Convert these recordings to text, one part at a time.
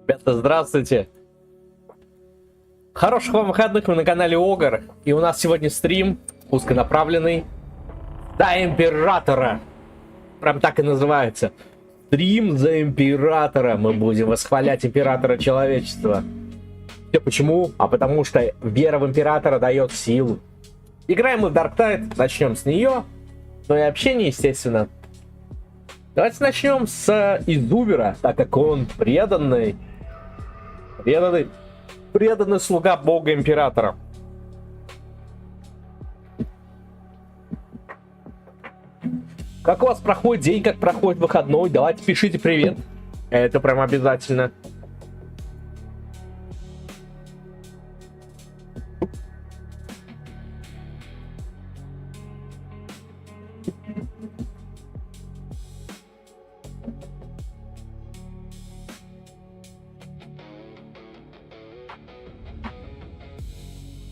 Ребята, здравствуйте. Хороших вам выходных, вы на канале Огр. И у нас сегодня стрим узконаправленный за Императора. Прям так и называется. Стрим за Императора. Мы будем восхвалять Императора Человечества. Все почему? А потому что вера в Императора дает силу. Играем мы в Dark Tide. Начнем с нее. Ну и общение, естественно. Давайте начнем с Изувера, так как он преданный слуга Бога Императора. Как у вас проходит день, как проходит выходной? Давайте пишите привет. Это прям обязательно.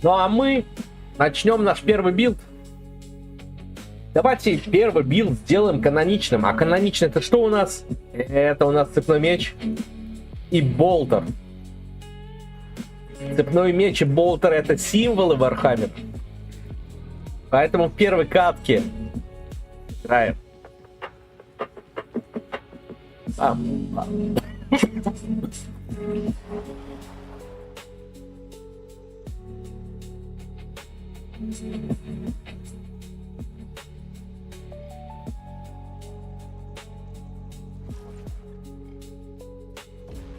Ну а мы начнем наш первый билд. Давайте первый билд сделаем каноничным. А канонично это что у нас? Это у нас цепной меч и болтер. Цепной меч и болтер это символы Вархаммер. Поэтому в первой катке играем.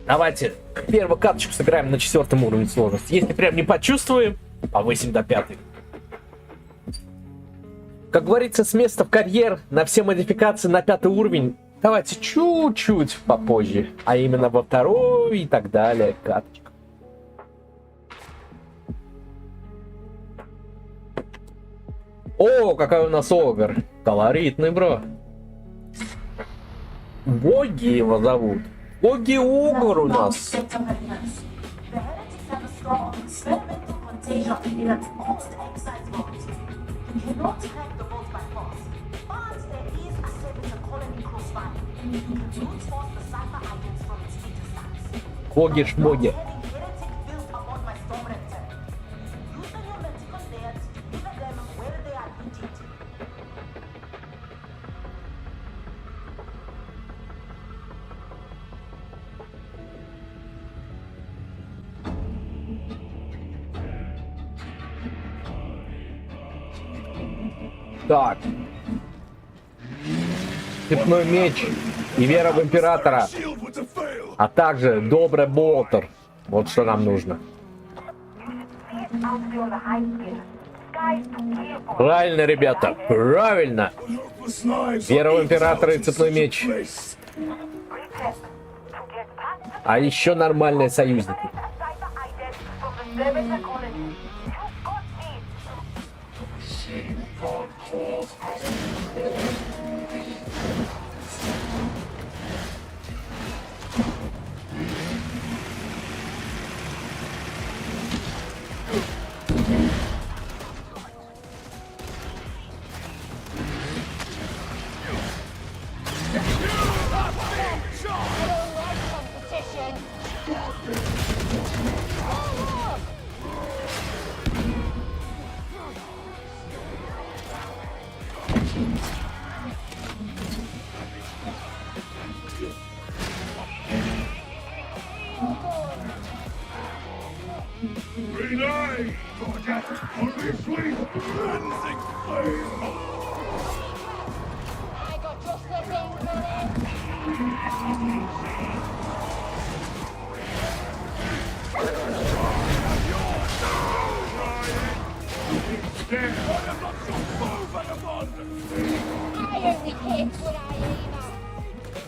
Давайте первую карточку сыграем на 4 уровне сложности. Если прям не почувствуем, повысим до 5. Как говорится, с места в карьер на все модификации на 5 уровень. Давайте чуть-чуть попозже. А именно во 2 и так далее карточка. О, какой у нас Огр. Колоритный, бро. Боги его зовут. Боги Огр у нас. Боги-шмоги. Так. Цепной меч и вера в Императора. А также добрый болтер. Вот что нам нужно. Правильно, ребята. Правильно. Вера в Императора и цепной меч. А еще нормальные союзники.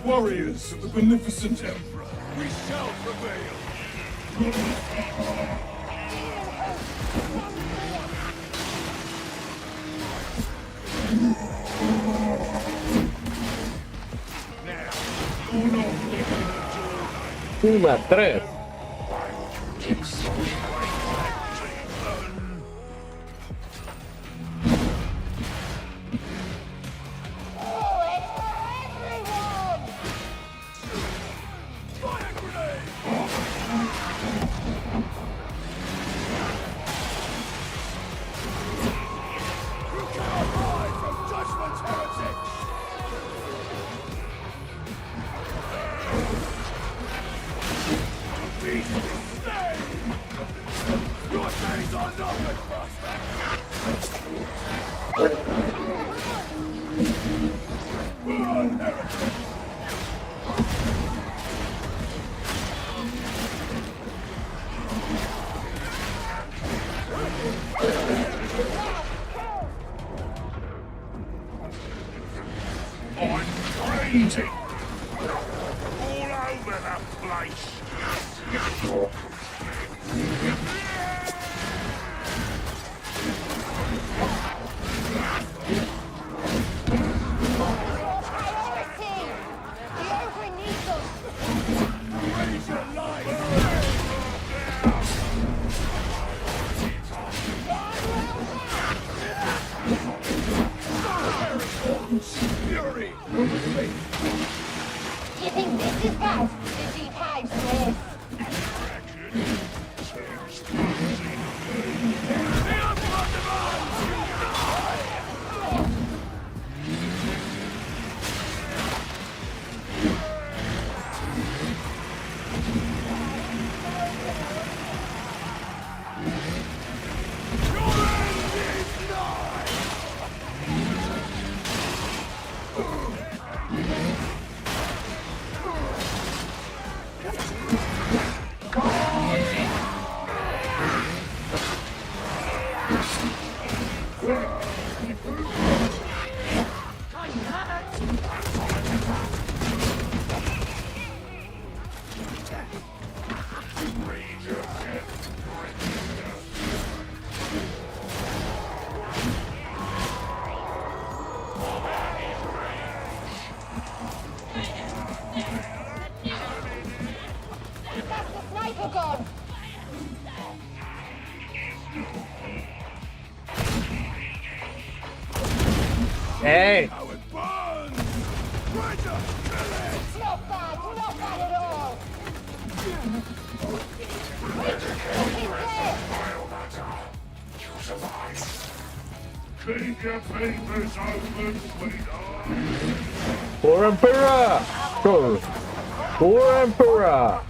Warriors of the beneficent Emperor, we shall prevail. Una, tres. eating. All over the place. Fury! You think this is bad? Busy hives this. That's the sniper gun. Hey! How it burns! Try to kill it! Not bad at all. Keep your papers open, sweetheart. For Emperor! Go! For Emperor!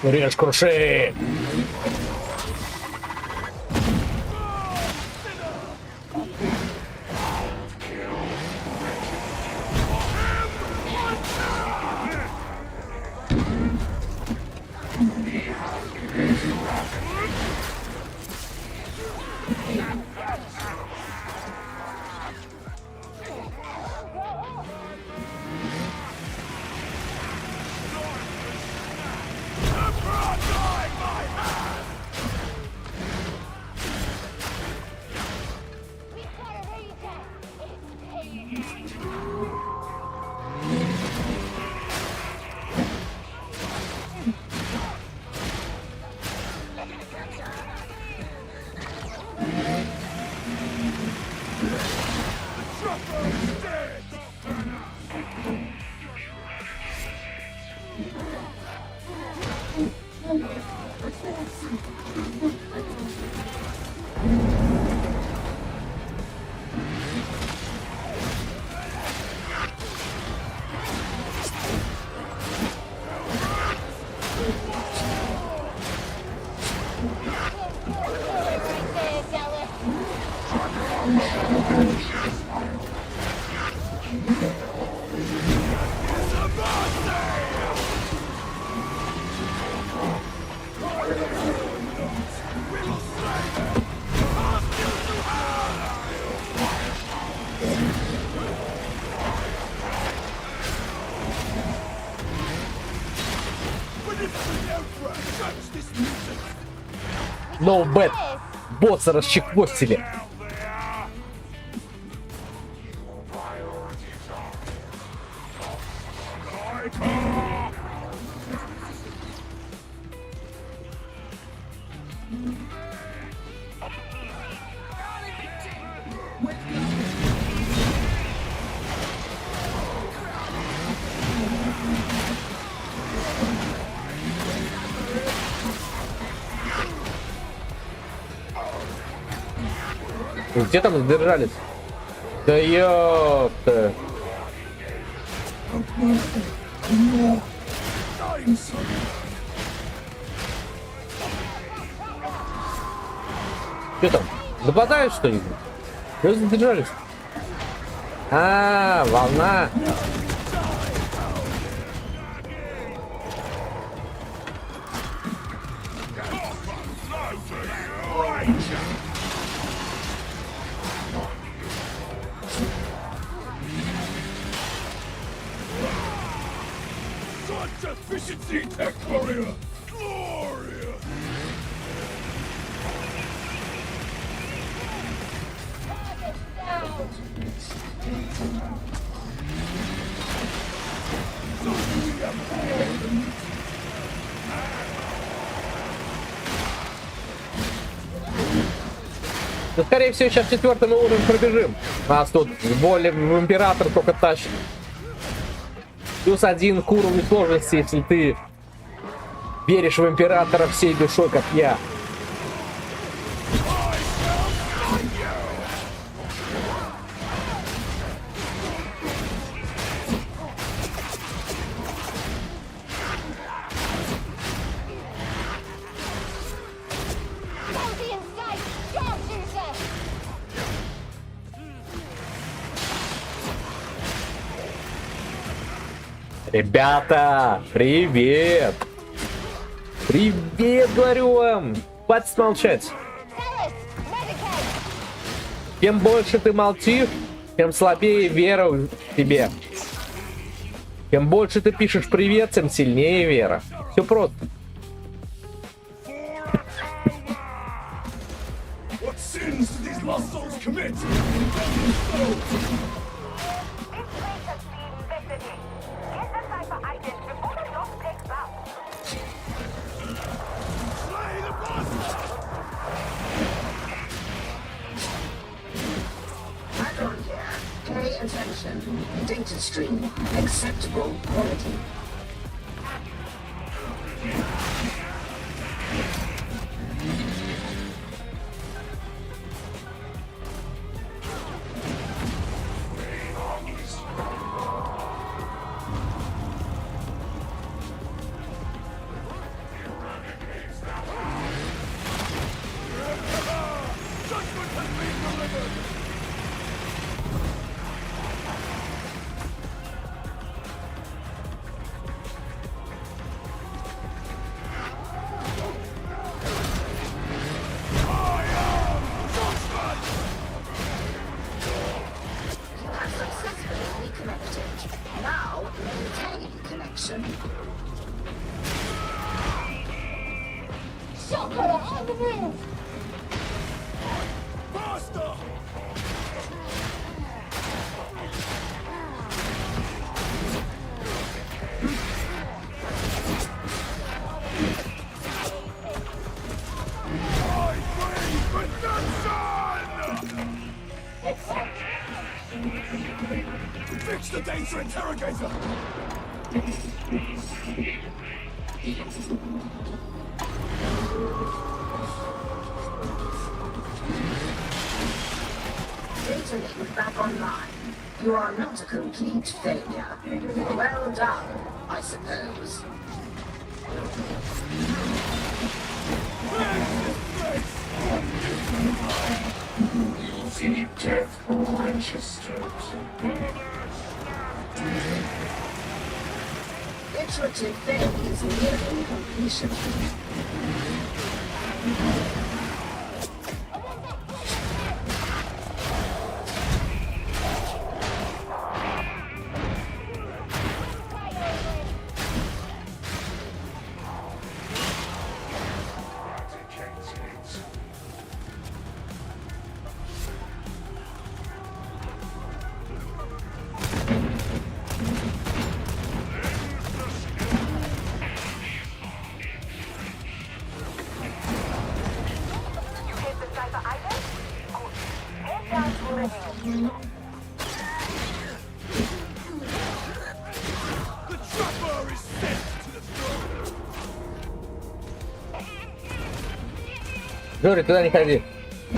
Режь, круши! No bad. Босса расчехвостили. Где там задержались? Да ёпта. Что там? Нападают что-нибудь? Что задержались? А, волна. Such efficiency, Tech Warrior! Glorious! Ну, скорее всего, сейчас 4-й уровень пробежим. Нас тут более в Император только тащит. +1 к уровню сложности, если ты веришь в Императора всей душой, как я. Bounty in sight! Sharpshooter! Ребята, привет! Привет, говорю вам! Хватит молчать. Ferris! Medicaid! Чем больше ты молчишь, тем слабее вера в тебе. Чем больше ты пишешь привет, тем сильнее вера. Все просто. What sins do these lost souls commit? Slay the boss! Add-on here. Pay attention. Data stream. Acceptable quality. Judgment has been delivered! Have successfully reconnected. Now maintain connection. Shocker on the move! Faster! I breathe redemption! Fix the data interrogator! Data link back online. You are not a complete failure. Well done, I suppose. Using death registers. Iterative phase nearing completion. The trapper is sent to the throne. Жори, туда не ходи.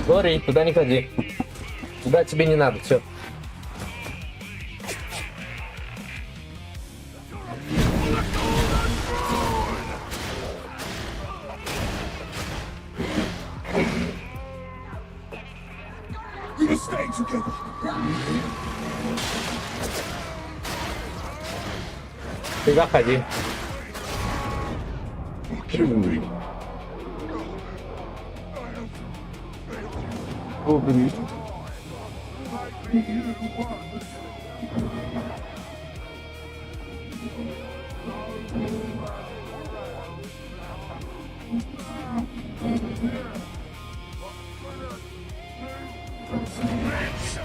Жори, туда не ходи. Туда тебе не надо, все. We must stay together. Туда ходи.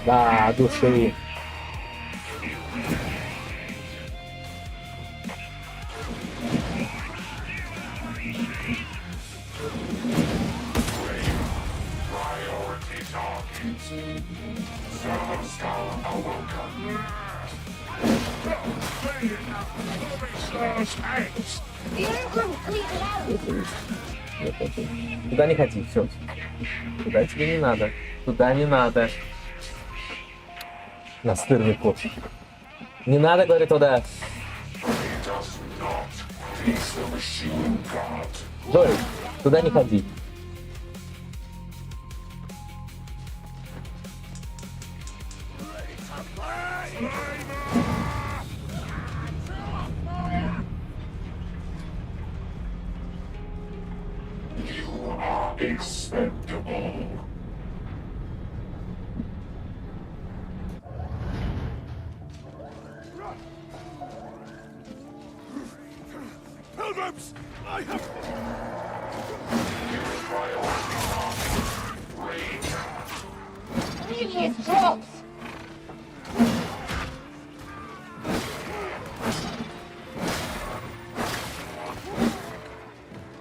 Да, души. Туда не ходи, все. Туда тебе не надо. Туда не надо. Настырный кот. Не надо, говорит, туда. Жори, туда не ходи. Expendable. Pilgrims, I have. Previous drops.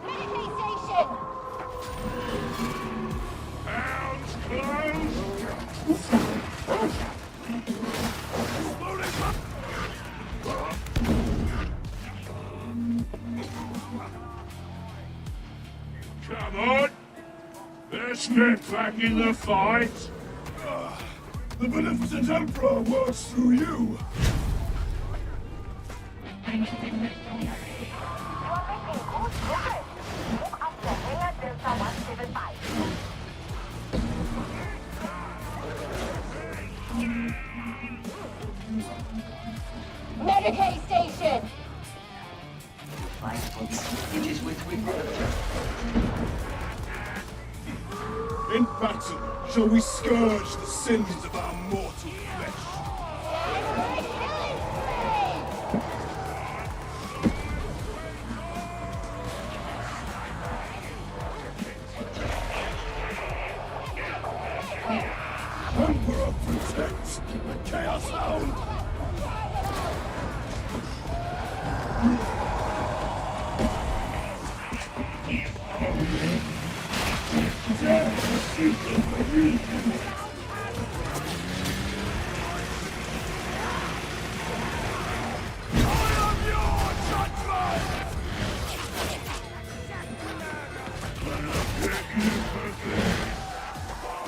Meditate station. Pounds close. Loading up. Come on. Let's get back in the fight. The beneficent Emperor works through you. Meditate station. In battle, shall we scourge the sins of our mortal flesh? Emperor protects the Chaos Hound!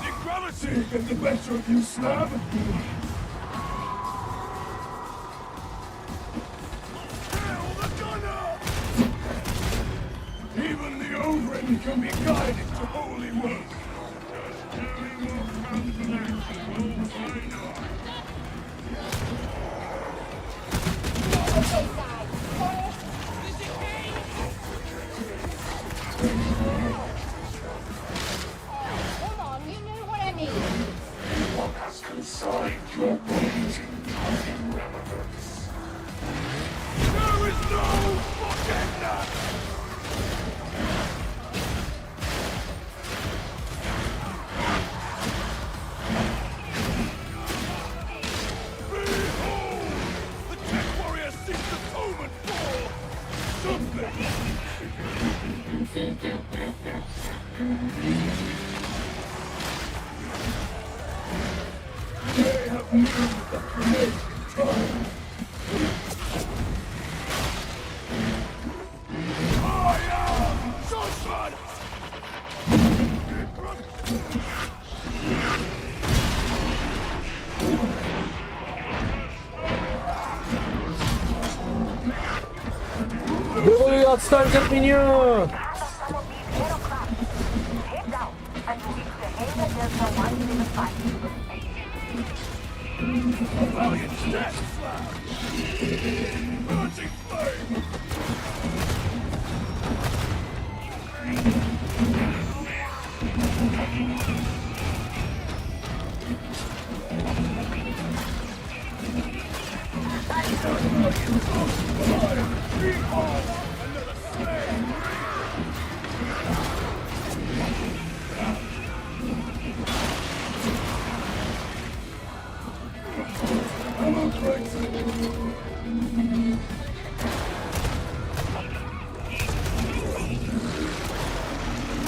Equality get the better of you, Slab! Kill the gunner! Even the Overend can be guided to holy work! Okay, side. Hold on, you know what I mean. Has consigned your bodies in relevance. There is no forgiveness! Behold! The tech warrior seeks atonement for something! отстаньте от меня!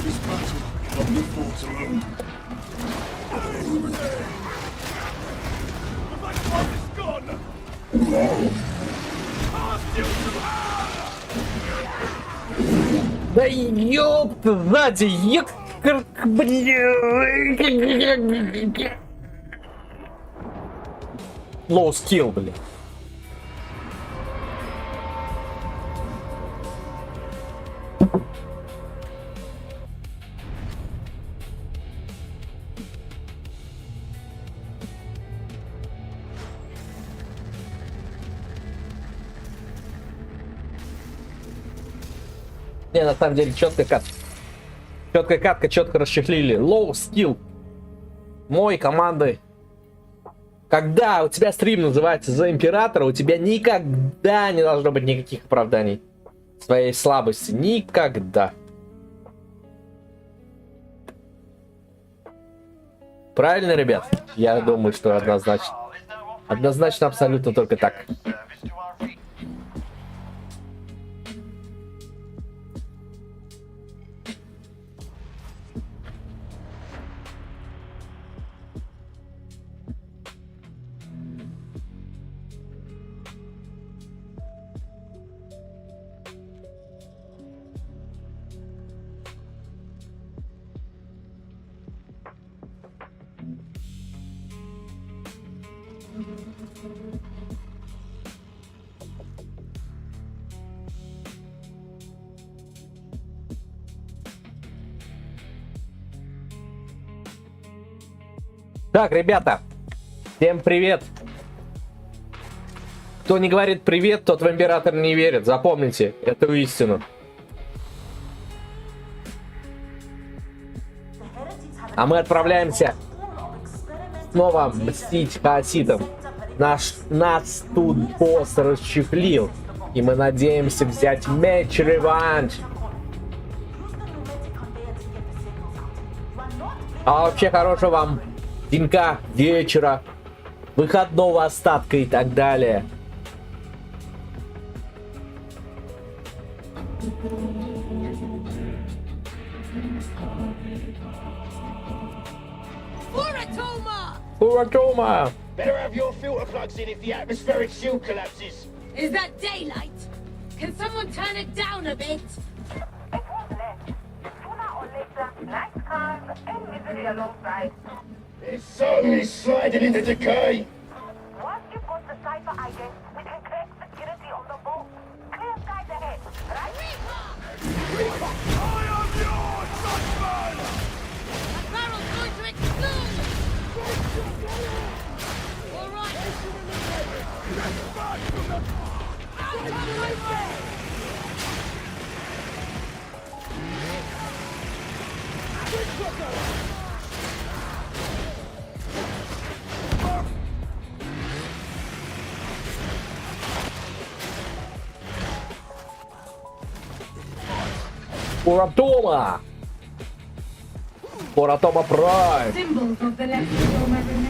This battle will be fought alone. My fight is gone! Да ёпта, сзади, Low skill, блин. Не, на самом деле четкая катка. Четкая катка, четко расчехлили. Low skill. Мой команды. Когда у тебя стрим называется за Императора, у тебя никогда не должно быть никаких оправданий своей слабости. Никогда. Правильно, ребят? Я думаю, что однозначно. Однозначно, абсолютно только так. Так, ребята, всем привет. Кто не говорит привет, тот в Император не верит. Запомните эту истину. А мы отправляемся снова мстить хаоситам. Нас тут босс расчехлил. И мы надеемся взять меч-реванш. А вообще хорошего вам денька, вечера, выходного остатка и так далее. Уратома! Better have your filter plugs in if the atmospheric shield collapses. Is that daylight? Can someone turn it down a bit? It won't let. Sooner or later, night comes and misery alongside. It's certainly sliding into decay. Once you put the cipher ID, we can crack security on the boat. Clear skies ahead, right? I am your judgment! The barrel's going to explode! All right. Out of my way! Уратома! Уратома Прайм! Symbols of the leftover remain.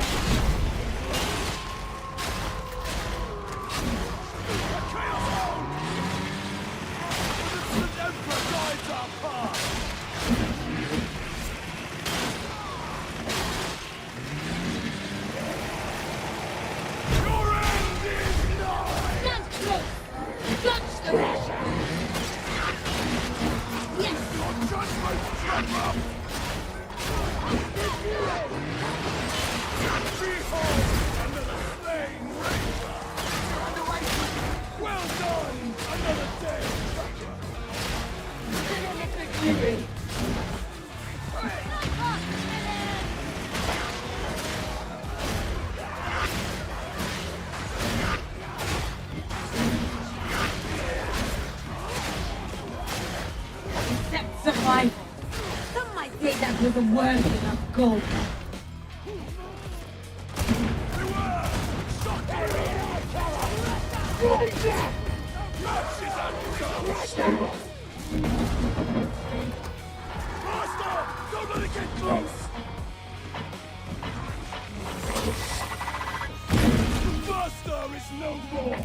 Stand close! Clutch the pressure! Yes! Judgment, trapper! isn't worth enough gold. Don't let it get close! The master is no more!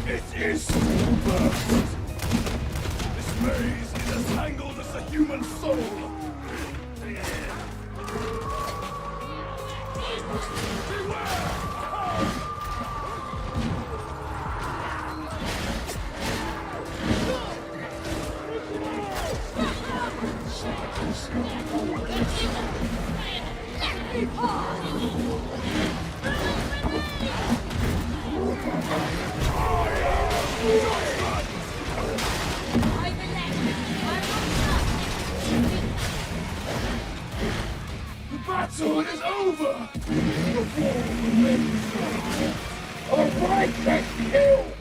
It is burst! This maze is as tangled as the human soul! The battle is over! The war remains. Our right has killed!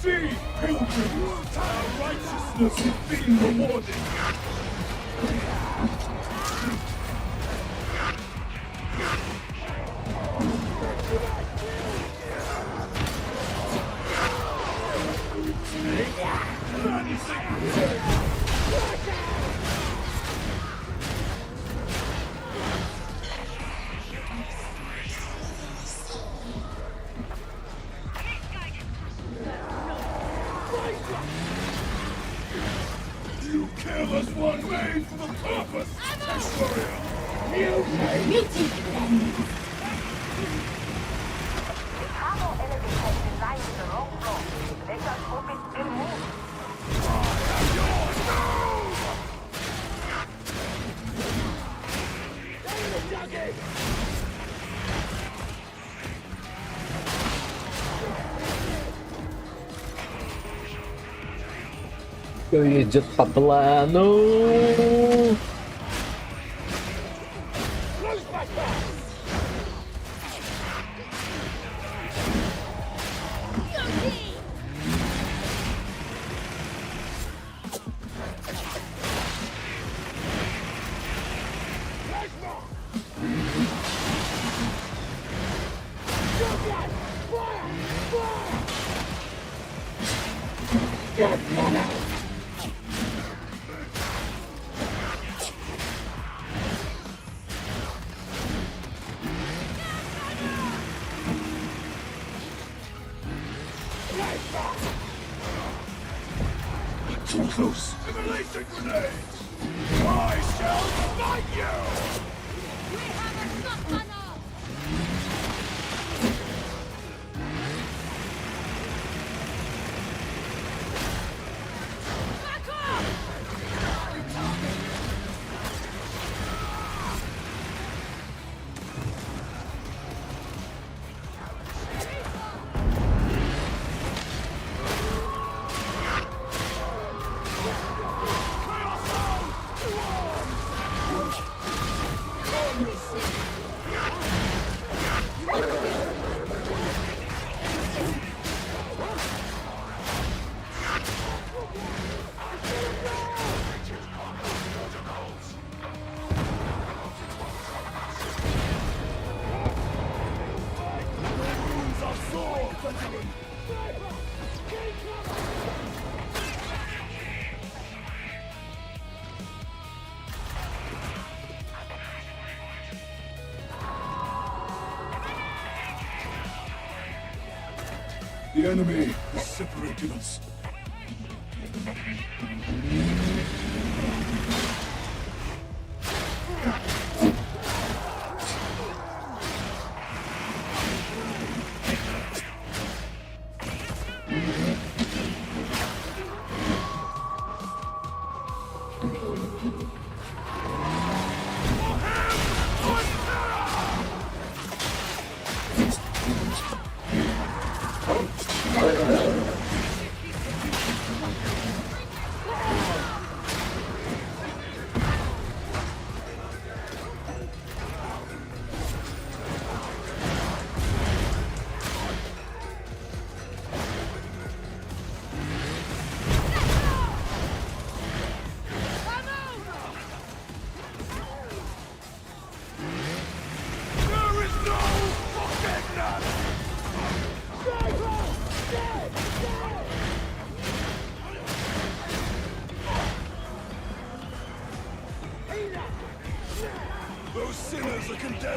See, pilgrims, our righteousness is being rewarded! You careless one made for the purpose, Explorier! Camo enemy has designed the wrong floor. Let us hope it still moves. Все идет по плану. Too close! Immolation grenades! I shall fight you! We have a shotgunner! Back off! The enemy is separating us.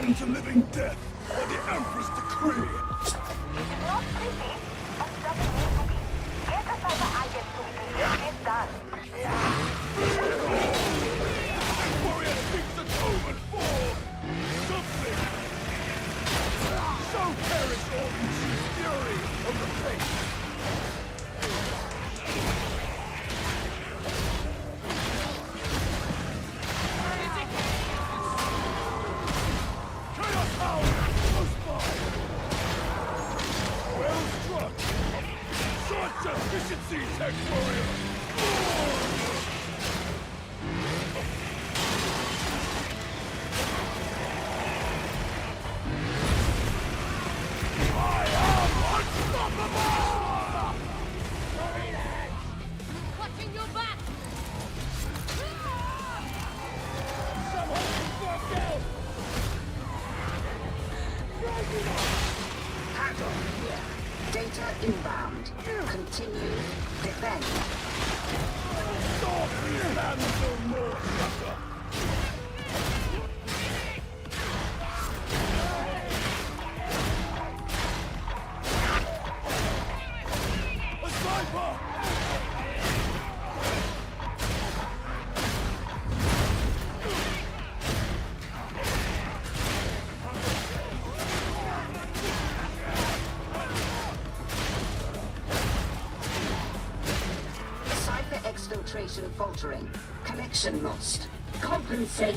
them to living death by the Emperor's decree. Not creepy, but doesn't need to be. Get the cyber agent so we can get this done. Warrior seeks atonement for something. So perish all the sheer fury of the faith. Chaos power close by. Well struck. Such efficiency, tech warrior. Watching your back! Hands on here. Data inbound. Continue. Defend. Stop these lands no more, sucker. A sniper! Cyber exfiltration faltering. Connection lost. Compensate.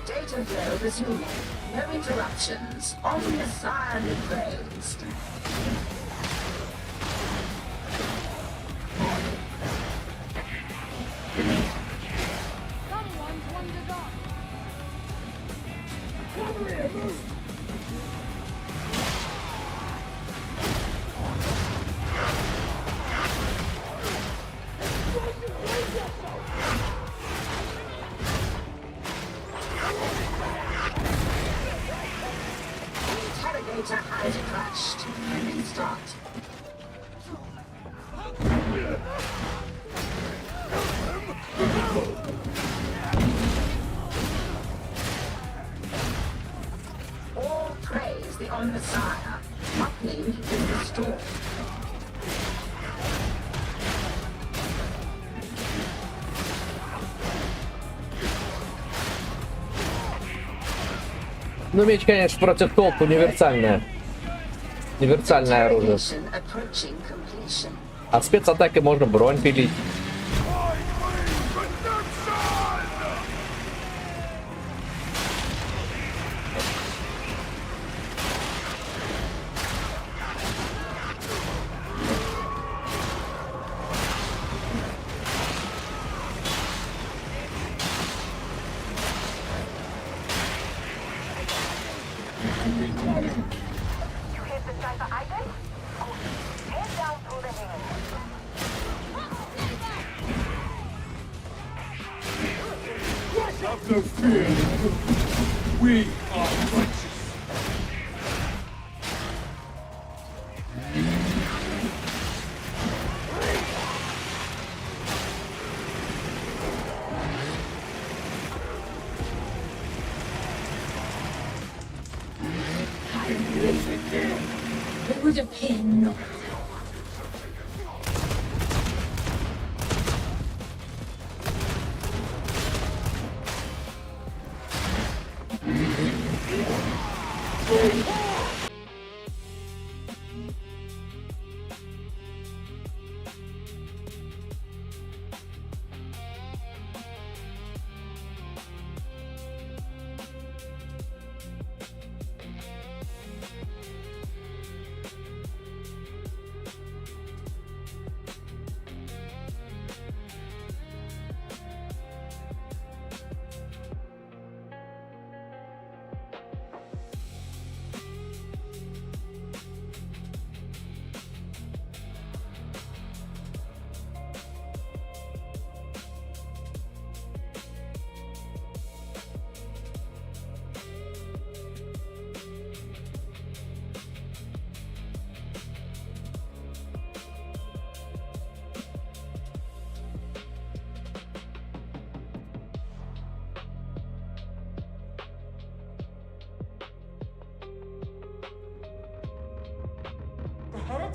Data flow resuming. No interruptions. On the side praised. Someone's wandered off. Interrogator has crashed. Restart. All praise the Omnissiah. Uplink is restored. Ну, меч, конечно, против толп универсальное. Универсальное оружие. Interrogation approaching completion. А спецатакой можно бронь пилить. I claim redemption! You hit the cyber agent? Good. Head down through the hands. Have no fear. We are righteous. It would appear not.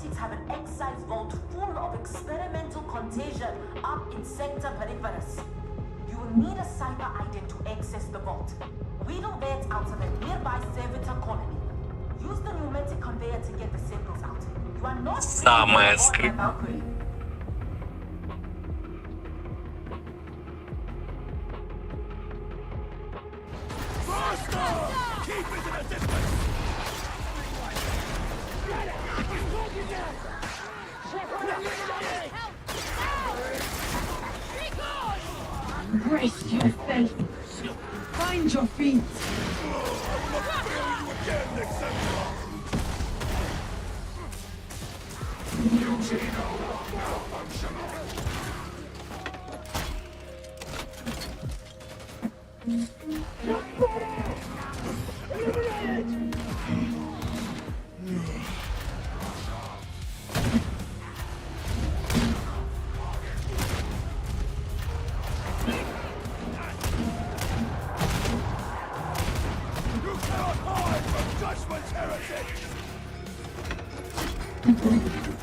Pneumatics have an excise vault full of experimental contagion up in Sector Peripherus. You will need a cipher ident to access the vault. Wheedle that out of a nearby servitor colony. Use the pneumatic conveyor to get the samples out. You are not Самое free to avoid скрып. Valkyrie. Brace yourself. Find your feet.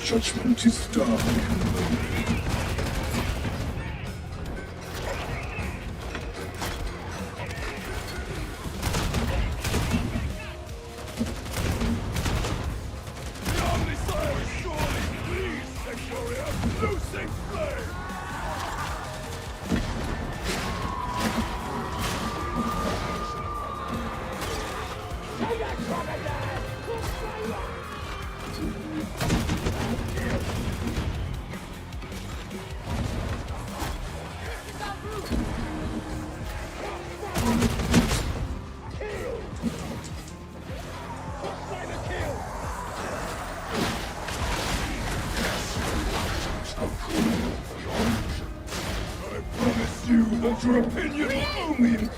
Judgment is dark. That your opinion will only improve.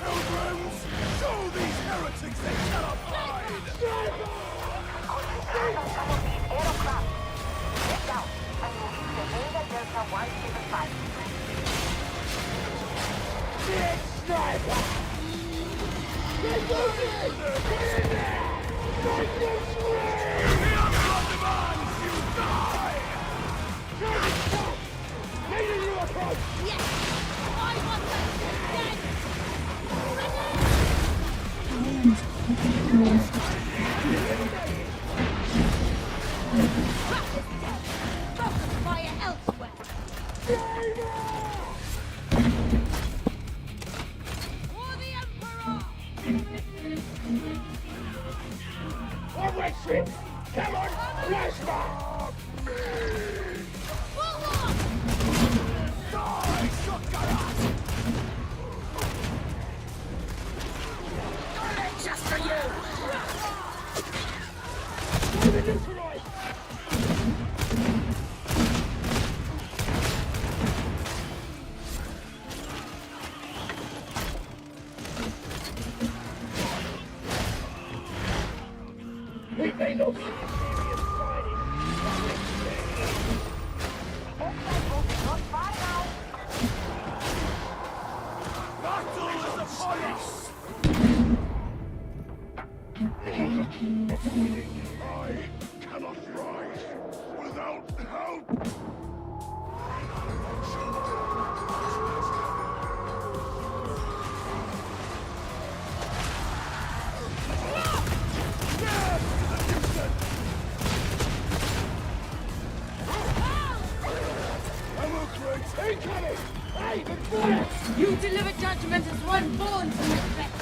Pilgrims, show these heretics they cannot hide! Some of these aircraft. Get down, and you'll reach the Vega Delta 175. Fire elsewhere. For the Emperor! Come on, flashback! Forward! Just for you. It may not be serious fighting. Not far now. Battle is upon us! I cannot rise without help! Incoming! Hey, the fire! You deliver judgment as one born to respect.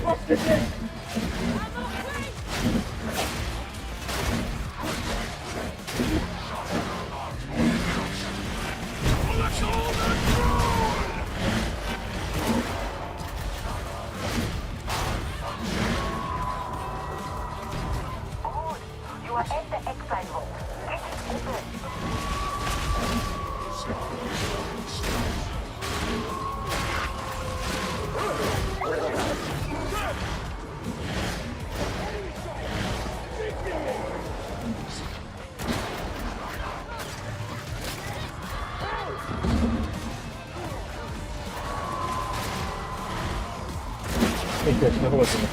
What's the thing? You are at the exile vault. Get it open. Интересно, родина.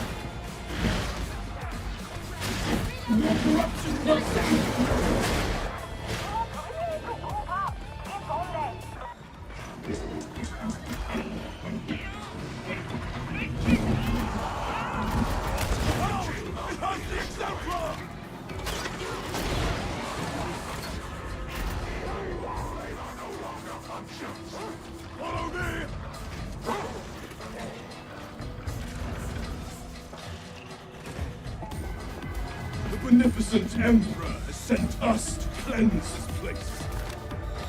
The beneficent Emperor has sent us to cleanse this place.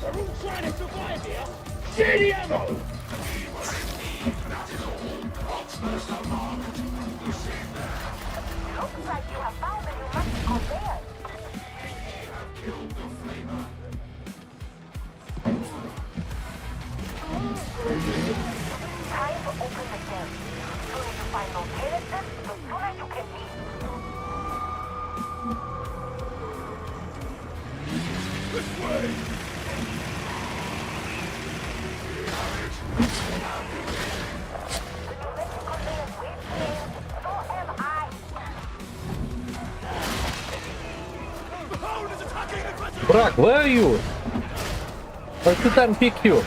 We're all trying to survive here. Share the ammo! Looks like you have found the new magic conveyor. Time to open the gate. Soon as you find those heretics, the sooner you can leave. This way! Брак, where are you? I couldn't pick you.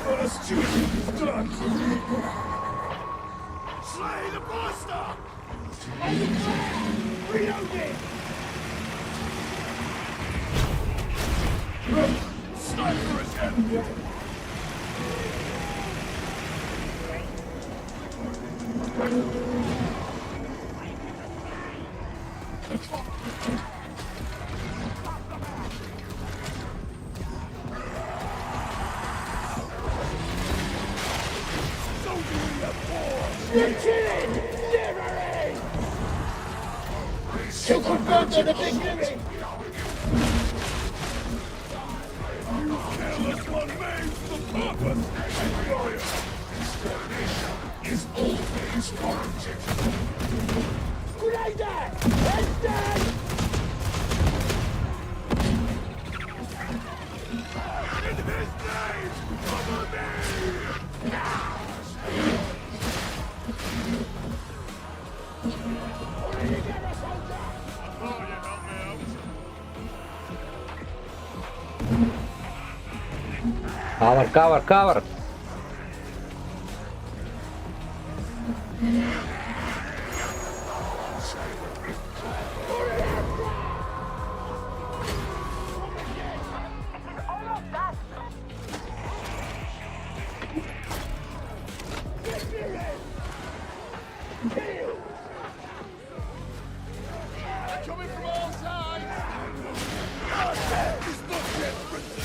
First duty is done. Slay the monster! Reloading! Sniper is empty! To confront the victory! Careless one made for purpose! Is always warranted. Grenade! Heads down! In his name, cover me! Cover, cover, cover. Coming from all sides! He's not yet written!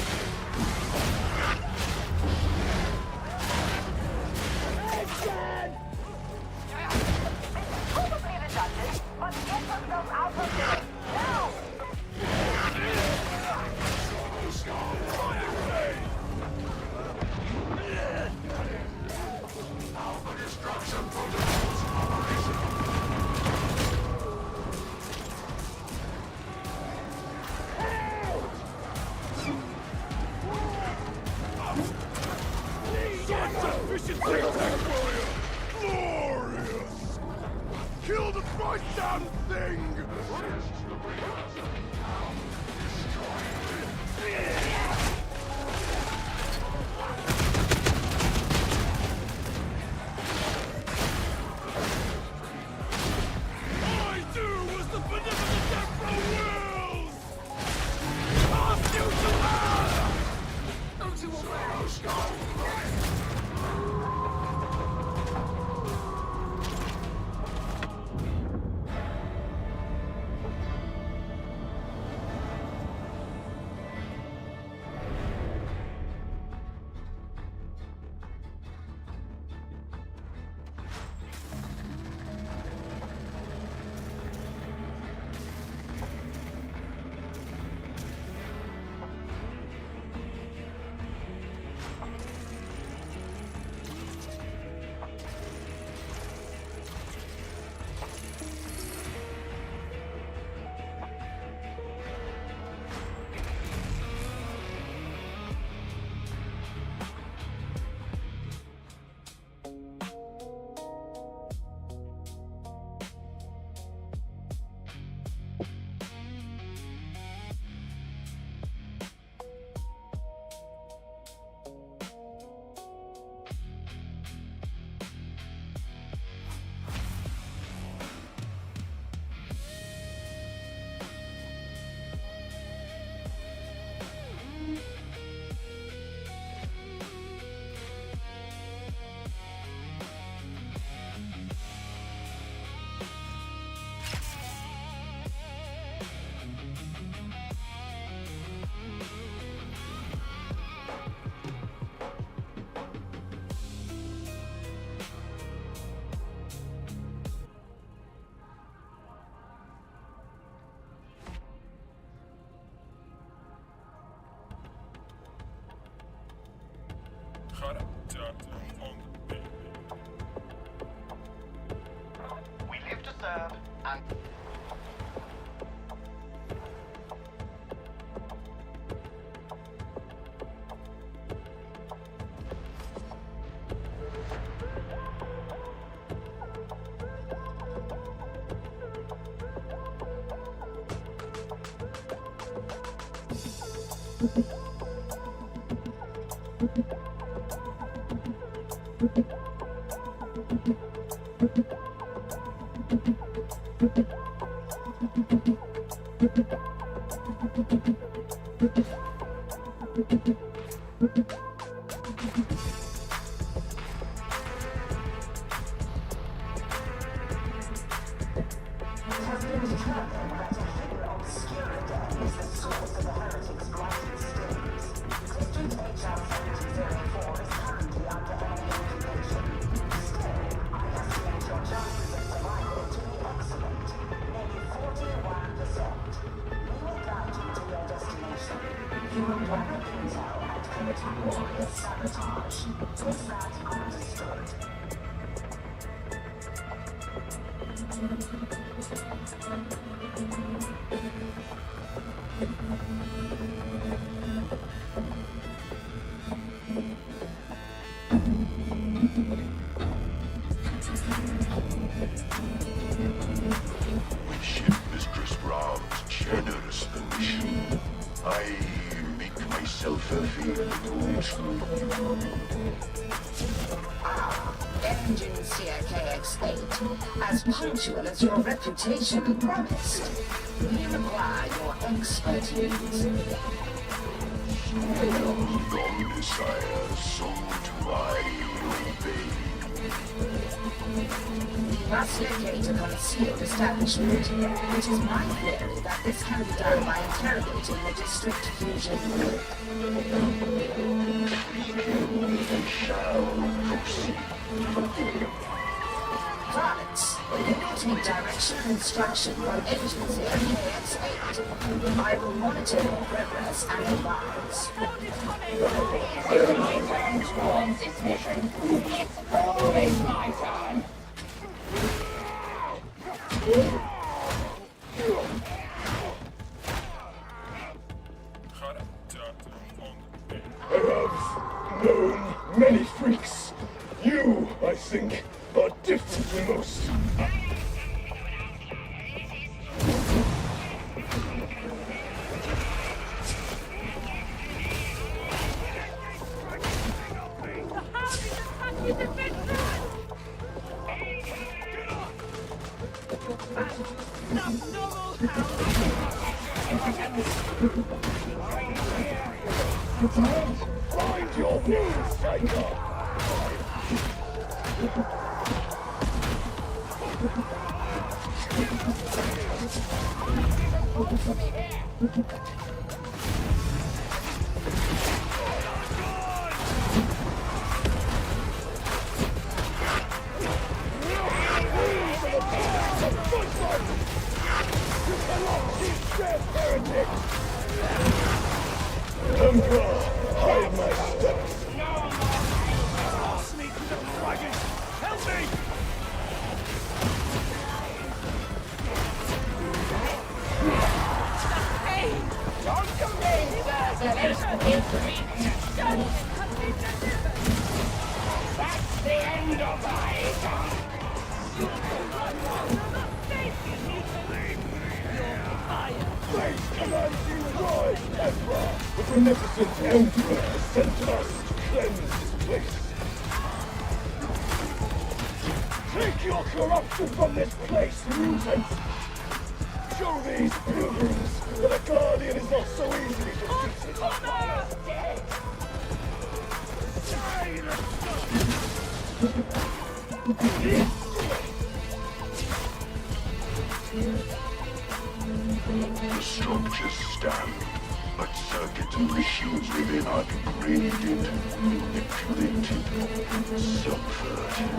Efficient tic-tac warrior! Glorious! Kill the goddamn thing! I do as the benevolent Emperor wills! Cast you to hell! Don't you We live to serve, and It has been determined that a figure obscura is the source of the heretics' blighted stings. District HR 7004 is currently under enemy occupation. Still, I estimate your chances of survival to be excellent, nearly 41%. We will guide you to your destination. You will gather intel and commit glorious sabotage. Is that understood? Ship Mistress Brown's generous permission. I make myself available to Engineer KX8, as punctual as your reputation promised. We require your expertise. long desire, so do I obey. We must locate a concealed establishment. It is my theory that this can be done by interrogating the district fusion group. We shall proceed. Varlets, you will take direction and instruction from Agency KX8. I will monitor your progress and advise. This mission. It's always my turn. I have known many freaks, That's the end of the age. Fate commands you rise, Emperor! The beneficent Emperor has sent us to cleanse this place. Take your corruption from this place, mutants! Show these pilgrims that a guardian is not so easily defeated. The structures stand, but circuits and machines within are degraded, manipulated, subverted.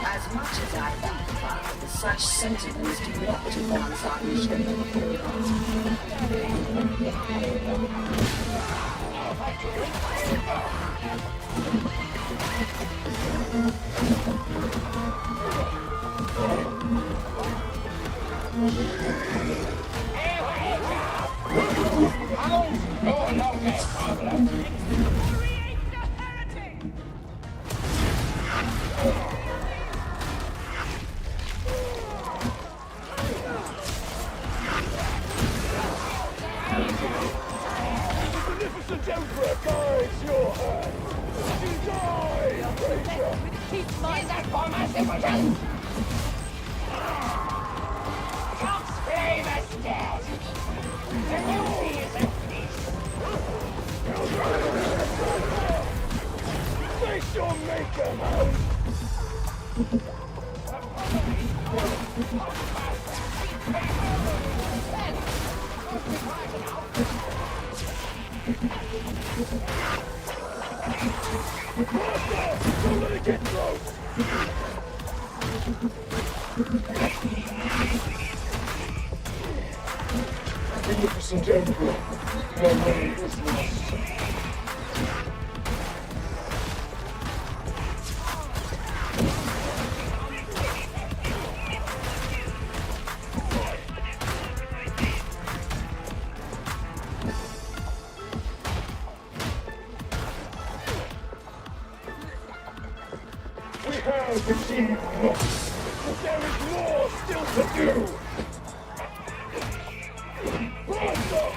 As much as I empathize, such sentiments do not advance our mission. Beneficent Emperor guides your hand. Die, traitor! Is that for my simpleton? God's flame is dead. The beauty is at peace. Face your maker, hound! Don't let it get close! Beneficent Emperor, my way is lost. We have achieved much, but there is more still to do! Rise up!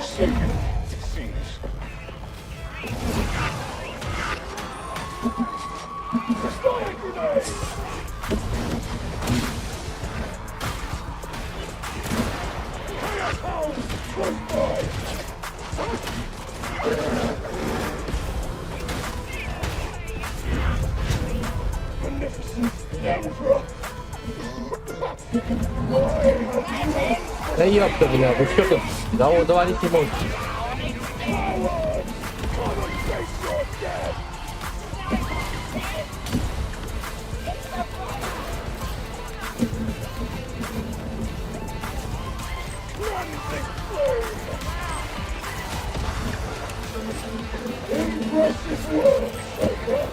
Shaken, it seems. Fire grenade! Chaos hounds, close by! Beneficent Emperor! Да ёпта, бля, вы что тут? Да, давайте можете. Coward! Come and face your death! Cleansing flame! Impressive work, Shaker!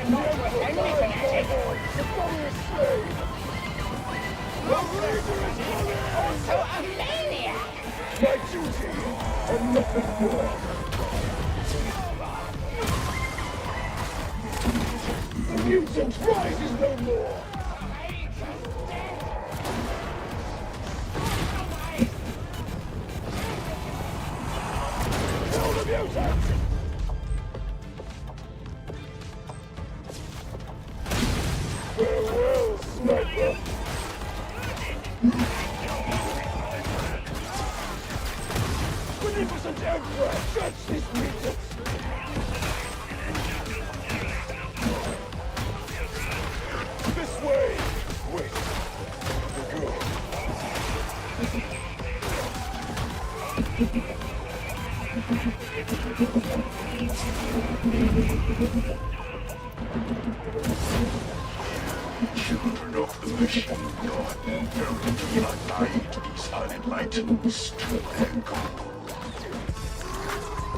Never alive, my boy! The body is slain! The Raider is coming! So a maniac! My duty, and nothing more! The mutant rises no more! Kill the mutant! Farewell, sniper! Emperor, judge this mutant! This way! Wait. Go. Children of the machine god, apparently allied these unenlightened to echo.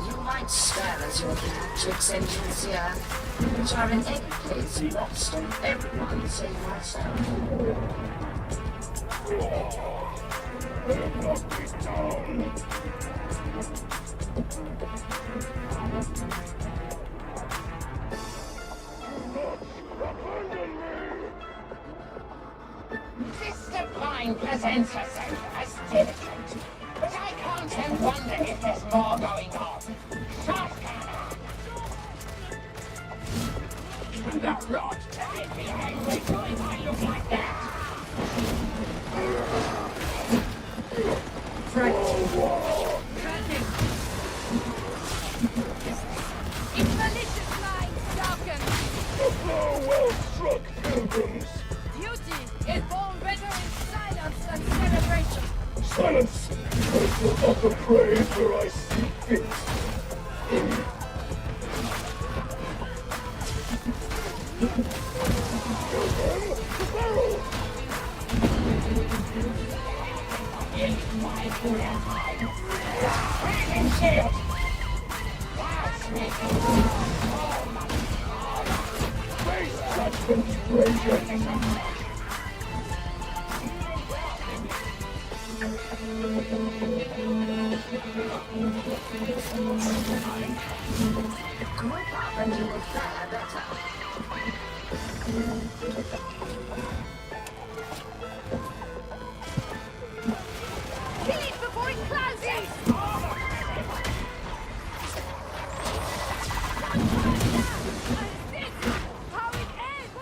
You might stare at your gadgets, Engineer, which are in any case lost on everyone save myself. They'll knock me down! Abandon me! This divine presents herself as diligent, but I can't help wonder if there's more going on. Shotgunner! That rod telling me I'm doing I look like that. It's malicious mind, Falcon. A blow well struck, pilgrims! Duty is born better in silence than celebration. Silence! I will offer praise where I see fit. Pilgrim, the barrel! Shield! Face judgment, Ranger! Group up and you will fare better. Kill it before it closes! How it ends,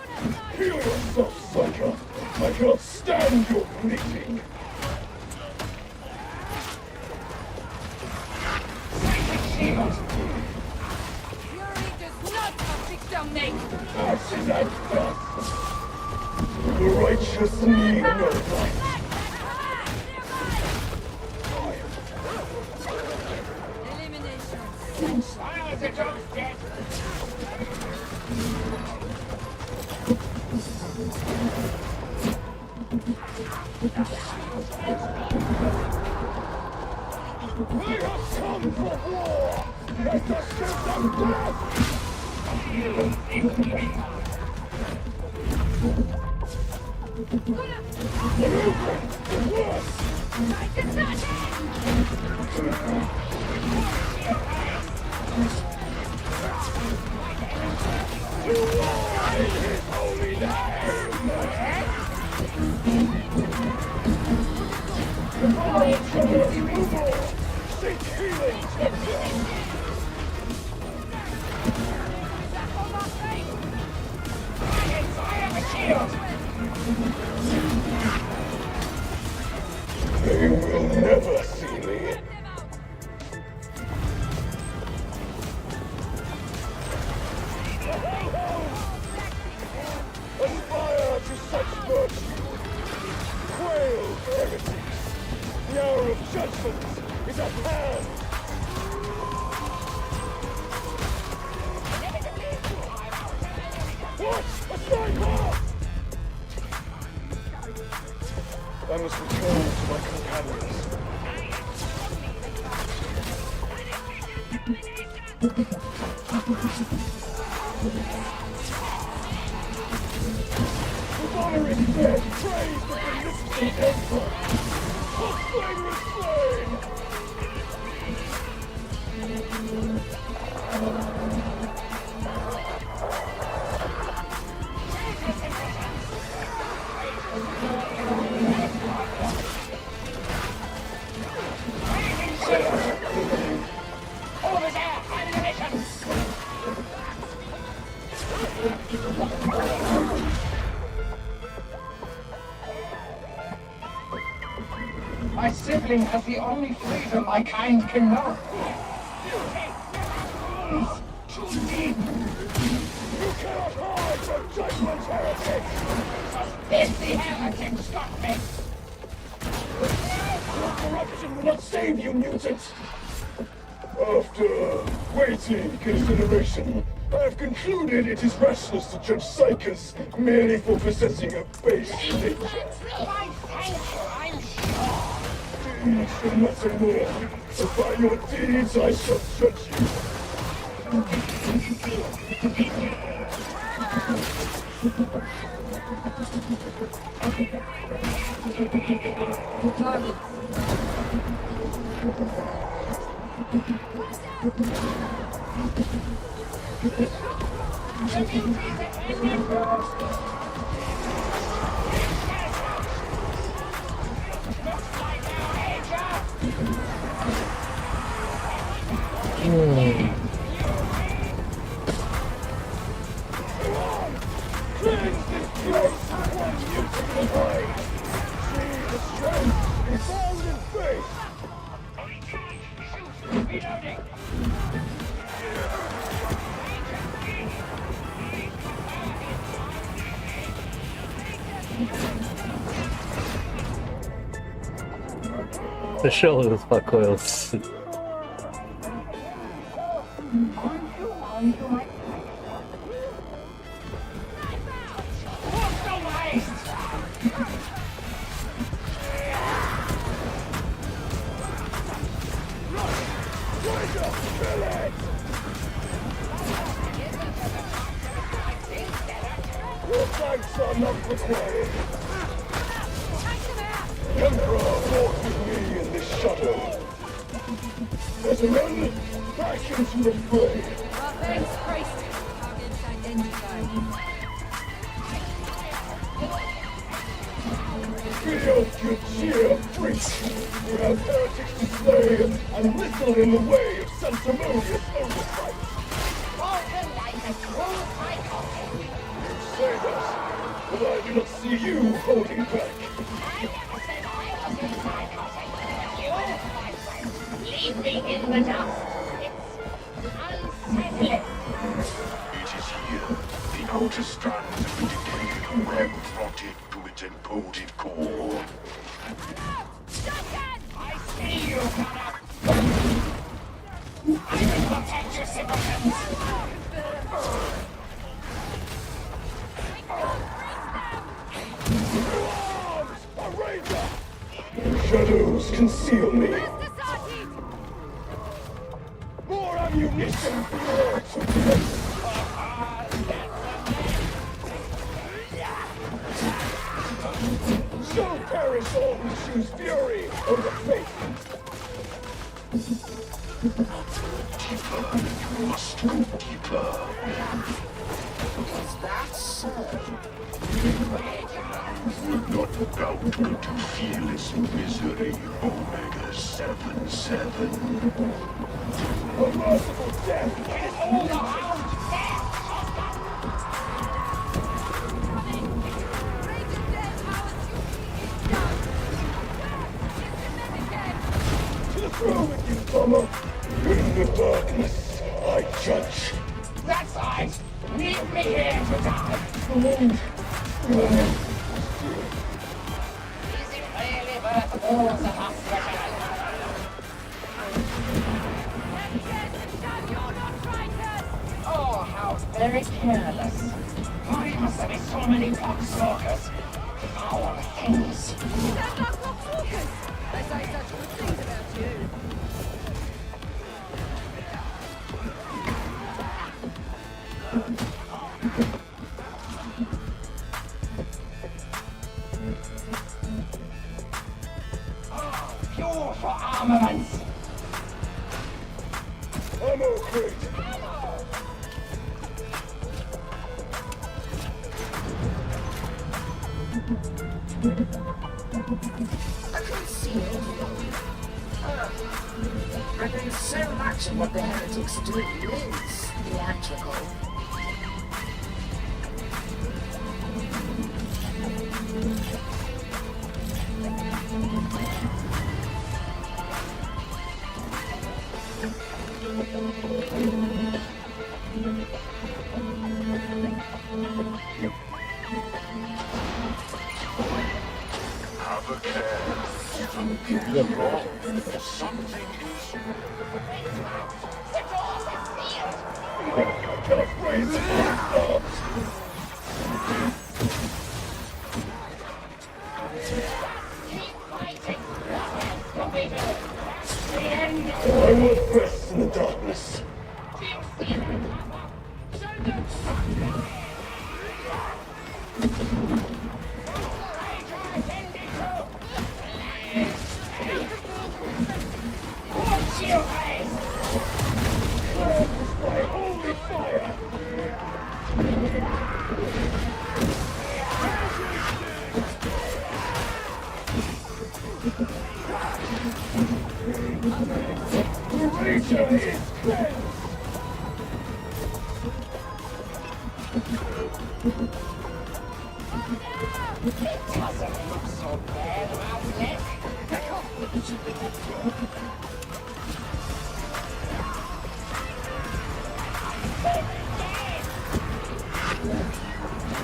Heal yourself, Psycho! I cannot stand your bleeding! Fury does not have victim name. Ashes and dust! The righteous need no light! Elimination. Smile as a joke's dead. We have come for war! Let us give them death! Seek healing! They will never see me. Aspire to such virtue. Quail, heretics. The hour of judgment is at hand. What? A sniper! I must return to my companions. With honor is dead, praise the beneficent emperor! The slayer is slain! Over there! Ammunition! My sibling has the only freedom my kind can know. Too deep! You cannot hide from judgment, heretic! This the heretic stop me! Your corruption will not save you, mutant! After weighty consideration, I have concluded it is restless to judge psychers merely for possessing a base nature. Why, thank you, I'm sure. Deeds shall matter more, so by your deeds I shall judge you. Cleanse this place! One mutant behind! See the strength is all in faith! Reloading! Пришел и успокоился. What's the waste? Traitor! Kill it! Your thanks are not required. Emperor walk with me in this shadow. Gentlemen, back into the fray. Thanks, Christ. Target's identified. Feel your cheer, freaks! We have heretics to slay, and little in the way of sanctimonious oversight. Broken like a cruel psycho. Say that, but I do not see you holding back. I never said I was in psychotic. You, my friend, leave me in the dust. It's unsettling. It is here. The outer strands of the decaying web rotted to its encoded core. I see you, Connor. I will protect your citizens. Arms! A ranger! Shadows conceal me. More ammunition for your to So perish all who choose fury over faith. Deeper, you must go deeper. You would not doubt but to feel its misery, Omega 77. A merciful death! It is all around. To the through with you, Thomas! In the darkness, I judge. That's right. Leave me here to die. Is it really worth all the hospital? Oh, how very careless. Why must there be so many poxwalkers? Foul things. They say such good things about you. Fuel for armaments. Ammo crate! I can see it. I think so much of what the heretics do is theatrical. never cares. Something is wrong. Something is... The doors are sealed! Can I raise it? Keep fighting! What else can we do? That's the end! I will rest in the darkness. Keep stealing cover! Show them What's your face? By holy fire! Creature is dead! It doesn't look so bad, Outlet.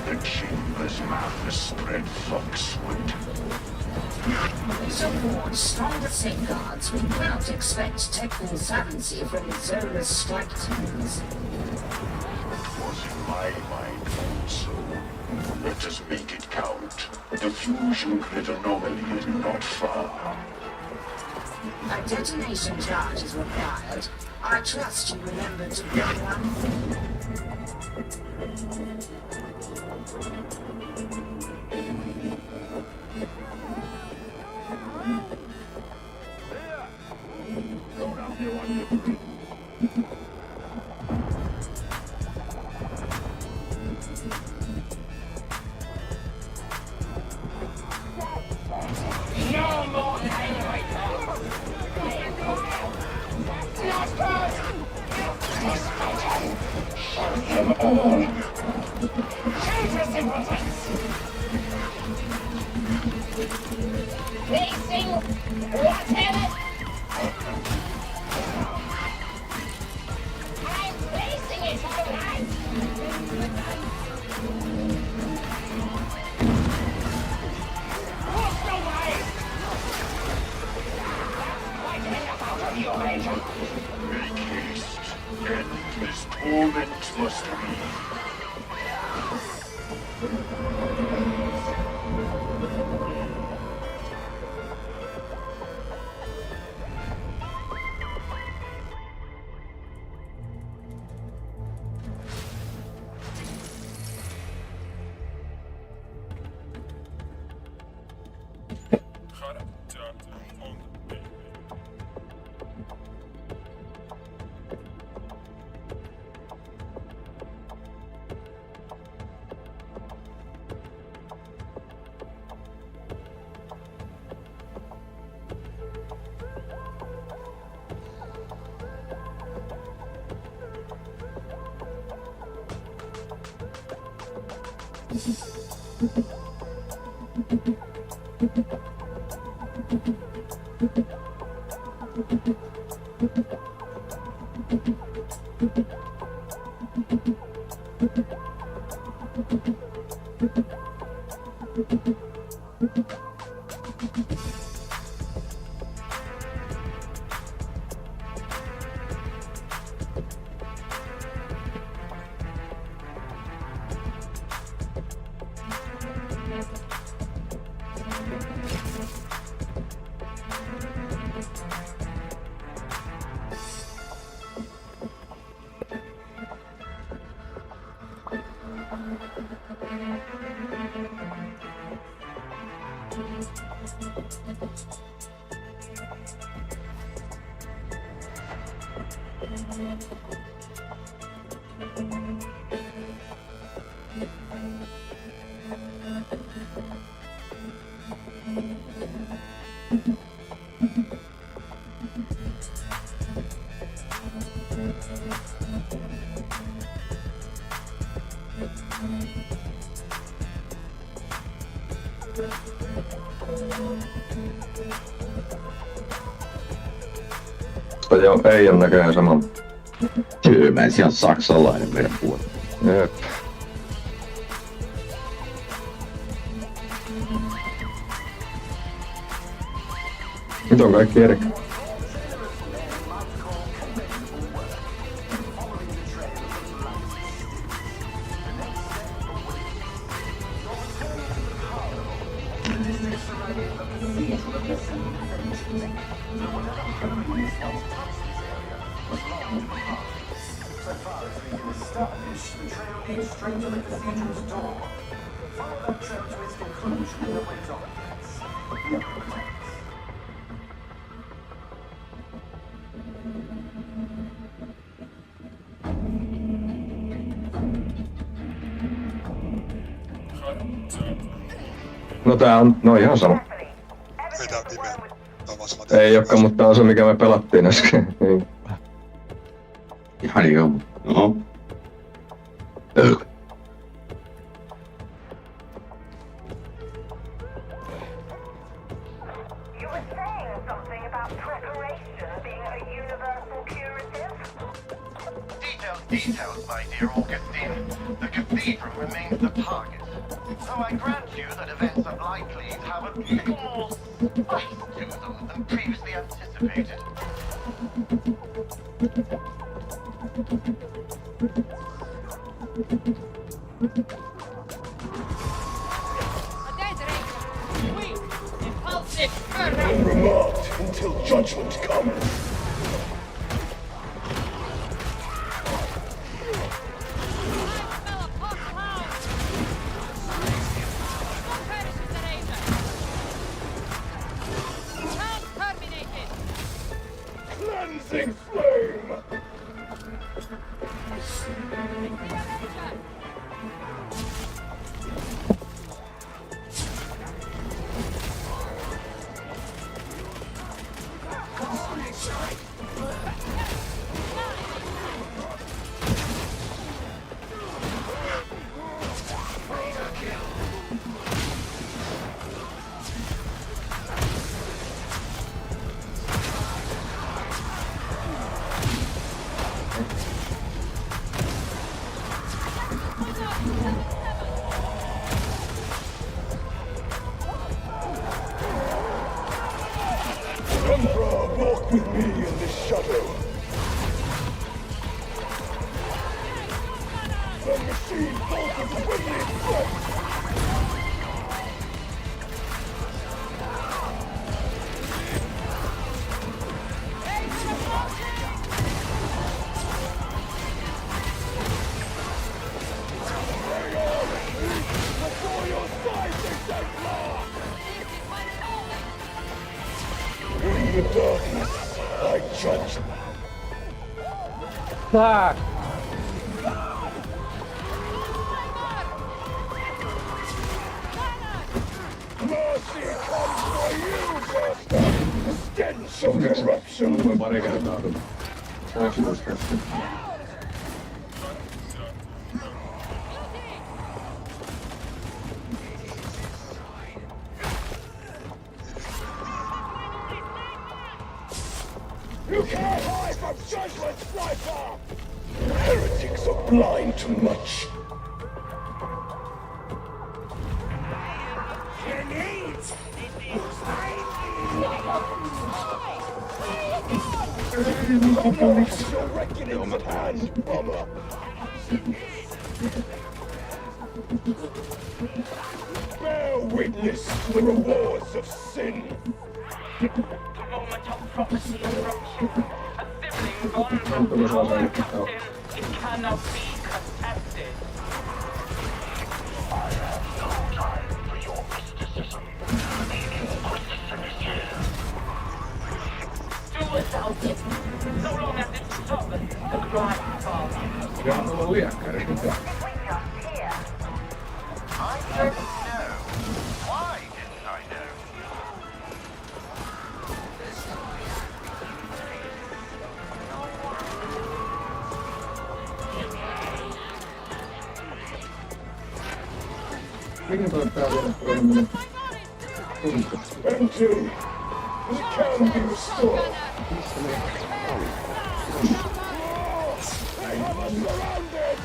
The chamber's mouth is spread foxwood. So for stronger safeguards, we cannot expect technical savancy from Zola's strike teams. It was in my mind also. Let us make it count. The fusion grid anomaly is not far. A detonation charge is required. I trust you remember to bring one. No more generator! Not good! This fighter! Show them all! Counter simpletons! Facing whatever! I'm facing it, alright! What's the way? Quite enough out of your agent! Make haste. End this torment must be. Joo, ei ole näköjään sama. Työmäis ihan saksalainen meidän puolella. Jep. Nyt on kaikki eri. No tää on, no ihan sama. Ei tää pimeä. Tää on vaan sama. Ei olekaan, mutta tää on se mikä me pelattiin äsken. Ihan joo. No. You were saying something about preparation being a universal curative? Details, my dear Augustine. The cathedral remains the target. So I grant you that events are likely to have a little more spice to them than previously anticipated. Unremarked until judgment comes. Cleansing flame! Emperor, walk with me in the shadow. The machine bolted with me front. Before your sides, exemplar! In the darkness, I judge. Так. Mercy comes for you, Buster! The stench of corruption! Pari kertaa tullut. You can't hide from judgment, sniper! Heretics are blind to much. Your reckoning's at hand, bomber. Bear witness to the rewards of sin. The moment of prophecy erupts. A sibling gone from power to sin. It cannot be contested. I have no time for your mysticism. Do without it. So long as it serves the Grand Father. Mikä on tullut liekkari? I don't know. Why didn't I know? Mikä toi tää vielä toiminut? Empty. It can be restored. They have us surrounded!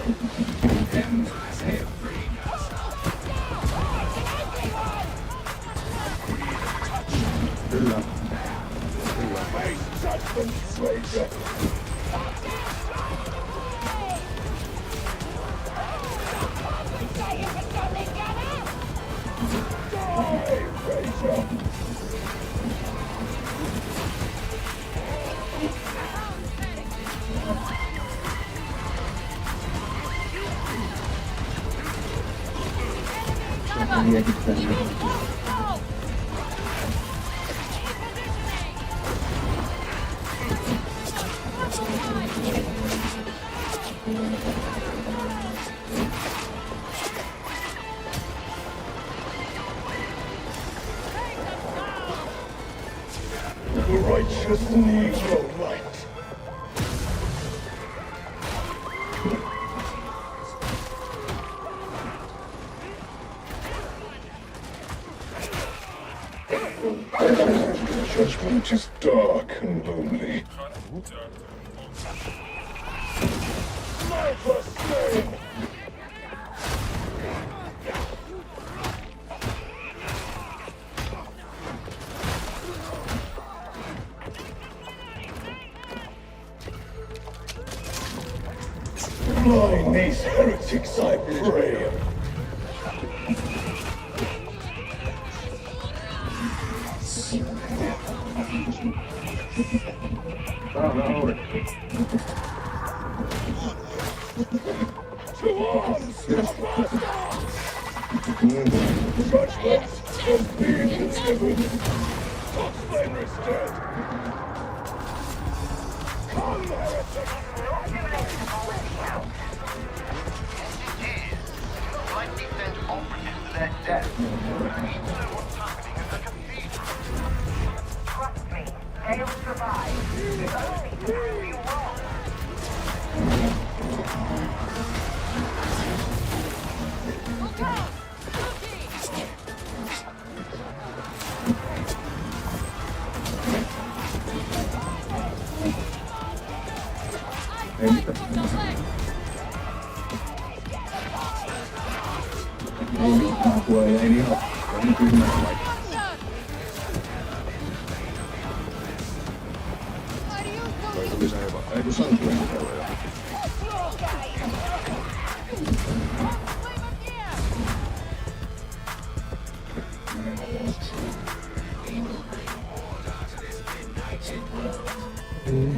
Kyllä. Righteous Negro light. Judgment is dark and lonely. Sniper slain! Blind these heretics, I pray. To arms, judgment has been delivered. Toxflamer is dead. Come, heretic! Slightly sent operatives to their death. I need to know what's happening at the cathedral. Trust me, they'll survive. If only to prove you wrong.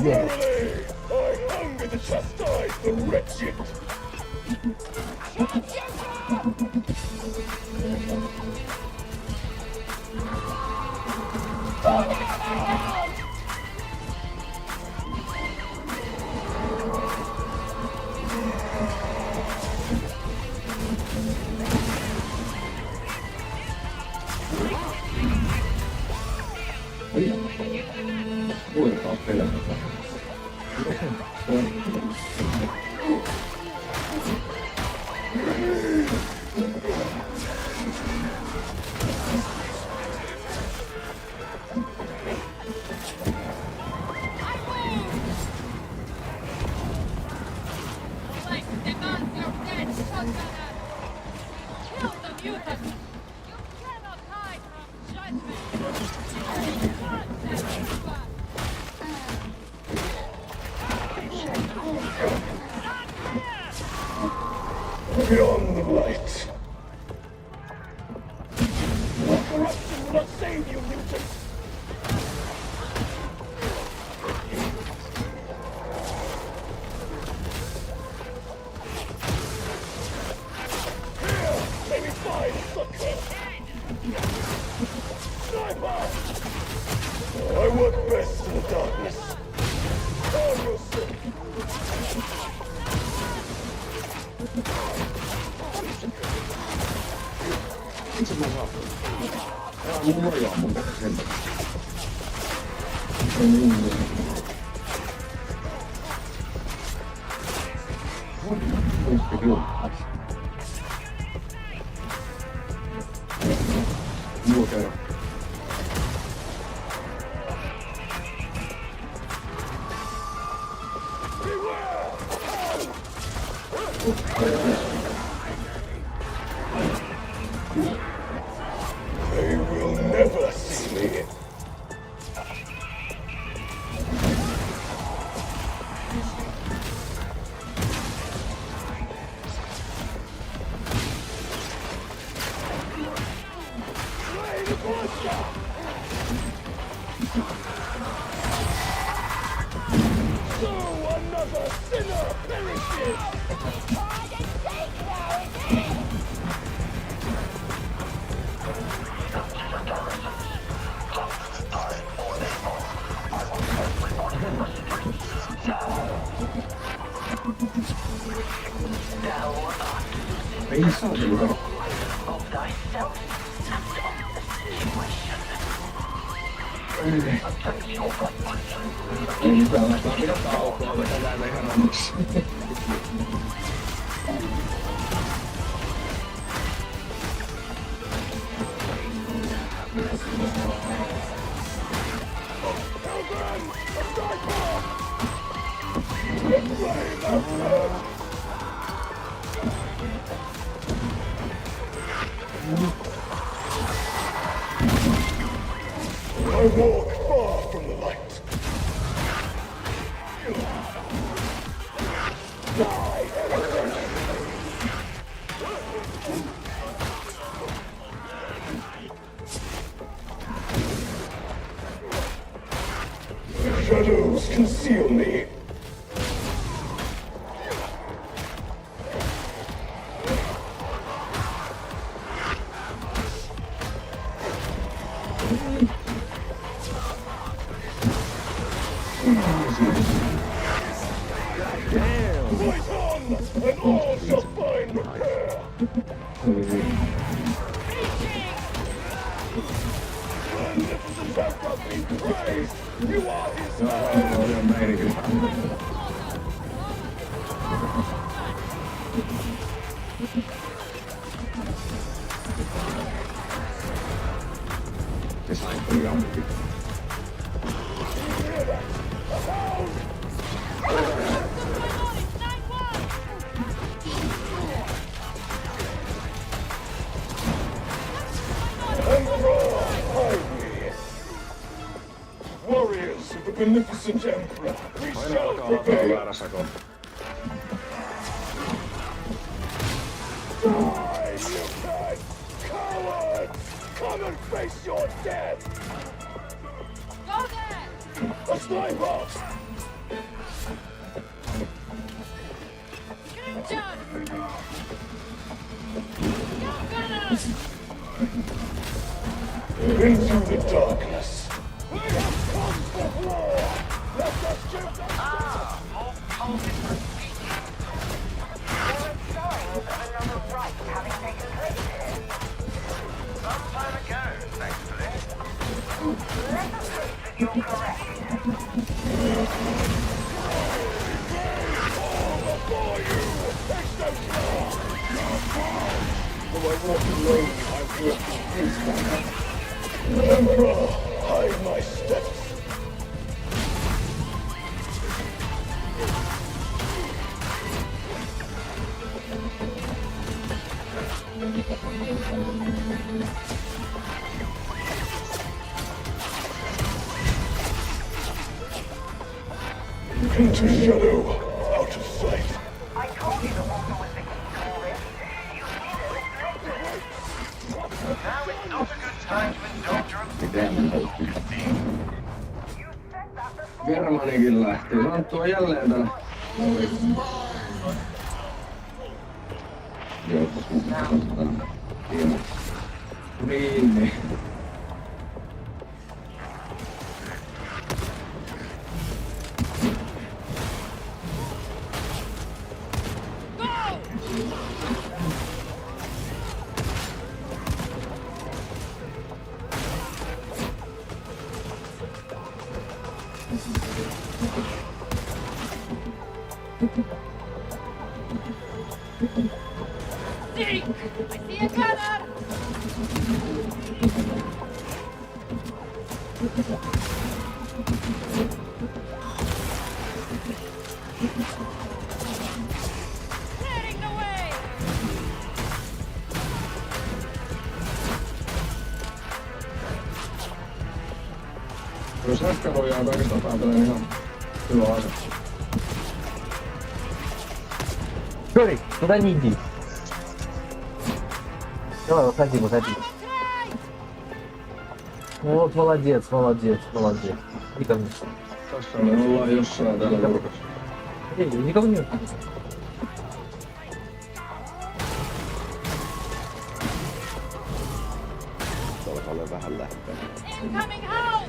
Verily, I hunger to chastise the wretched. Beyond the light. Corruption will not save you, mutants! Here, may we find succor! Sniper! I work best in the darkness. Arm yourself! They will never see me. Another sinner perishes! Ei saa kyllä. Ei mitään, laitetaan vielä taukoa, vetään ihan onneksi. I walk far from the light. Die, heretic! The shadows conceal me. Fight on, and all shall find repair. Magnificent Emperor be praised! You are his man! Warriors of the beneficent Emperor, we shall prevail! Die, you cad! Cowards! Come and face your death! Go there! A sniper! Get him done! Go, gunners! Into the darkness! We have come for war! Let us give them More cultists speaking. There are signs of another rite having taken place here. Some time ago, thankfully. Let us hope that you're correct. before you! Execution! Though I walk alone, I walk with Emperor, hide my steps. Into shadow, out of sight. I told you the water was the key to all this. You did it. Now is not a good time to indulge your Germanikin lähti. Santtu on jälleen täällä. Niin. Dig! I see a gunner! Clearing the way! Jos äsken voidaan kaikista päätellä, niin ihan hyvä ase. Жорик, туда не иди. Давай, выходи, выходи. Вот, молодец, молодец, молодец. И ко мне. Tässä me ollaan jossain täällä nurkassa. Никого нет. Incoming help!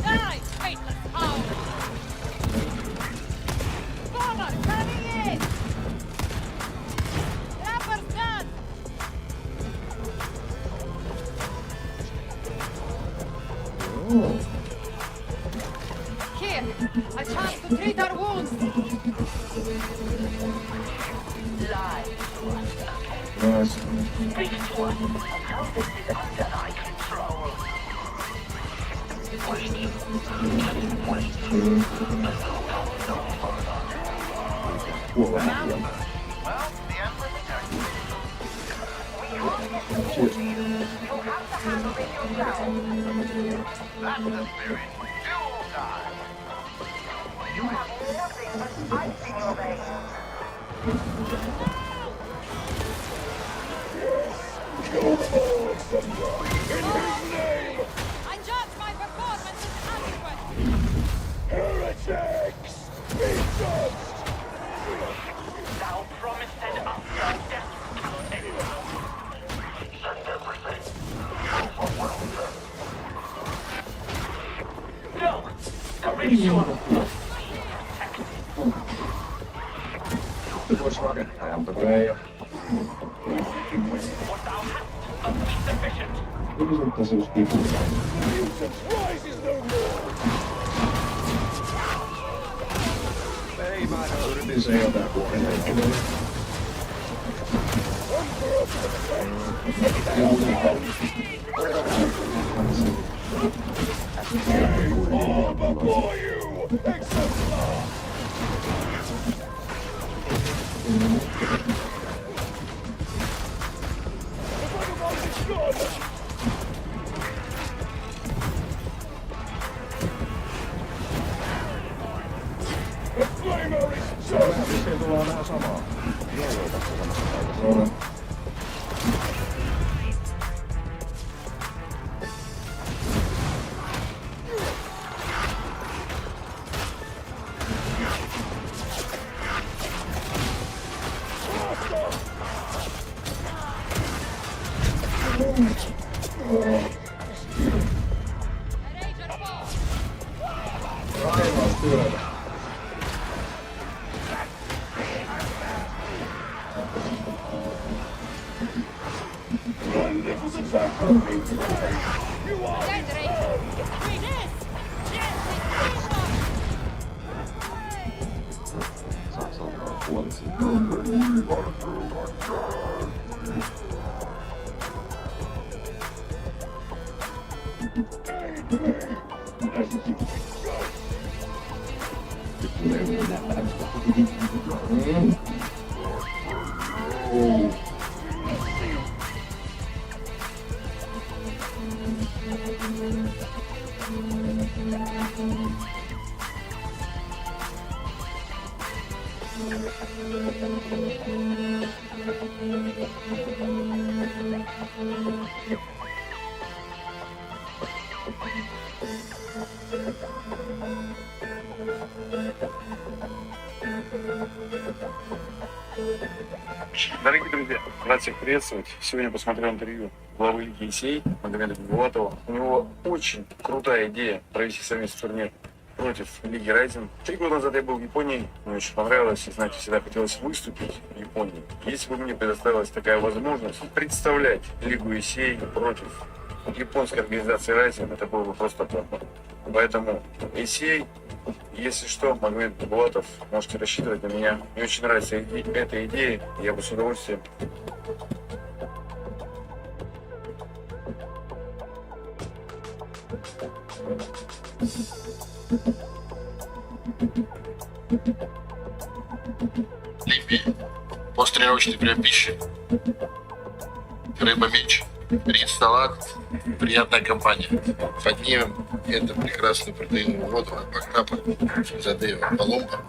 Die, faithless hound! Bomber coming in! Rapper's done! Here, a chance to treat our wounds! Nice. That's the spirit. Do or die. You have nothing but ice in your veins. I judge my performance as adequate! Heretics! Be judged! Thou promised us your death anyway. No! The ritual! Nyt voisi rakentaa tulee jo. Ei mä yritin se jotain puolella. All before you! Exemplar! The vagabond is gone! The flamer is just! Se tulee vähän samaa. Дорогие друзья, рад всех приветствовать. Сегодня посмотрел интервью главы Лиги Исей Магомеда Булатова. У него очень крутая идея провести совместный турнир против Лиги Райзен. 3 года назад я был в Японии, мне очень понравилось, и, знаете, всегда хотелось выступить в Японии. Если бы мне предоставилась такая возможность представлять Лигу Исей против японской организации Райзен, это было бы просто плохо. Поэтому Исей, если что, Магомед Булатов, можете рассчитывать на меня. Мне очень нравится эта идея, я бы с удовольствием. Лимби. Посттренировочный прием пищи. Рыба-меч. Рис-салат. Приятная компания. Поднимем эту прекрасную протеиновую воду от Бакнапа. Задеева Коломбо.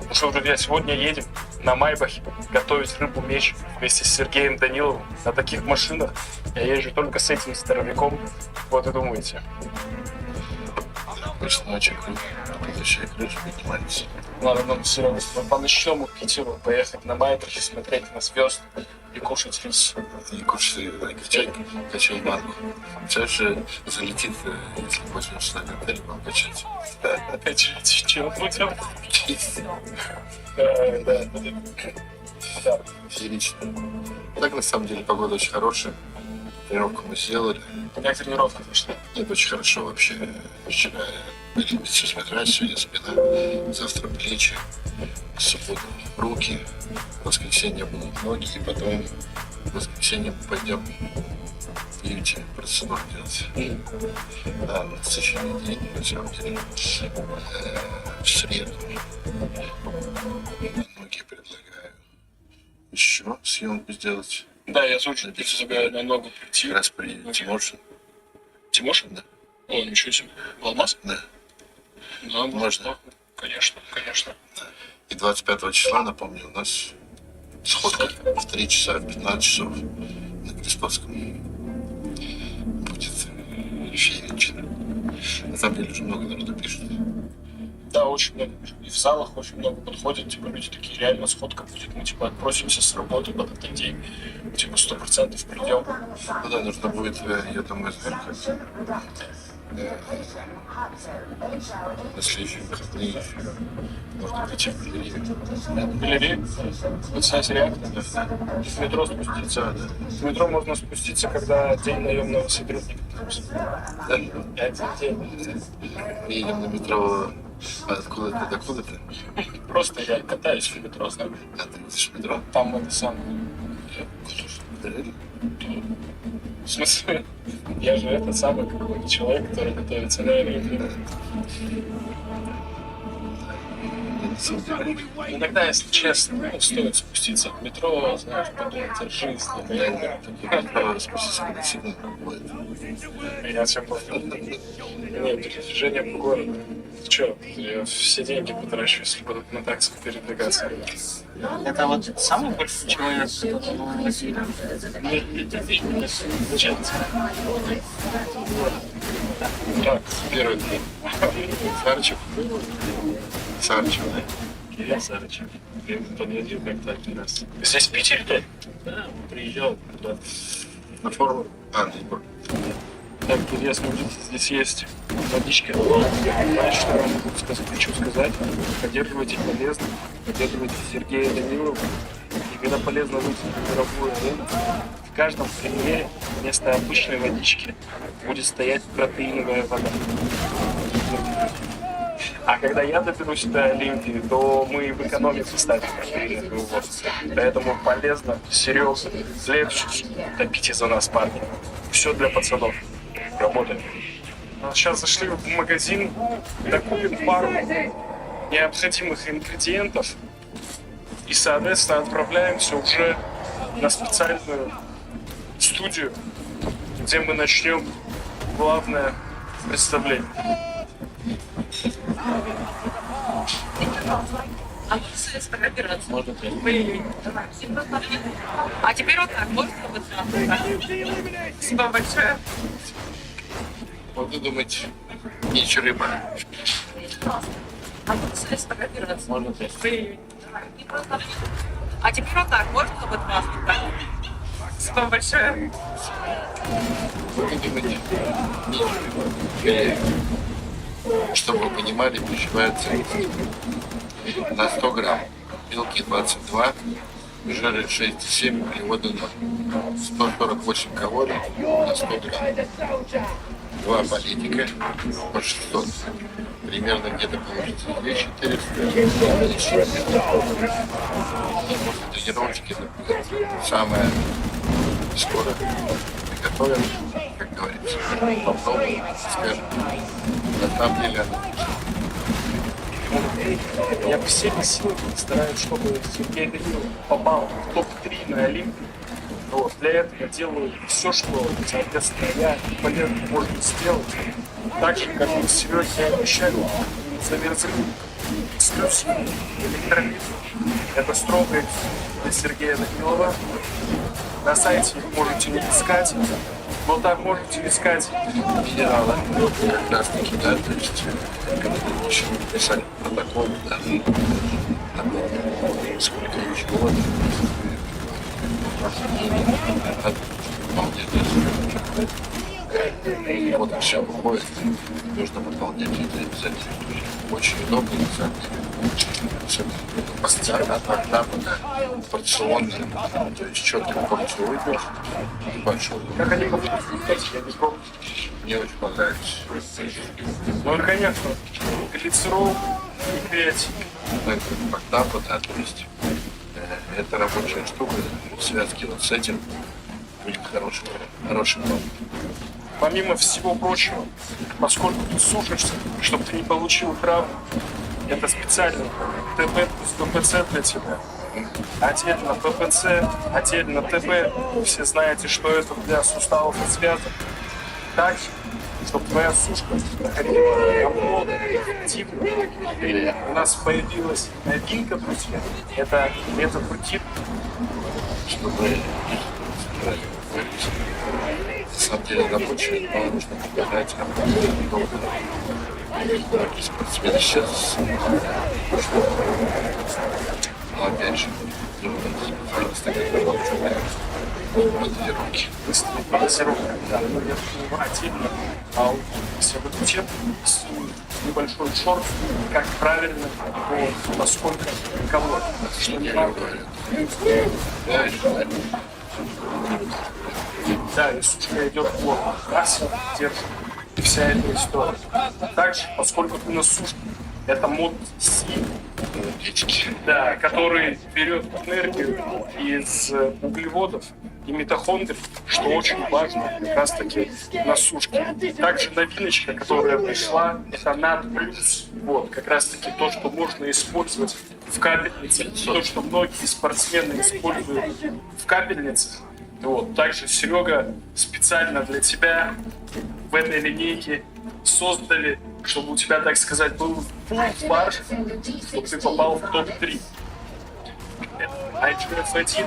Ну что, друзья, сегодня едем на Майбахе готовить рыбу-меч вместе с Сергеем Даниловым на таких машинах. Я езжу только с этим здоровяком. Вот и думаете. Обычно очень круто. Возвращай крышу, поднимались. Ладно, нам все равно по ночному Питеру поехать на Майбахе, смотреть на звезд и кушать рис. И кушать чай, качать банку. Сейчас же залетит, если возьмешь на отель, вам качать. Качать чем будем? Да. Феерично. Так, на самом деле, погода очень хорошая. Тренировку мы сделали. Как тренировка пошла? Нет, очень хорошо вообще. Вчера были все смотрят, сегодня спина, завтра плечи, в субботу руки, в воскресенье будут ноги, и потом в воскресенье мы пойдем в Юте процедуру делать. Да, насыщенный день, на самом деле. В среду. Ноги предлагаю. Еще съемку сделать. Да, я тоже предлагаю на ногу прийти. Как раз при Тимошин. Тимошин? Да. О, ничего себе. В Алмаз? Да. Да, можно. Конечно. Да. И 25 числа, напомню, у нас сходка в 3 часа, в 15 часов на Крестовском. Будет феерично. На самом деле, очень много народу пишет. Да, очень много. И в залах очень много подходят. Типа, люди такие, реально сходка будет. Мы, типа, отпросимся с работы под этот день. Типа, 100% придем. Ну да, нужно будет, я думаю, знаешь, как на следующие выходные можно прийти в галерею. В галерею? Вот снять реактор? В метро спуститься? Да. В метро можно спуститься, когда день наемного сотрудника. Да? Один день. Мы едем на метро откуда-то до куда-то. Просто я катаюсь в метро, знаешь. А ты едешь в метро? Там это самое. Да? В смысле? Я же этот самый какой-то человек, который готовится на Олимпиаду. Иногда, если честно, стоит спуститься в метро, знаешь, подумать о жизни. Метро спуститься на сильно бывает. Я чем повторю. Нет, передвижение по городу. Ты чё, я все деньги потрачу, если буду на таксах передвигаться. Это вот самый большой человек, Так, первый день. Сарчев. Сарчев. Я Сарчев. Я подводил как-то один раз. Здесь в Питере, да? Да, приезжал туда. На форум? А, Так, интересно, здесь есть водичка. Знаешь, что я вам хочу сказать? Поддерживайте полезно, поддерживайте Сергея Данилова. И когда полезно выйти на мировую арену, в каждом примере вместо обычной водички будет стоять протеиновая вода. А когда я доберусь до Олимпии, то мы в экономике ставим протеиновую воду. Поэтому полезно, серьезно, следующий топите за нас, парни. Все для пацанов. Работаем. Сейчас зашли в магазин, докупим пару необходимых ингредиентов и, соответственно, отправляемся уже на специальную студию, где мы начнем главное представление. Можно А теперь вот так, можно вот так. Спасибо большое. Вот вы думаете, ничего рыба. Можно А теперь вот так, можно вот вас вот так. Спасибо большое. Вот вы думаете, ничего рыба. Чтобы вы понимали, приживается на 100 грамм. Белки 22, жиры 6,7, углеводы 0. 148 калорий на 100 грамм. 2 политика по 600. Примерно где-то получится 2400. После тренировочки это будет самое скоро приготовим, как говорится. Попробуем, скажем. На самом деле оно Я всеми силами стараюсь, чтобы Сергей Данилов попал в топ-3 на Олимпию. Вот. Для этого я делаю все, что, соответственно, я полезно можно сделать. Так же, как мы сегодня обещали, завезли эксклюзив электролит. Это строго для Сергея Данилова. На сайте можете не искать, но там можете искать минералы. Как раз таки, да, то есть, когда мы еще писали протокол, да, там сколько ничего, вот и все выходит, нужно выполнять это обязательно. Очень много, на самом деле, постоянно, порционно, то есть четко порцию выпил, большой. Как они попали, я не помню. Мне очень понравилось. Ну и, конечно, глицерол и креатин. Это потапа, да, то есть это рабочая штука, в связке вот с этим будет хороший план. Помимо всего прочего, поскольку ты сушишься, чтобы ты не получил травму, это специально ТБ плюс ППЦ для тебя. Отдельно ППЦ, отдельно ТБ. Все знаете, что это для суставов и связок. Так, чтобы твоя сушка проходила намного эффективнее. У нас появилась новинка, друзья. Это метод рутин. Чтобы на самом деле рабочая, но нужно показать долго. Многие спортсмены сейчас, но опять же, мотивировки. Дозировка, да, отдельно. А вот если вот учеб с небольшой шорт, как правильно, по сколько калорий, что не надо. Да, и сушка идет плохо, касса держит, и вся эта история. Также, поскольку ты на сушке, это мод сил, да, который берет энергию из углеводов и митохондрий, что очень важно как раз таки на сушке. Также новиночка, которая пришла, это НАД+. Вот, как раз таки то, что можно использовать в капельнице, то, что многие спортсмены используют в капельницах. Вот, также, Серега, специально для тебя в этой линейке создали, чтобы у тебя, так сказать, был фарш, чтобы ты попал в топ-3. IGF-1,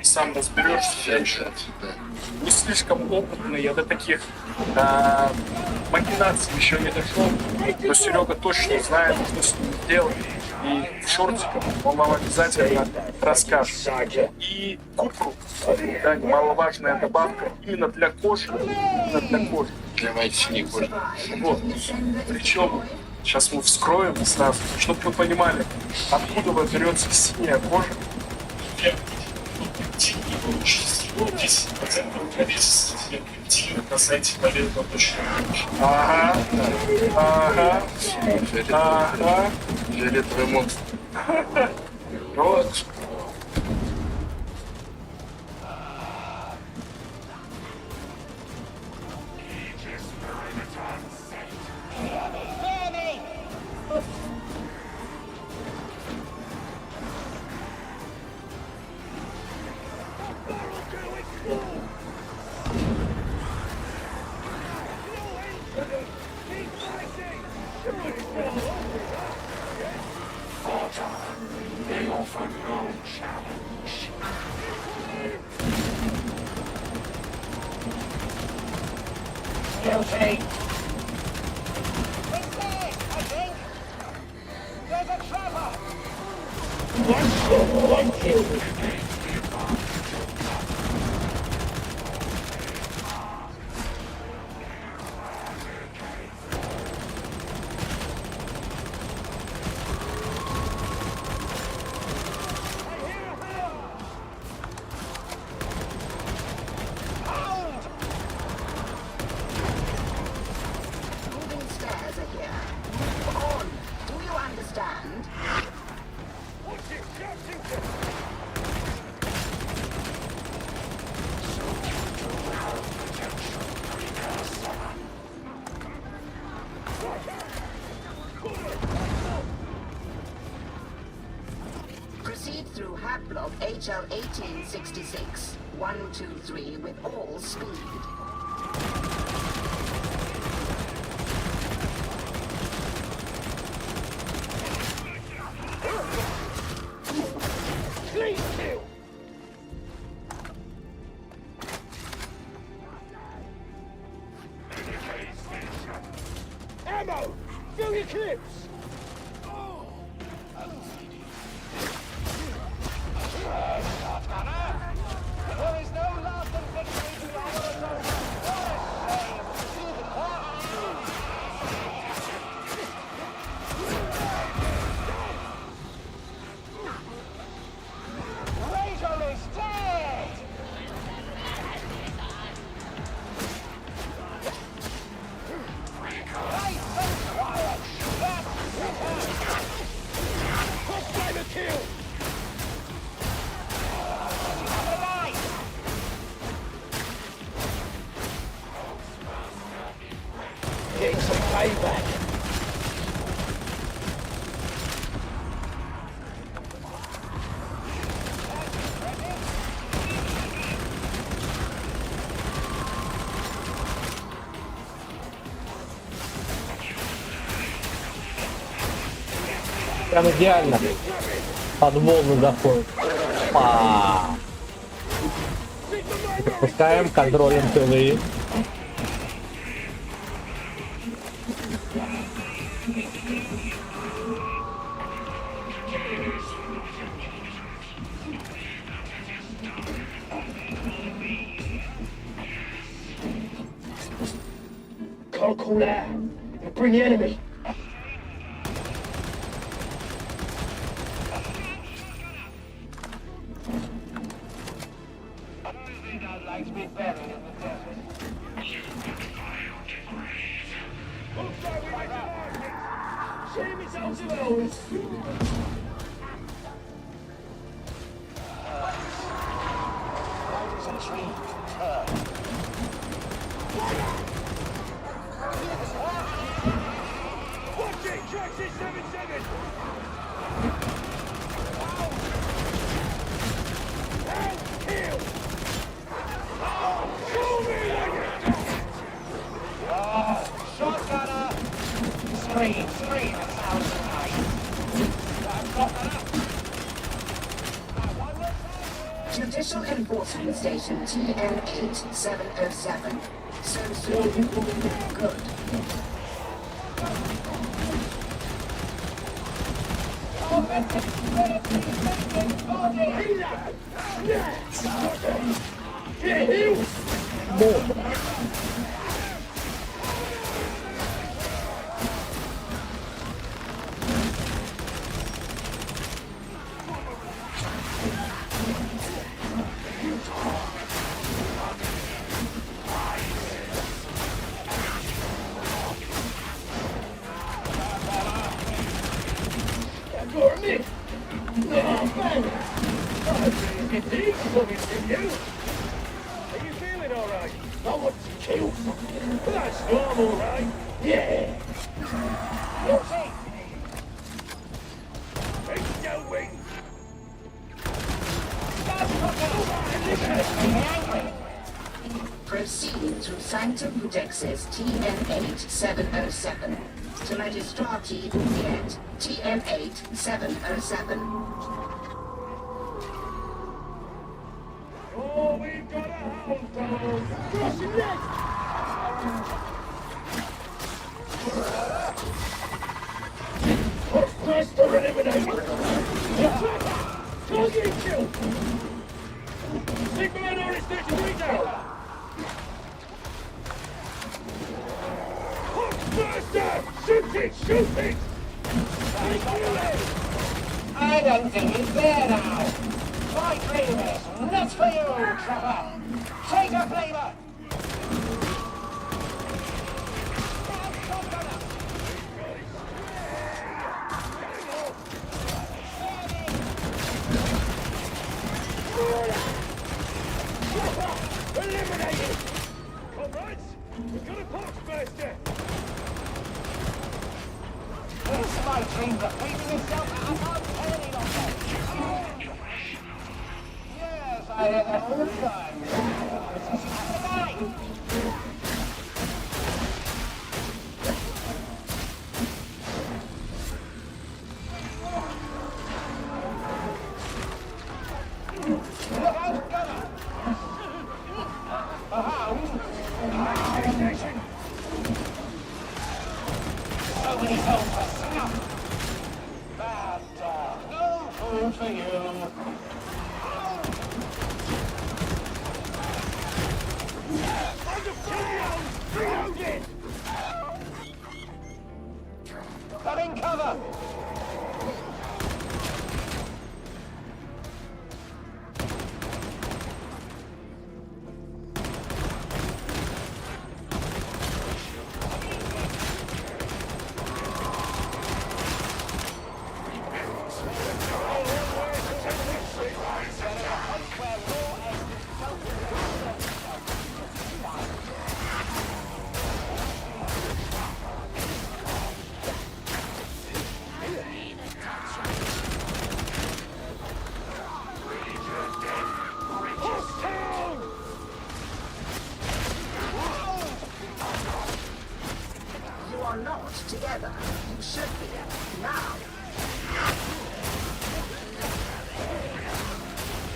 сам разберешься, я еще не слишком опытный, я до таких махинаций еще не дошел, но Серега точно знает, что с ним делать. И в шортиках он вам обязательно расскажет. И купру, да, немаловажная добавка именно для кожи, Для моей синей кожи. Вот. Причем сейчас мы вскроем сразу, чтобы вы понимали, откуда берется синяя кожа. На сайте Ага. Фиолетовый монстр. Вот. Proceed through hat block HL 1866, 123 with all speed. eclipse! There is no lasting victory to our opponent. Rachel is dead! Crossfire the kill! Getting some payback. Прям идеально. Под волну заходит. Пропускаем, контролем тылы. Can't call that. It'll bring the enemy. Judicial Enforcement Station TM8707. So soon. Good. Are you feeling alright? I want to kill. That's normal, right? Yeah. It's going. Proceeding through Sanctum Rudex's TM8707 to Magistrati Uniet TM8707. Oh, we've got a hound dog! Crossing next! Master eliminated! Target kill! Signal minority station breakdown! Master! Shoot it! Shoot it! I don't think he's there now. My flavors, nuts for you, Trevor. Take a flavor. Eliminated! Comrades, we've got a Poxmaster! It's my dream that weaving himself out of our turning on them. Yes, I hear that all the time. Look out, gunner! A hound? So many hounds. one for you. Reloaded! Cutting cover! You are not together. You should be. Now.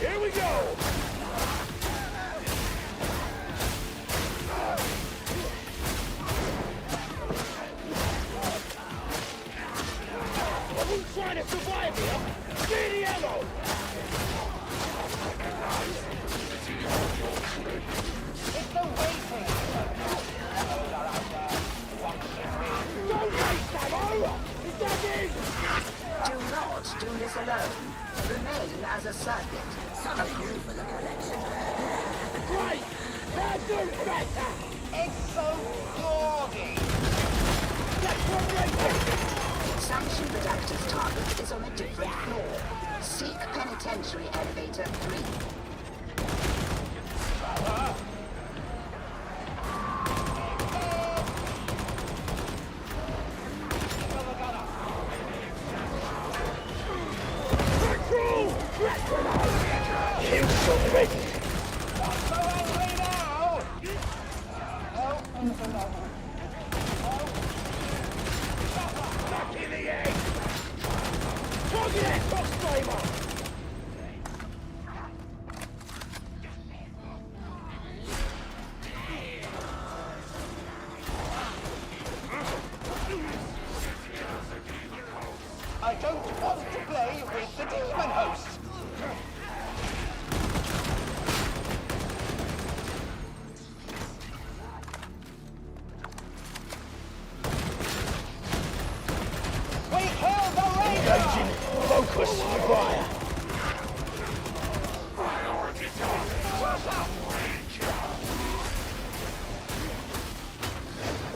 Here we go! I wouldn't try to survive here! Get the ammo! It's the waiting! Don't waste ammo! Is that it? Do not do this alone. Remain as a circuit. Some of you for the collection. Great! Now do better! It's so gaudy! Sanction Redactor's target is on a different floor. Seek Penitentiary Elevator 3. You something! Not so angry now! Back in the egg! Target that cross flamer! I don't want to play with the demon host! We killed the Ranger! Engaging focus fire!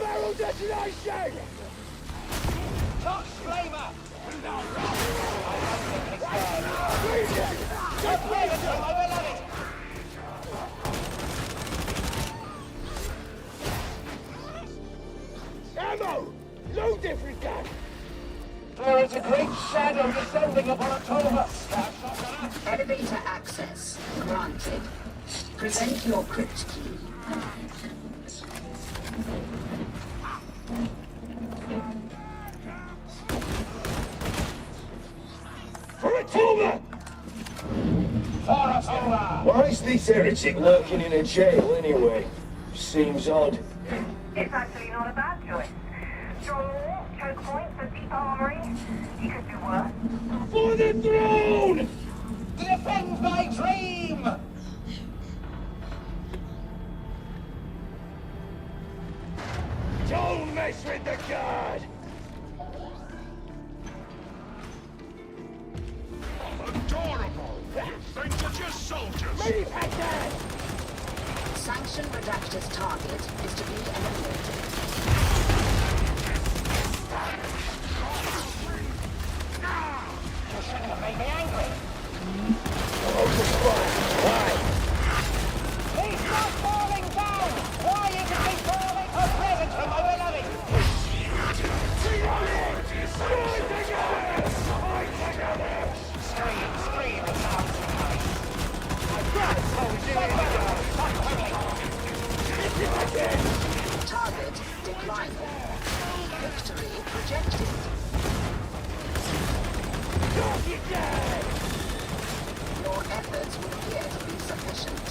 Barrel detonation! Touch flamer! Bleeding! Just play it, I will have it! Ammo! No different gun! There is a great shadow descending upon October! Elevator access granted. Present your crypt key. For October! For October! Why is this heretic lurking in a jail anyway? Seems odd. It's actually not a bad choice. Strong wall, choke point for deep armory. You could do worse. For the throne! Defend my dream! Don't mess with the guard! Adorable! You think you're just soldiers? Medipack that! Sanction Redactor's target is to be eliminated. You shouldn't have made me angry! Focus fire! Why? He's not falling down! Why isn't he falling? A present from my beloved! Scream, and now tonight! Target declining. Victory projected. Your efforts would appear to be sufficient.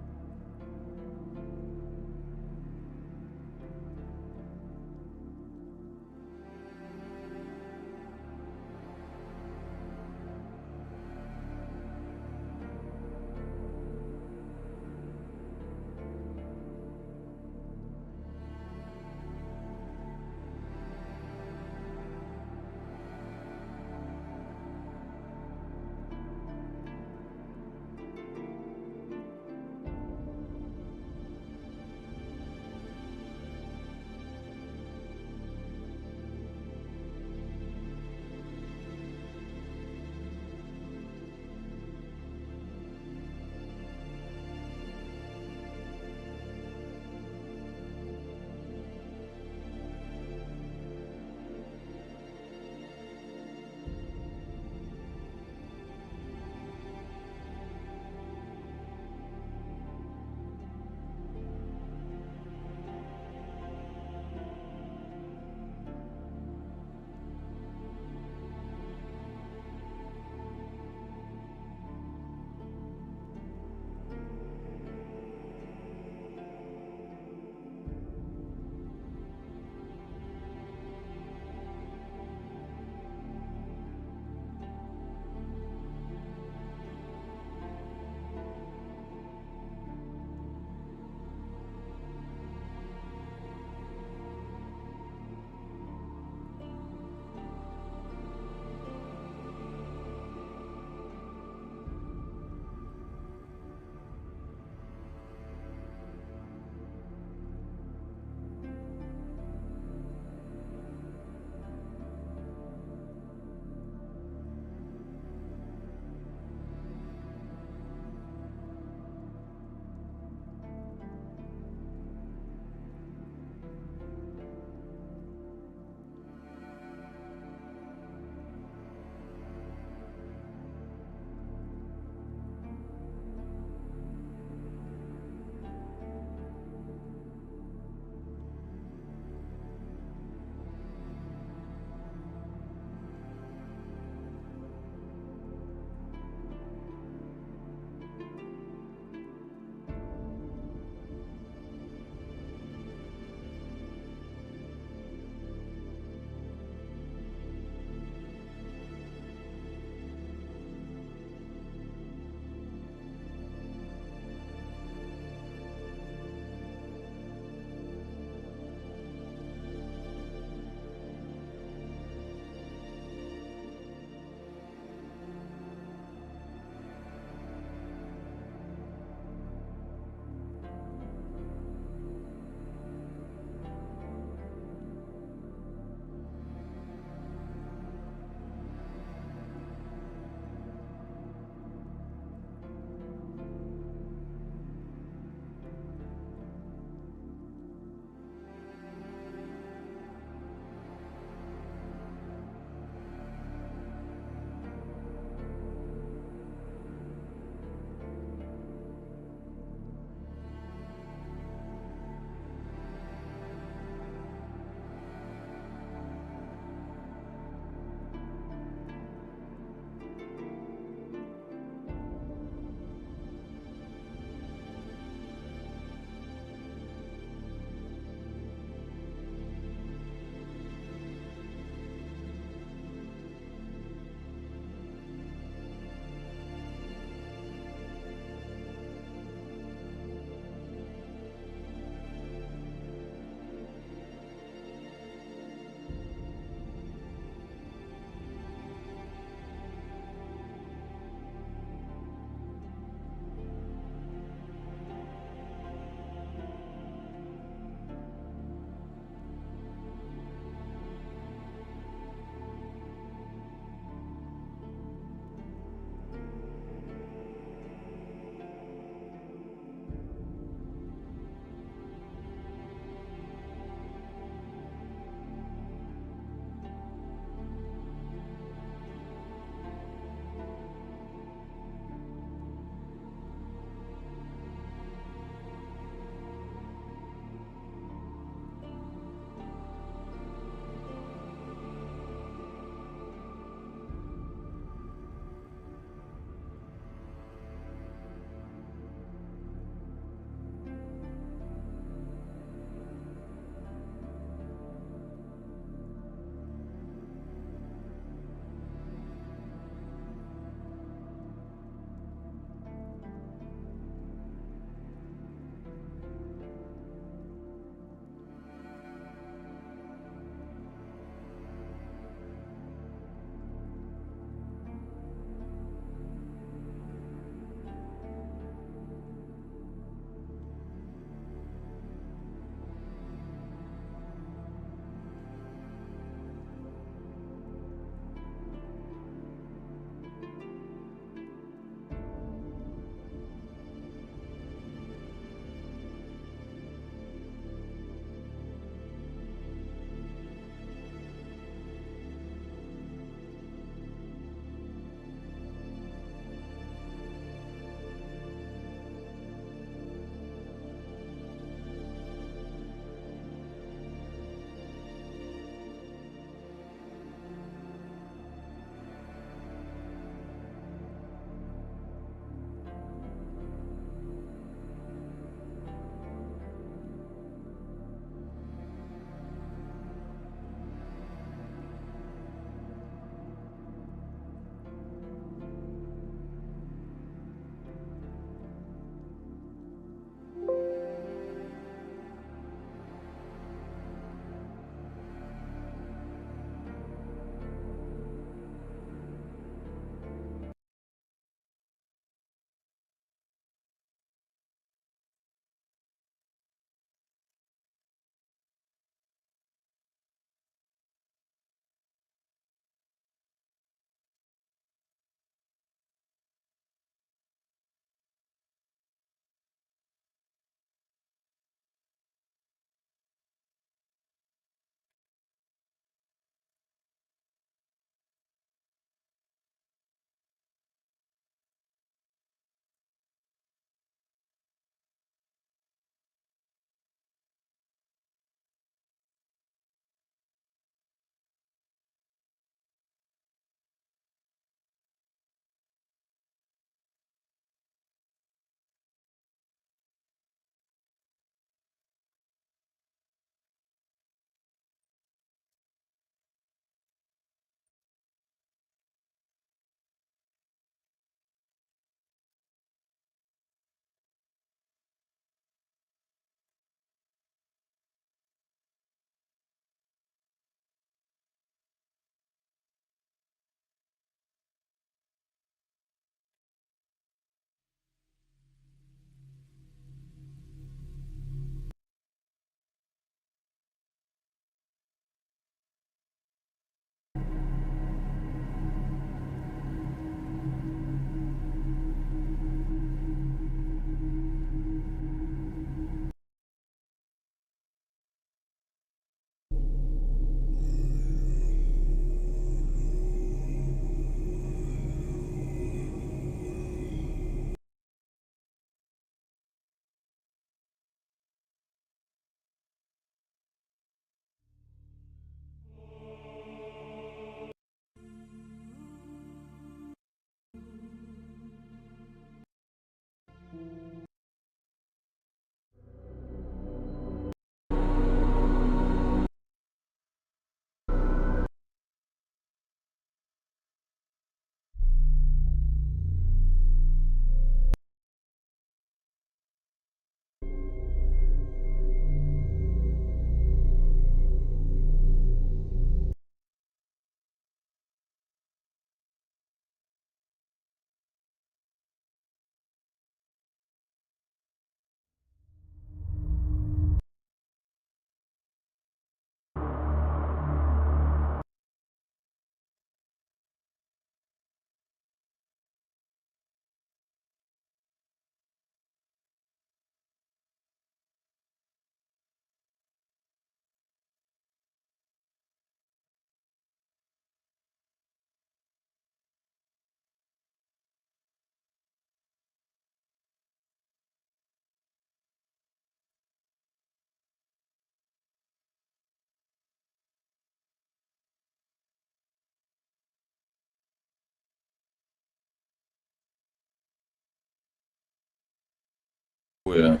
Сейчас,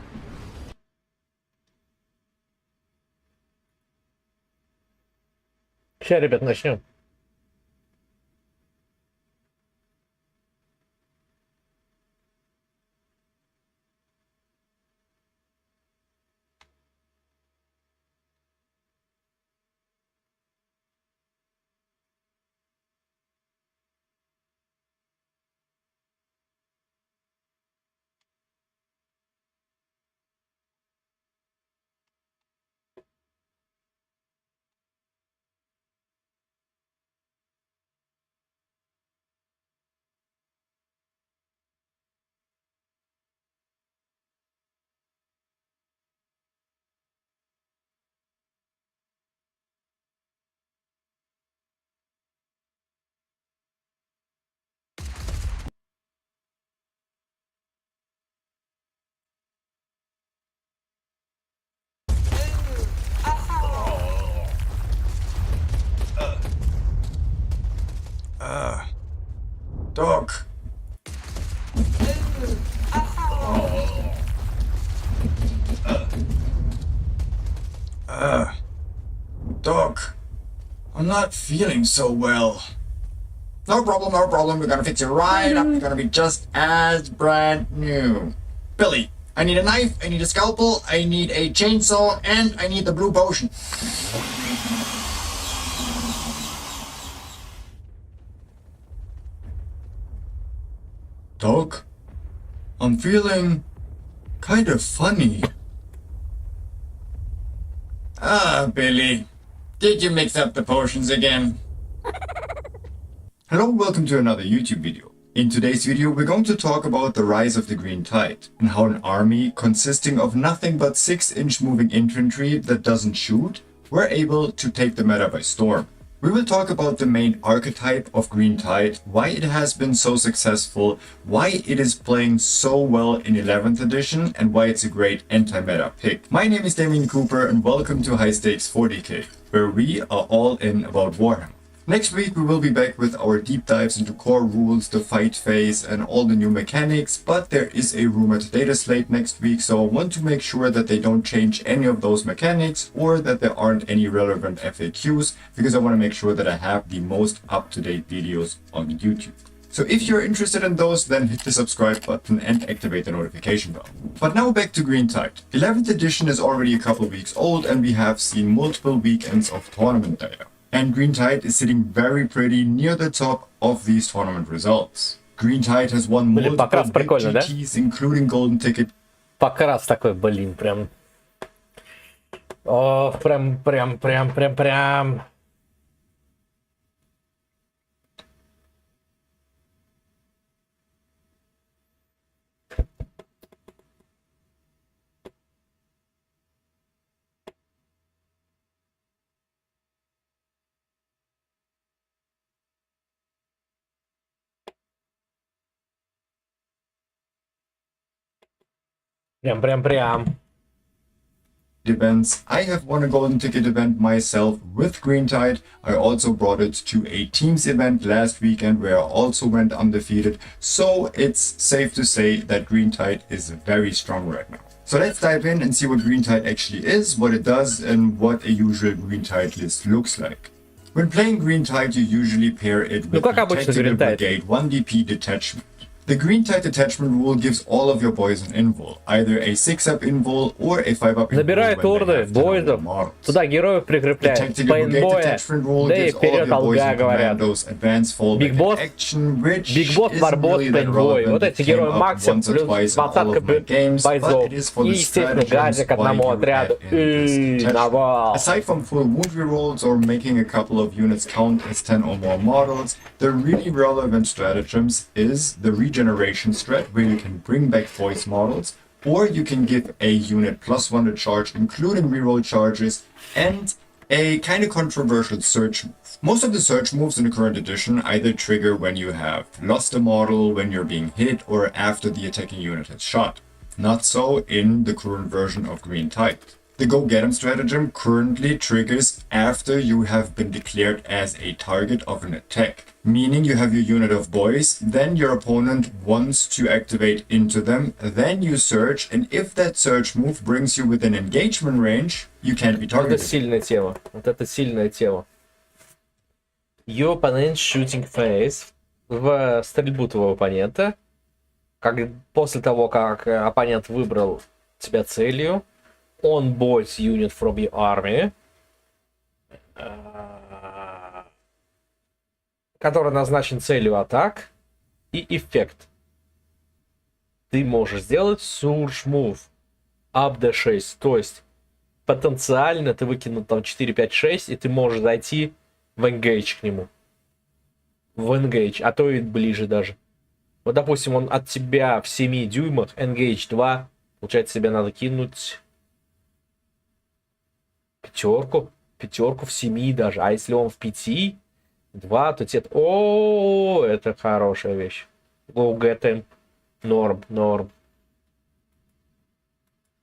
ребят, начнем. Doc. Doc. I'm not feeling so well. No problem, no problem. We're gonna fix it right up. You're gonna be just as brand new. Billy, I need a knife, I need a scalpel, I need a chainsaw, and I need the blue potion. Doc, I'm feeling kind of funny. Ah, Billy. Did you mix up the potions again? Hello and welcome to another YouTube video. In today's video, we're going to talk about the rise of the Green Tide and how an army consisting of nothing but 6-inch moving infantry that doesn't shoot were able to take the meta by storm. We will talk about the main archetype of Green Tide, why it has been so successful, why it is playing so well in 11th edition, and why it's a great anti-meta pick. My name is Damien Cooper and welcome to High Stakes 40k, where we are all in about Warhammer. Next week we will be back with our deep dives into core rules, the fight phase and all the new mechanics, but there is a rumored data slate next week, so I want to make sure that they don't change any of those mechanics or that there aren't any relevant FAQs, because I want to make sure that I have the most up-to-date videos on YouTube. So if you're interested in those, then hit the subscribe button and activate the notification bell. But now back to Green Tide. 11th edition is already a couple weeks old and we have seen multiple weekends of tournament data. And Green Tide is sitting very pretty near the top of these tournament results. Green Tide has won multiple big GTs, including Golden Ticket. Покрас такой, блин, прям. О, прям. Прям. Events. I have won a Golden Ticket event myself with Green Tide. I also brought it to a teams event last weekend where I also went undefeated. So it's safe to say that Green Tide is very strong right now. So let's dive in and see what Green Tide actually is, what it does, and what a usual Green Tide list looks like. When playing Green Tide, you usually pair it with the Tactical Brigade 1DP detachment. The Green Tide detachment rule gives all of your boys an invul, either a 6-up invul or a 5-up invul. Забирает орды, бойдов, туда героев прикрепляет, пейнтбоя, да и вперед алга, говорят. Биг Босс, Варбот, пейнтбой. Вот эти герои максимум, плюс 20-ка бойцов. И, естественно, газик одному отряду. Навал. Aside from full wound rerolls or making a couple of units count as 10 or more models, the really relevant stratagems is the regeneration strat, where you can bring back voice models, or you can give a unit +1 to charge, including reroll charges, and a kind of controversial search move. Most of the search moves in the current edition either trigger when you have lost a model, when you're being hit, or after the attacking unit has shot. Not so in the current version of Green Tide. The go get 'em stratagem currently triggers after you have been declared as a target of an attack. Meaning you have your unit of boys, then your opponent wants to activate into them, then you search, and if that search move brings you within engagement range, you can't be targeted. Это сильная тема. Вот это сильная тема. Your opponent shooting phase в стрельбу твоего оппонента. После того, как оппонент выбрал тебя целью, on boards unit from your army, который назначен целью атак, и эффект. Ты можешь сделать surge move up d6, то есть потенциально ты выкинул там 4, 5, 6, и ты можешь зайти в engage к нему. В engage, а то и ближе даже. Вот, допустим, он от тебя в 7 дюймах, engage 2, получается, тебе надо кинуть пятерку в 7 даже. А если он в 5, 2, то тебе... О, это хорошая вещь. Go get him. Норм.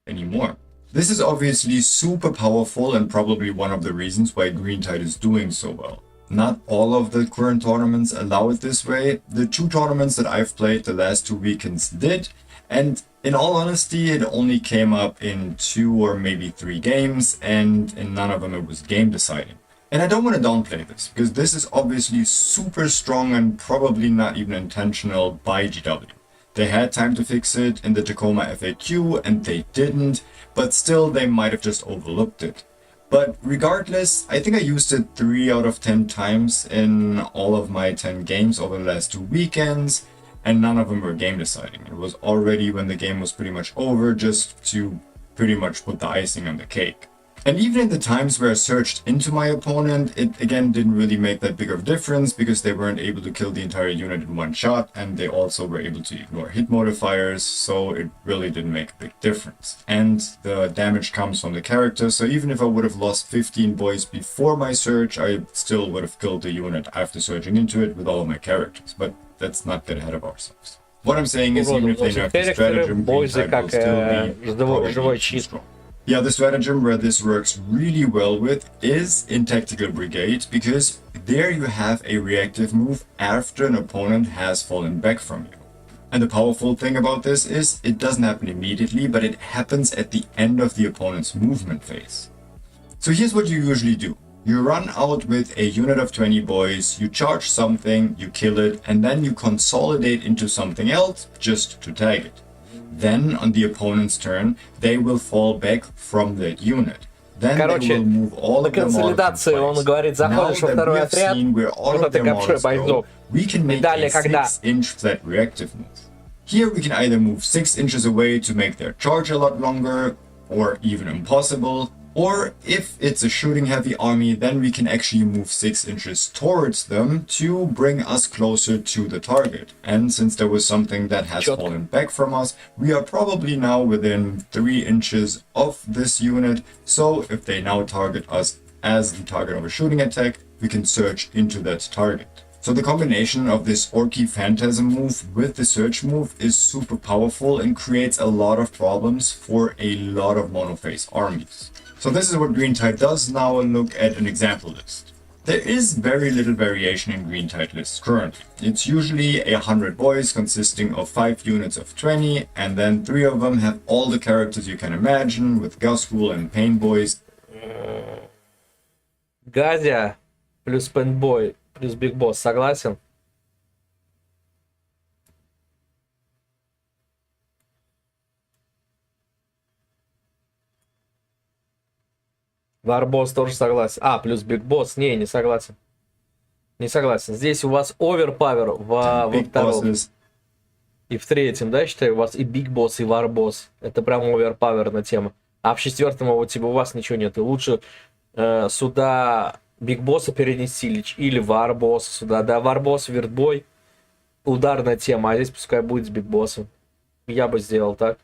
Anymore. This is obviously super powerful and probably one of the reasons why Green Tide is doing so well. Not all of the current tournaments allow it this way. The 2 tournaments that I've played the last 2 weekends did, and in all honesty, it only came up in 2 or maybe 3 games, and in none of them it was game deciding. And I don't want to downplay this, because this is obviously super strong and probably not even intentional by GW. They had time to fix it in the Tacoma FAQ, and they didn't, but still they might have just overlooked it. But regardless, I think I used it 3 out of 10 times in all of my 10 games over the last 2 weekends, and none of them were game deciding. It was already when the game was pretty much over, just to pretty much put the icing on the cake. And even in the times where I searched into my opponent, it again didn't really make that big of a difference because they weren't able to kill the entire unit in one shot, and they also were able to ignore hit modifiers, so it really didn't make a big difference. And the damage comes from the character, so even if I would have lost 15 boys before my search, I still would have killed the unit after searching into it with all of my characters. But let's not get ahead of ourselves. What I'm saying is, even if they nerf the stratagem, Green Tide will still be probably too strong. Yeah, the stratagem where this works really well with is in Tactical Brigade, because there you have a reactive move after an opponent has fallen back from you. And the powerful thing about this is it doesn't happen immediately, but it happens at the end of the opponent's movement phase. So here's what you usually do. You run out with a unit of 20 boys, you charge something, you kill it, and then you consolidate into something else just to tag it. Then, on the opponent's turn, they will fall back from that unit. Then they will move all of them out of place. Now that we have seen where all of their models go, we can make a 6-inch flat reactive move. Here we can either move 6 inches away to make their charge a lot longer, or even impossible, or if it's a shooting heavy army, then we can actually move 6 inches towards them to bring us closer to the target. And since there was something that has fallen back from us, we are probably now within 3 inches of this unit, so if they now target us as the target of a shooting attack, we can search into that target. So the combination of this Orky Phantasm move with the search move is super powerful and creates a lot of problems for a lot of monophase armies. So this is what Green Tide does. Now look at an example list. There is very little variation in Green Tide lists currently. It's usually 100 boys consisting of 5 units of 20, and then 3 of them have all the characters you can imagine with Gust Rule and Pain Boys. Газя плюс Painboy плюс Big Boss, согласен? Варбосс тоже согласен. А, плюс Big Boss. Не согласен. Не согласен. Здесь у вас оверпавер во втором. И в третьем, да, считаю, у вас и Big Boss, и Warboss. Это прям оверпаверная тема. А в четвертом вот типа у вас ничего нет. И лучше сюда Big Boss перенести или Warboss сюда. Да, Warboss, Виртбой. Ударная тема. А здесь пускай будет с Big Boss. Я бы сделал так.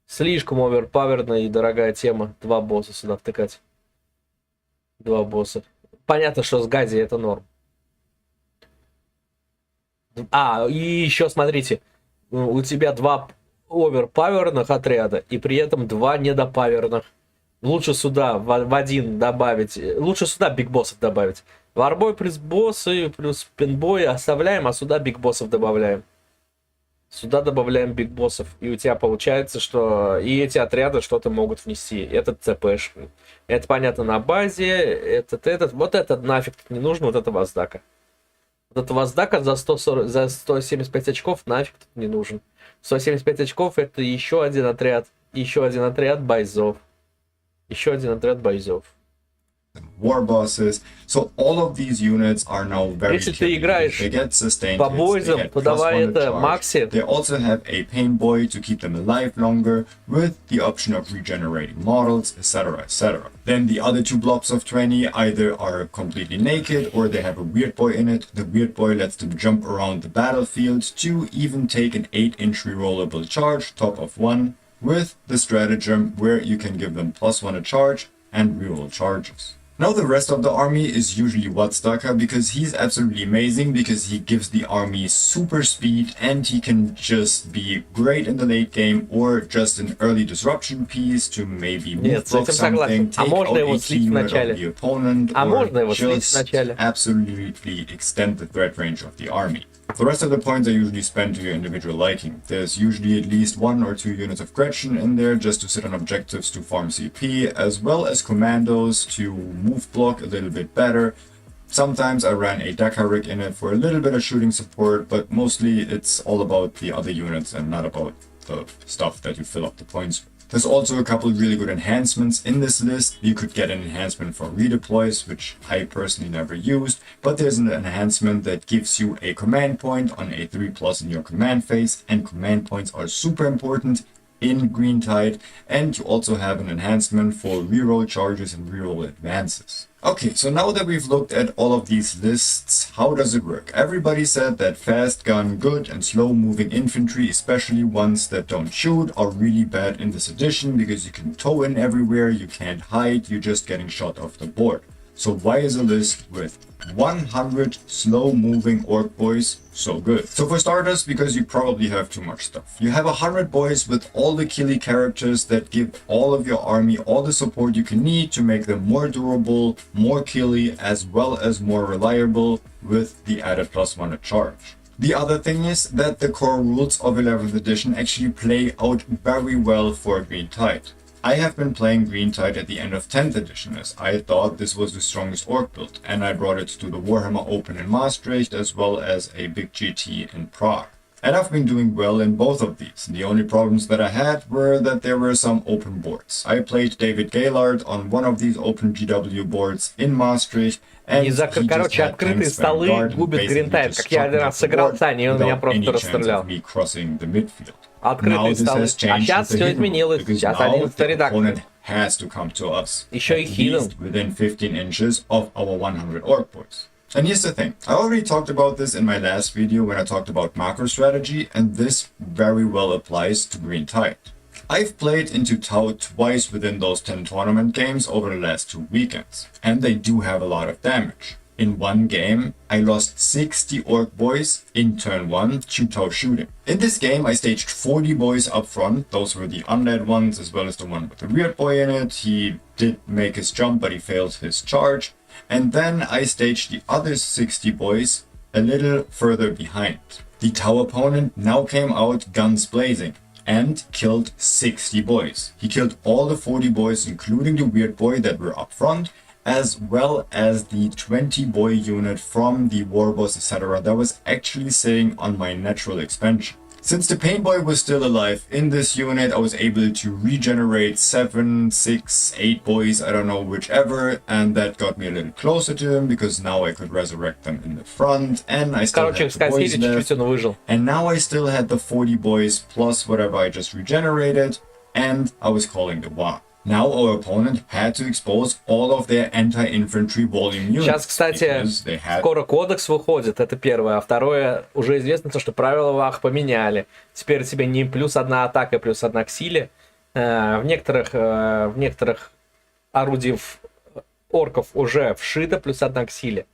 Слишком оверпаверная и дорогая тема. 2 босса сюда втыкать. 2 босса. Понятно, что с Гази это норм. А, и еще смотрите. У тебя 2 оверпаверных отряда и при этом 2 недопаверных. Лучше сюда в один добавить. Лучше сюда бигбоссов добавить. Варбой плюс боссы, плюс пинбой оставляем, а сюда бигбоссов добавляем. Сюда добавляем бигбоссов. И у тебя получается, что и эти отряды что-то могут внести. Этот ЦПш. Это понятно на базе. Этот. Вот этот нафиг не нужно, вот это Ваздака. Вот это Ваздака за 175 очков нафиг тут не нужен. 175 очков это еще один отряд. Еще один отряд бойцов. Еще один отряд бойцов. War bosses. So all of these units are now very Если ты играешь they get sustained по hits, бойзам, they get подавай +1 это charge. Макси. They also have a pain boy to keep them alive longer with the option of regenerating models, etc, etc. Then the other two blobs of 20 either are completely naked or they have a weird boy in it. The weird boy lets them jump around the battlefield to even take an 8-inch rerollable charge, top of 1, with the stratagem where you can give them +1 a charge and reroll charges. Now the rest of the army is usually Wazdaka because he's absolutely amazing because he gives the army super speed and he can just be great in the late game or just an early disruption piece to maybe move block something, take out a key unit of the opponent, or just absolutely extend the threat range of the army. The rest of the points are usually spent to your individual liking. There's usually at least 1 or 2 units of Gretchen in there just to sit on objectives to farm CP, as well as commandos to move block a little bit better. Sometimes I ran a Dakarik in it for a little bit of shooting support, but mostly it's all about the other units and not about the stuff that you fill up the points with. There's also a couple of really good enhancements in this list. You could get an enhancement for redeploys, which I personally never used, but there's an enhancement that gives you a command point on a 3+ in your command phase, and command points are super important in Green Tide, and you also have an enhancement for reroll charges and reroll advances. Okay, so now that we've looked at all of these lists, how does it work? Everybody said that fast gun, good, and slow moving infantry, especially ones that don't shoot, are really bad in this edition because you can tow in everywhere, you can't hide, you're just getting shot off the board. So why is a list with 100 slow-moving orc boys so good? So for starters, because you probably have too much stuff. You have 100 boys with all the killy characters that give all of your army all the support you can need to make them more durable, more killy, as well as more reliable with the added +1 a charge. The other thing is that the core rules of 11th edition actually play out very well for Green Tide. I have been playing Green Tide at the end of 10th edition as I thought this was the strongest orc build, and I brought it to the Warhammer Open in Maastricht as well as a big GT in Prague. And I've been doing well in both of these. The only problems that I had were that there were some open boards. I played David Gaylord on one of these open GW boards in Maastricht, and короче, открытые столы губят Green Tide. Как я один раз сыграл Тани, и он меня просто расстрелял. Открытые столы. А сейчас все изменилось. Сейчас 11-й редактор. Has to come to us. Еще и хилом. Within 15 inches of our 100 orc boys. And here's the thing, I already talked about this in my last video when I talked about macro strategy, and this very well applies to Green Tide. I've played into Tau twice within those 10 tournament games over the last 2 weekends, and they do have a lot of damage. In one game, I lost 60 orc boys in turn 1 to Tau shooting. In this game, I staged 40 boys up front. Those were the undead ones, as well as the one with the weird boy in it. He did make his jump, but he failed his charge. And then I staged the other 60 boys a little further behind. The Tau opponent now came out guns blazing and killed 60 boys. He killed all the 40 boys, including the weird boy that were up front, as well as the 20 boy unit from the warboss, etc. that was actually sitting on my natural expansion. Since the pain boy was still alive in this unit, I was able to regenerate 7, 6, 8 boys, I don't know whichever, and that got me a little closer to him because now I could resurrect them in the front, and I still had the boys left, and now I still had the 40 boys plus whatever I just regenerated, and I was calling the one. Now our opponent had to expose all of their anti-infantry volume units. Сейчас, кстати, скоро кодекс выходит, это первое. А второе, уже известно то, что правила ВАХ поменяли. Теперь тебе не +1 атака, +1 к силе. В некоторых орудиев орков уже вшито +1 к силе.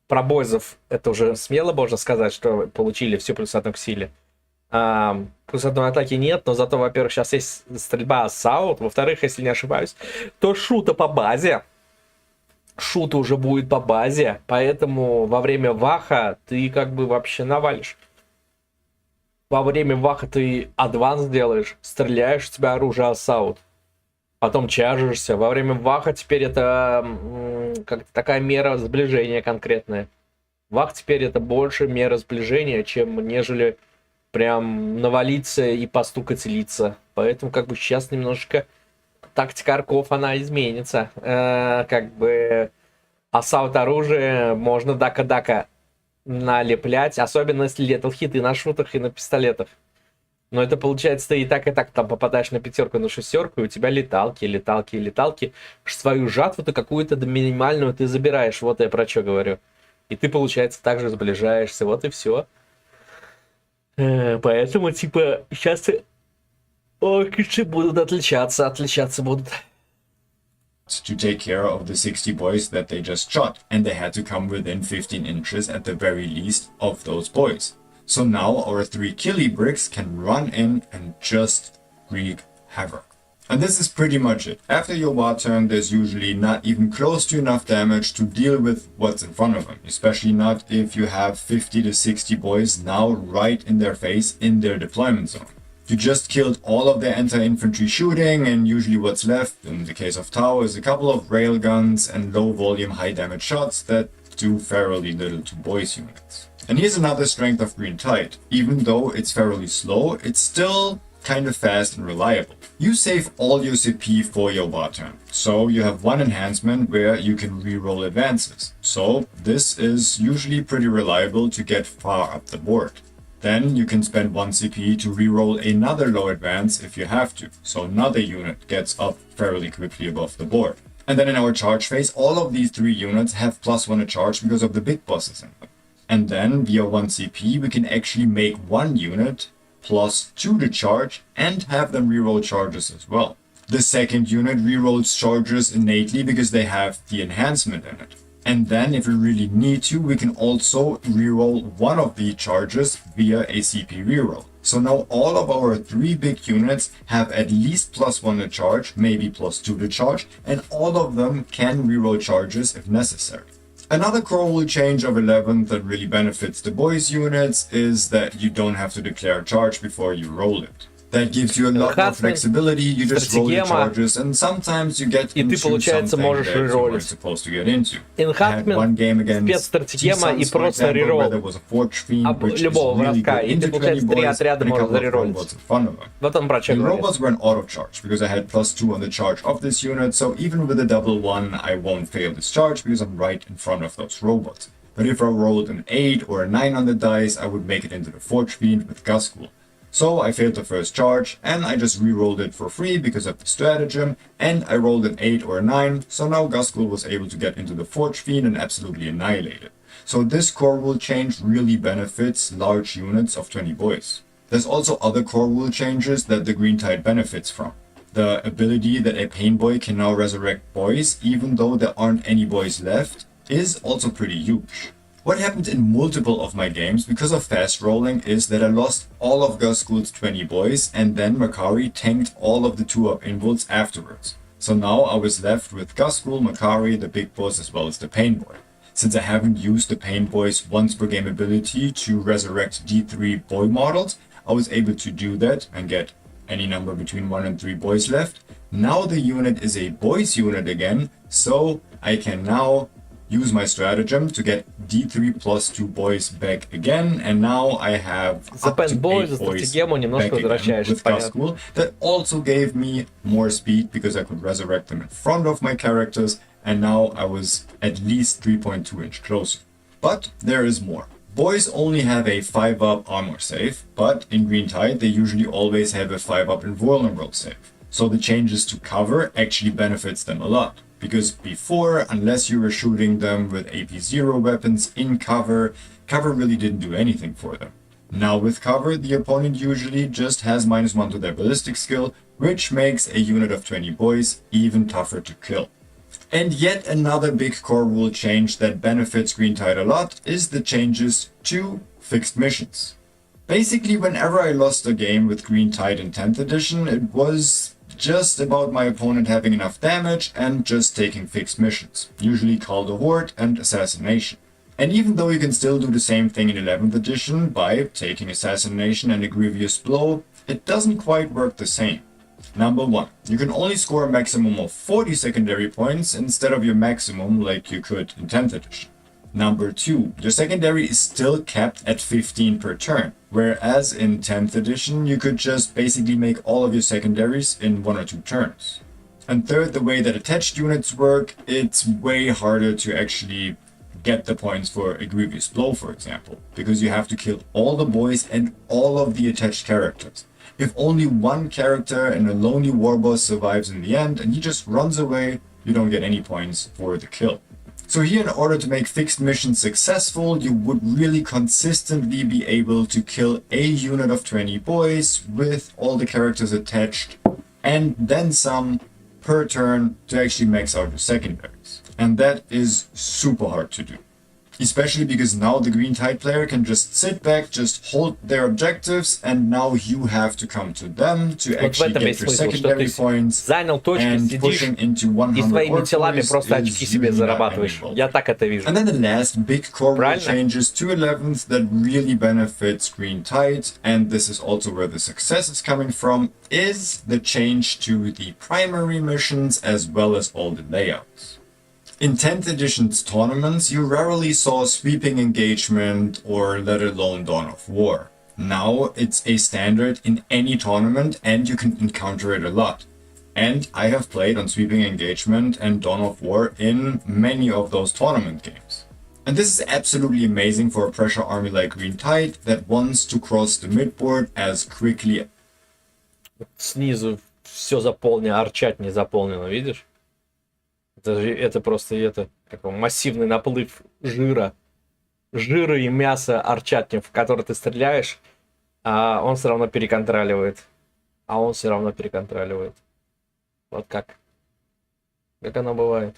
Про бойзов это уже смело можно сказать, что получили все +1 к силе. Плюс одной атаки нет, но зато, во-первых, сейчас есть стрельба ассаут. Во-вторых, если не ошибаюсь, то шута по базе. Шут уже будет по базе, поэтому во время ваха ты как бы вообще навалишь. Во время ваха ты адванс делаешь, стреляешь, у тебя оружие ассаут. Потом чаржишься. Во время ваха теперь это как такая мера сближения конкретная. Вах теперь это больше мера сближения, чем нежели прям навалиться и постукать лица. Поэтому как бы сейчас немножечко тактика арков, она изменится. Как бы ассаут оружие можно дака-дака налеплять, особенно если летал хиты на шутах и на пистолетах. Но это получается, ты и так там попадаешь на пятерку, на шестерку, и у тебя леталки. Свою жатву ты какую-то минимальную ты забираешь, вот я про что говорю. И ты, получается, также сближаешься, вот и все. Поэтому, типа, сейчас оркиши будут отличаться будут. To take care of the 60 boys that they just shot, and they had to come within 15 inches at the very least of those boys. So now our 3 killie bricks can run in and just wreak havoc. And this is pretty much it. After your war turn, there's usually not even close to enough damage to deal with what's in front of them, especially not if you have 50 to 60 boys now right in their face in their deployment zone. You just killed all of their anti-infantry shooting, and usually what's left, in the case of Tau, is a couple of railguns and low-volume, high-damage shots that do fairly little to boys units. And here's another strength of Green Tide. Even though it's fairly slow, it's still kind of fast and reliable. You save all your CP for your war turn. So you have one enhancement where you can reroll advances. So this is usually pretty reliable to get far up the board. Then you can spend 1 CP to reroll another low advance if you have to, so another unit gets up fairly quickly above the board. And then in our charge phase, all of these 3 units have +1 a charge because of the big bosses in them. And then via 1 CP, we can actually make 1 unit +2 to charge and have them reroll charges as well. The second unit rerolls charges innately because they have the enhancement in it. And then if we really need to, we can also reroll one of the charges via a CP reroll. So now all of our 3 big units have at least +1 to charge, maybe +2 to charge, and all of them can reroll charges if necessary. Another core rule change of 11 that really benefits the boys units is that you don't have to declare a charge before you roll it. That gives you a lot more flexibility, you just roll the charges, and sometimes you get into something that you weren't supposed to get into. I had one game against T-Suns, for example, where there was a Forge Fiend, which is really good into 20 boys, and a couple of robots in front of them. The robots were an auto-charge, because I had +2 on the charge of this unit, so even with a double 1, I won't fail this charge, because I'm right in front of those robots. But if I rolled an 8 or a 9 on the dice, I would make it into the Forge Fiend with Guskull. So I failed the first charge, and I just re-rolled it for free because of the stratagem, and I rolled an 8 or a 9, so now Guskull was able to get into the Forge Fiend and absolutely annihilate it. So this core rule change really benefits large units of 20 boys. There's also other core rule changes that the Green Tide benefits from. The ability that a Pain Boy can now resurrect boys even though there aren't any boys left is also pretty huge. What happened in multiple of my games because of fast rolling is that I lost all of Guskull's 20 boys, and then Makari tanked all of the 2-up involts afterwards. So now I was left with Guskull, Makari, the big boss, as well as the Pain Boy. Since I haven't used the Pain Boy's once per game ability to resurrect D3 boy models, I was able to do that and get any number between 1 and 3 boys left. Now the unit is a boys unit again, so I can now use my stratagem to get D3 +2 boys back again, and now I have up to 8 boys back again with Guskull. That also gave me more speed because I could resurrect them in front of my characters, and now I was at least 3.2 inch closer. But there is more. Boys only have a 5-up armor save, but in Green Tide they usually always have a 5-up invulnerable save. So the changes to cover actually benefits them a lot. Because before, unless you were shooting them with AP0 weapons in cover, cover really didn't do anything for them. Now with cover, the opponent usually just has -1 to their ballistic skill, which makes a unit of 20 boys even tougher to kill. And yet another big core rule change that benefits Green Tide a lot is the changes to fixed missions. Basically, whenever I lost a game with Green Tide in 10th edition, it was just about my opponent having enough damage and just taking fixed missions, usually Call the Horde and Assassination. And even though you can still do the same thing in 11th edition by taking Assassination and a Grievous Blow, it doesn't quite work the same. Number 1, you can only score a maximum of 40 secondary points instead of your maximum like you could in 10th edition. Number 2, your secondary is still capped at 15 per turn, whereas in 10th edition you could just basically make all of your secondaries in 1 or 2 turns. And third, the way that attached units work, it's way harder to actually get the points for a Grievous Blow, for example, because you have to kill all the boys and all of the attached characters. If only one character and a lonely warboss survives in the end and he just runs away, you don't get any points for the kill. So here, in order to make fixed missions successful, you would really consistently be able to kill a unit of 20 boys with all the characters attached and then some per turn to actually max out your secondaries. And that is super hard to do. Especially because now the Green Tide player can just sit back, just hold their objectives, and now you have to come to them to actually get your secondary points, занял точку, and сидишь pushing into 100 и своими телами points просто is очки себе really not зарабатываешь. anymore. Я так это вижу. And then the last big core rule Правильно? changes to 11th that really benefits Green Tide, and this is also where the success is coming from, is the change to the primary missions as well as all the layouts. In 10th edition's tournaments, you rarely saw Sweeping Engagement or let alone Dawn of War. Now it's a standard in any tournament and you can encounter it a lot. And I have played on Sweeping Engagement and Dawn of War in many of those tournament games. And this is absolutely amazing for a pressure army like Green Tide that wants to cross the midboard as quickly. Снизу все заполнено, арчат не заполнено, видишь? Это просто как массивный наплыв жира и мяса арчатни, в который ты стреляешь, а он все равно переконтроливает. Вот как оно бывает.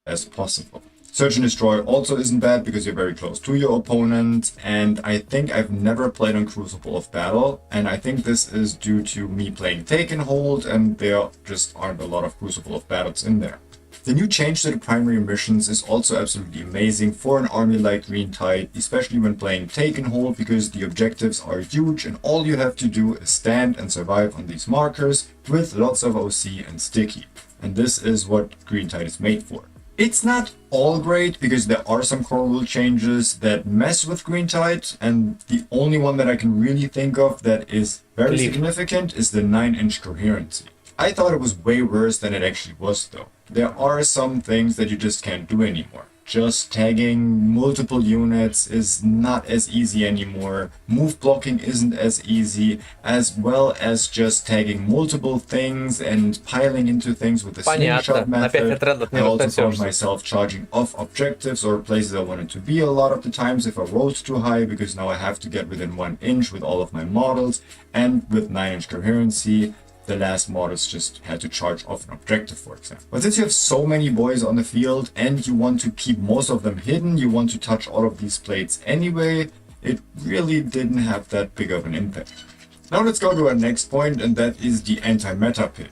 As possible. Search and Destroy also isn't bad because you're very close to your opponent, and I think I've never played on Crucible of Battle, and I think this is due to me playing Take and Hold, and there just aren't a lot of Crucible of Battles in there. The new change to the primary missions is also absolutely amazing for an army like Green Tide, especially when playing Take and Hold, because the objectives are huge and all you have to do is stand and survive on these markers with lots of OC and sticky. And this is what Green Tide is made for. It's not all great because there are some core rule changes that mess with Green Tide, and the only one that I can really think of that is very significant is the 9-inch coherency. I thought it was way worse than it actually was though. There are some things that you just can't do anymore. Just tagging multiple units is not as easy anymore. Move blocking isn't as easy, as well as just tagging multiple things and piling into things with the slingshot method. I also found myself charging off objectives or places I wanted to be a lot of the times if I rolled too high, because now I have to get within 1 inch with all of my models, and with 9-inch coherency, the last models just had to charge off an objective, for example. But since you have so many boys on the field and you want to keep most of them hidden, you want to touch all of these plates anyway, it really didn't have that big of an impact. Now let's go to our next point, and that is the anti-meta pit.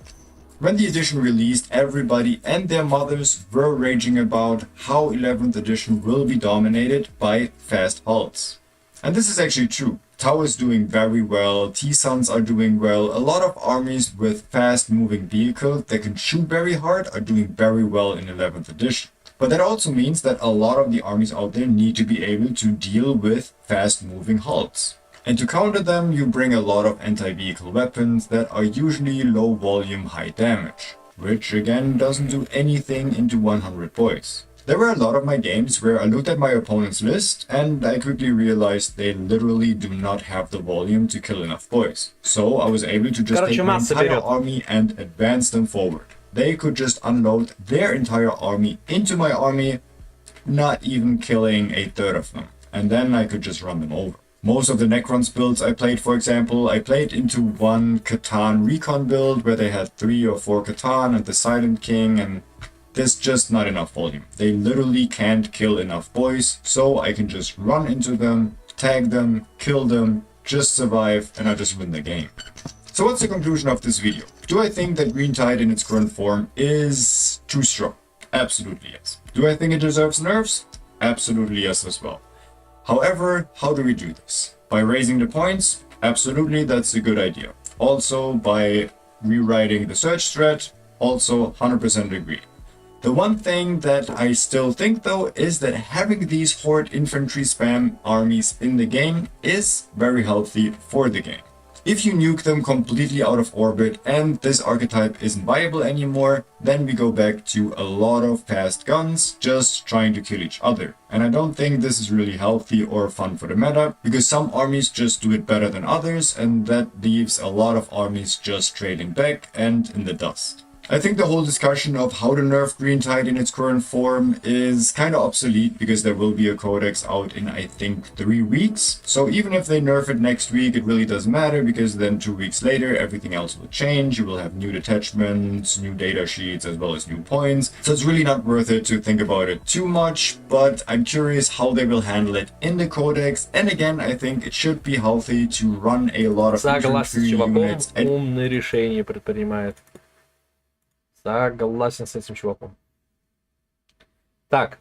When the edition released, everybody and their mothers were raging about how 11th edition will be dominated by fast hulks. And this is actually true. Tau is doing very well, T-Suns are doing well, a lot of armies with fast moving vehicles that can shoot very hard are doing very well in 11th edition. But that also means that a lot of the armies out there need to be able to deal with fast moving hulks. And to counter them, you bring a lot of anti-vehicle weapons that are usually low volume, high damage, which again doesn't do anything into 100 boys. There were a lot of my games where I looked at my opponent's list and I quickly realized they literally do not have the volume to kill enough boys. So I was able to just take my entire army and advance them forward. They could just unload their entire army into my army, not even killing a third of them. And then I could just run them over. Most of the Necrons builds I played, for example, I played into one Catan Recon build where they had 3 or 4 Catan and the Silent King, and there's just not enough volume. They literally can't kill enough boys, so I can just run into them, tag them, kill them, just survive, and I just win the game. So what's the conclusion of this video? Do I think that Green Tide in its current form is too strong? Absolutely yes. Do I think it deserves nerfs? Absolutely yes as well. However, how do we do this? By raising the points? Absolutely, that's a good idea. Also by rewriting the search thread? Also 100% agree. The one thing that I still think though is that having these horde infantry spam armies in the game is very healthy for the game. If you nuke them completely out of orbit and this archetype isn't viable anymore, then we go back to a lot of fast guns just trying to kill each other. And I don't think this is really healthy or fun for the meta, because some armies just do it better than others, and that leaves a lot of armies just trading back and in the dust. I think the whole discussion of how to nerf Green Tide in its current form is kind of obsolete, because there will be a codex out in I think 3 weeks. So even if they nerf it next week, it really doesn't matter, because then 2 weeks later everything else will change. You will have new detachments, new data sheets, as well as new points. So it's really not worth it to think about it too much, but I'm curious how they will handle it in the codex. And again, I think it should be healthy to run a lot of Согласен с infantry чуваком, units. умные решения предпринимает. Согласен с этим чуваком. Так.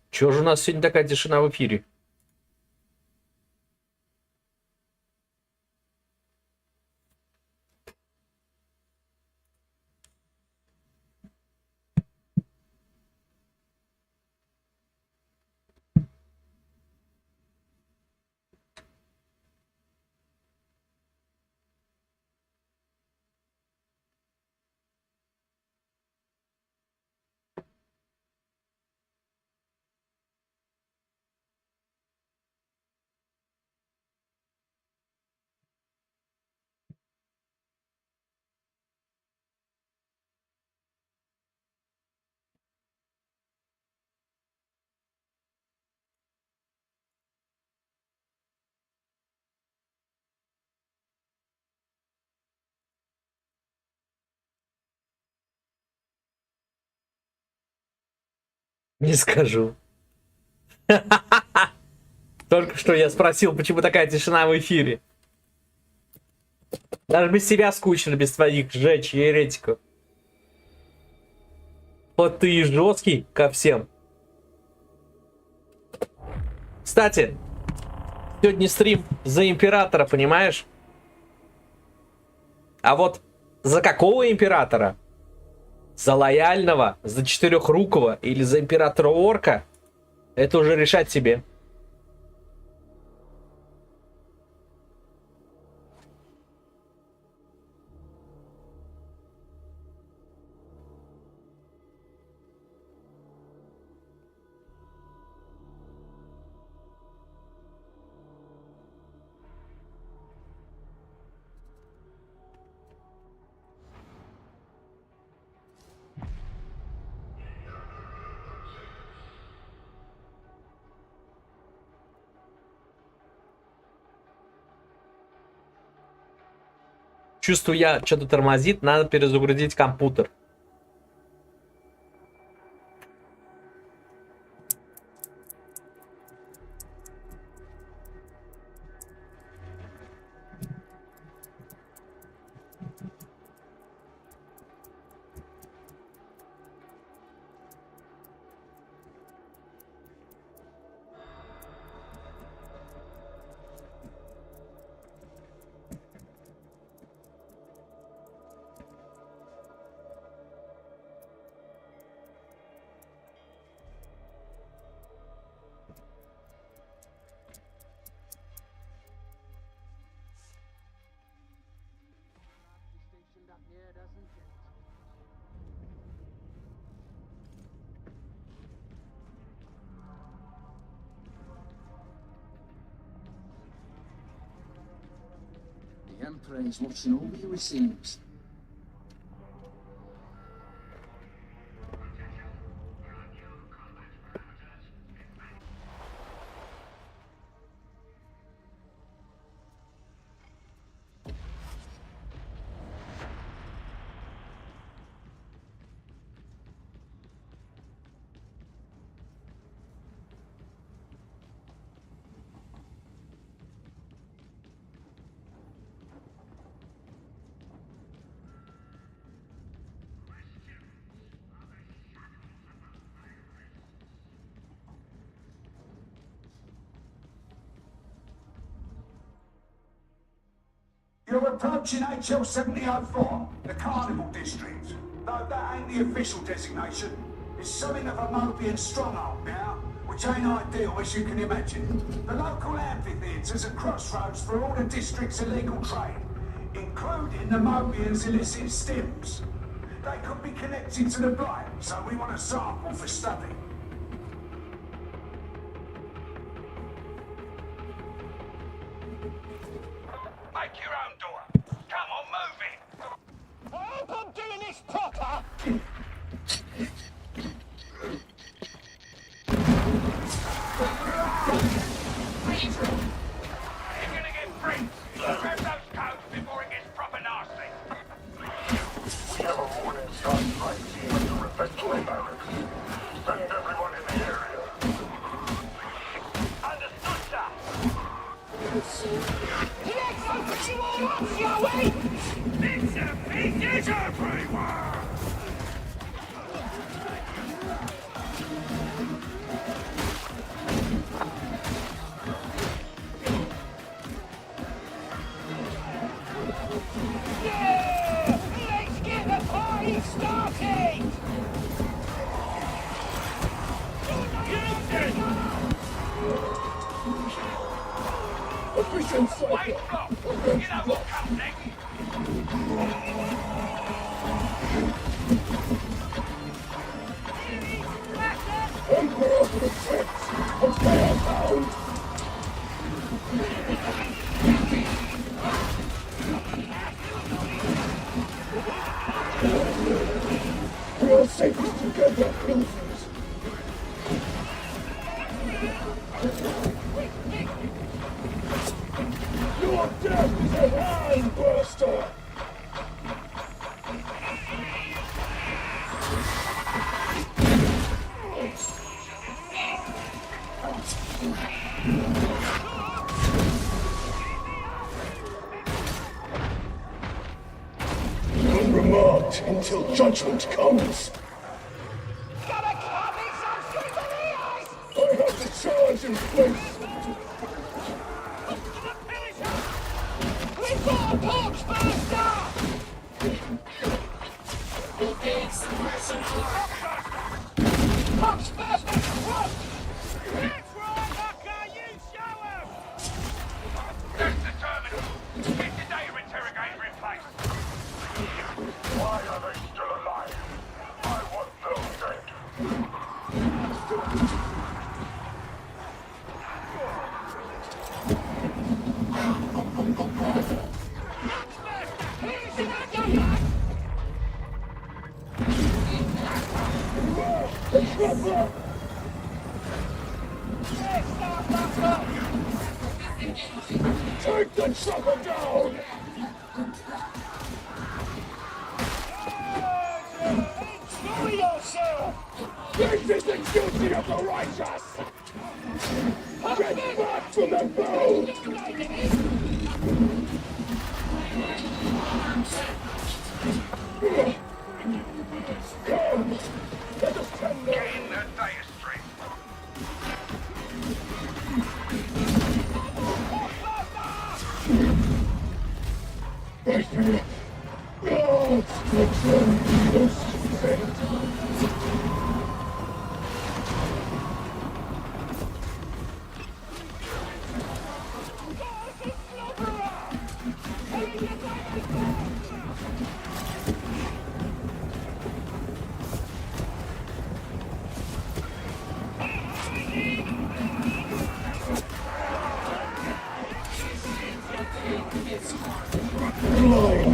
Чё же у нас сегодня такая тишина в эфире? Не скажу. Только что я спросил, почему такая тишина в эфире. Даже без тебя скучно, без твоих жечь и еретиков. Вот ты и жесткий ко всем. Кстати, сегодня стрим за Императора, понимаешь? А вот за какого Императора? За лояльного, за четырехрукого или за Императора Орка? Это уже решать себе. Чувствую, я что-то тормозит, надо перезагрузить компьютер. The Emperor is watching over you, it seems. You're approaching HL 7004, the Carnival District. No, that ain't the official designation. It's something of a Mobian stronghold now, which ain't ideal as you can imagine. The local amphitheatre's a crossroads for all the district's illegal trade, including the Mobian's illicit stims. They could be connected to the Blight, so we want a sample for study. Make your own door. Come on, move it. I hope I'm doing this proper. You're gonna get free. Grab those coats before it gets proper nasty. We have a morning start strike team at the refectory barracks. Send everyone in the area. Understood, sir. Let's open you all up, shall we? Bits and pieces everywhere. Yeah! Let's get the party started! Efficient cycle. You know what comes next? Emperor protects. But they are bound. We are safest together, pilfers. Your death is a hand burster. Unremarked until judgment comes. Gotta cut me some shit on the ice! I have the charge in place. We've got a box burster! Box burster crushed! That's right, Hucker, you show 'em! That's the terminal. Get the data interrogator in place. Why are they still alive? I want them dead. Take the chopper down! Enjoy yourself! This is the duty of the righteous! Get back to the boat! Come! Let us tender! Get in the data stream! Right here! Oh, blind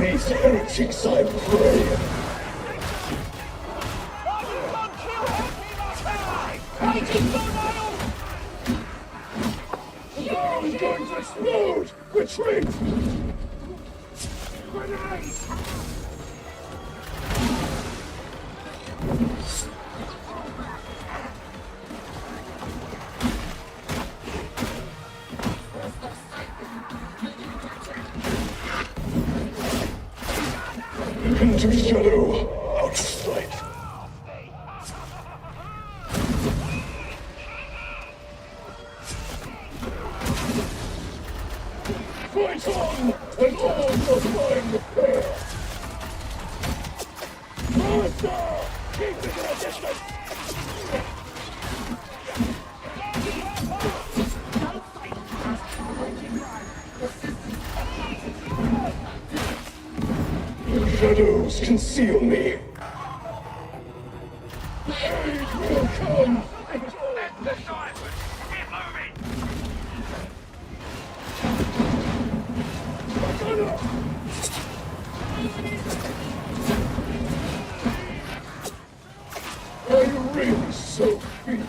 these heretics, I pray! Now is going to explode! Retreat! Grenade! Into shadow, out of sight. Fight on! and all shall find the fair. Master, keep it at a distance. Shadows conceal me. Aid will come. Are you really so feeble?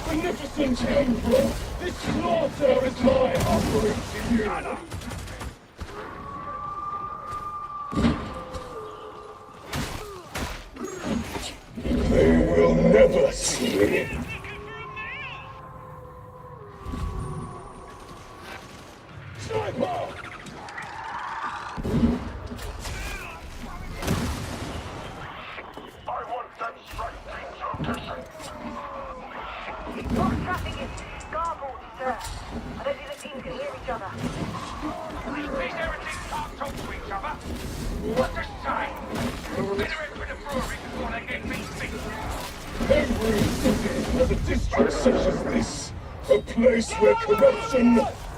Beneficent Emperor, this slaughter is my offering to you. They will never see me. Sniper! I want that strike team's location. Lost traffic is garbled, sir. I don't think the teams can hear each other. These heretics can't talk to each other. What a shame. Better head for the brewery before they get me beat. Every city has a district such as this. A place where corruption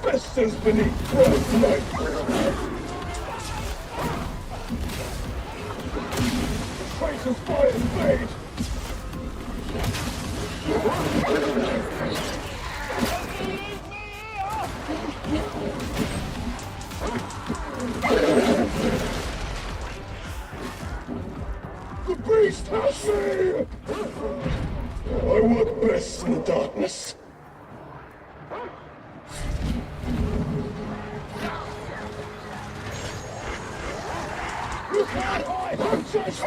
festers beneath bright light. Traitors fly and fade. The beast has me! I work best in the darkness. You can't hide! I'm just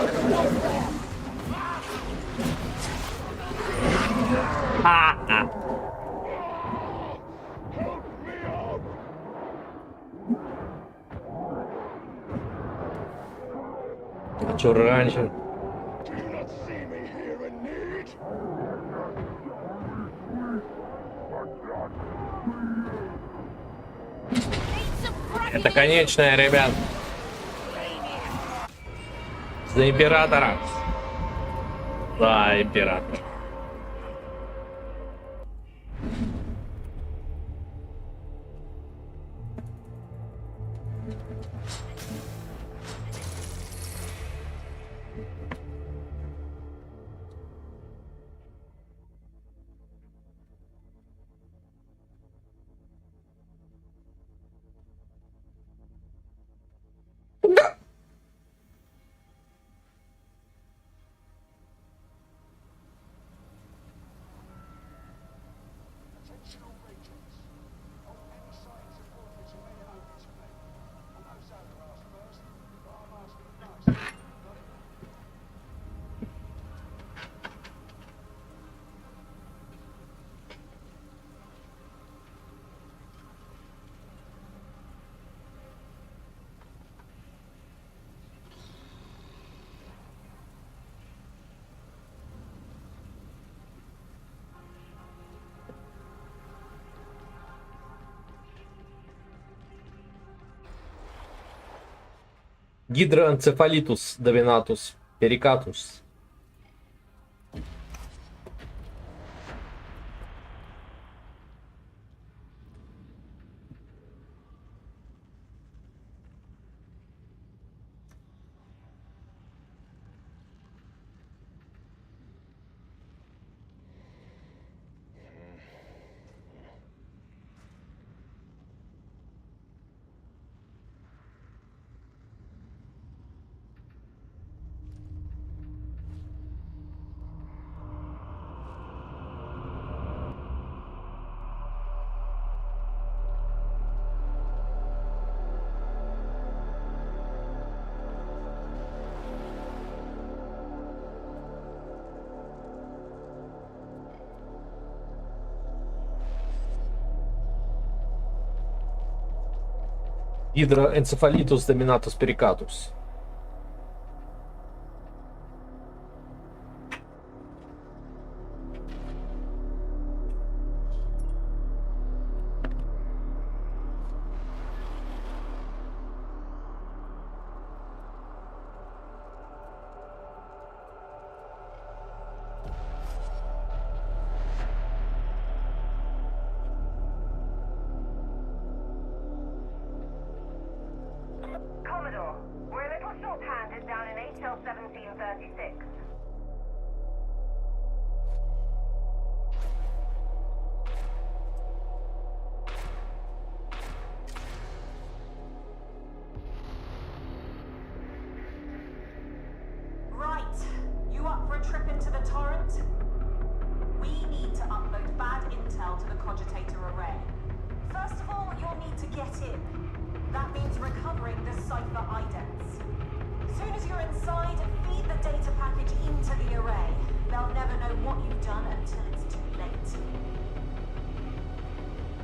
А чё раньше? Do you not see me here in need? Это конечная, ребят. За императора. За императора. Гидроэнцефалитус доминатус перикатус. Гидроэнцефалитус доминатус перикатус. hand is down in HL 1736. Right. You up for a trip into the torrent? We need to upload bad intel to the cogitator array. First of all, you'll need to get in. That means recovering the cipher idents. Soon as you're inside, feed the data package into the array. They'll never know what you've done until it's too late.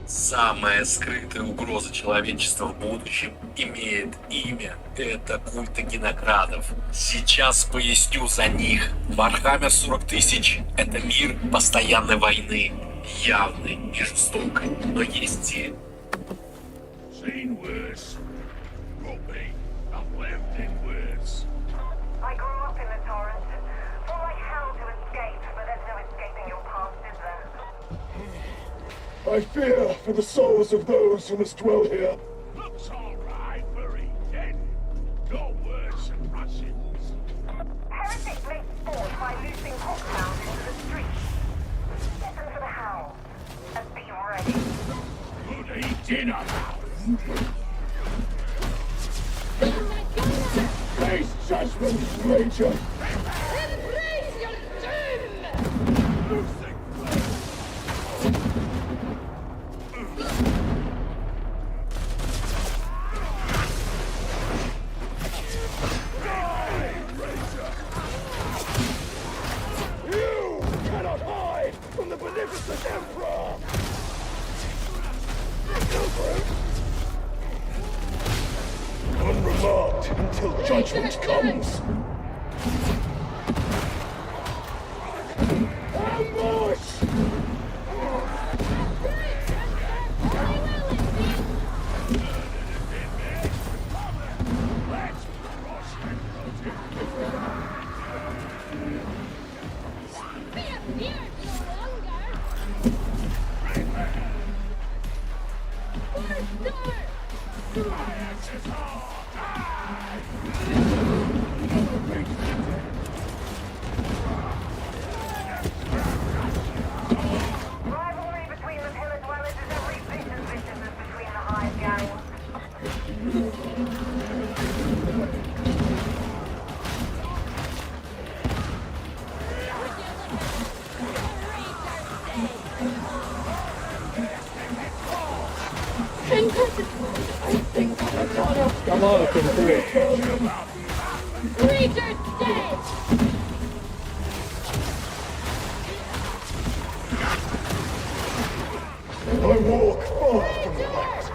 Самая скрытая угроза человечества в будущем имеет имя. Это культы генокрадов. Сейчас поясню за них. Вархаммер 40 000 — это мир постоянной войны. Явной и жестокой. Но есть те. I grew up in the torrent. Fought like hell to escape, but there's no escaping your past, is there? I fear for the souls of those who must dwell here. Looks alright, very dead. Your words and Russians. Heretics make sport by loosing hawkhounds into the streets. Get them for the howl. And be ready. Good eat dinner now. Face judgment, Major. Embrace your doom! You cannot hide from the beneficent Emperor! Unremarked until judgment comes. Ambush! Rivalry between the pillar dwellers is every bit as vicious as between the hive gangs. Come on, can do it. Creature's dead! I walk far from the light.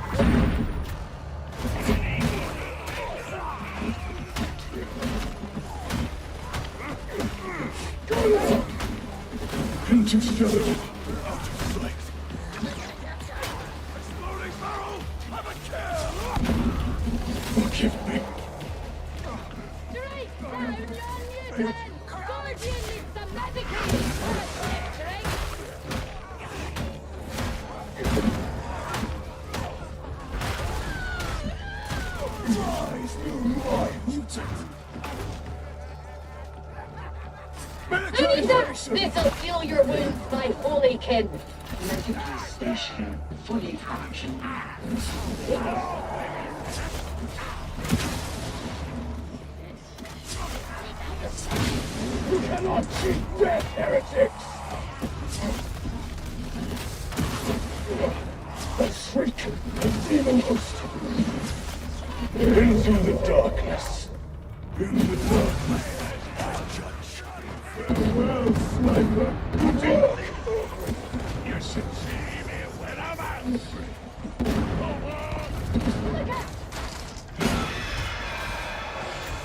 Into shadow. Forgive me. Strike down your mutant! Guardian needs some medication for a strike! Rise, you my mutant. This'll heal your wounds, my holy kin! Medical station fully functional. You cannot cheat death, heretics! A shriek, a demon host. Into the darkness. In the darkness. Farewell, sniper. Good work. You should see me when I'm angry. Look out!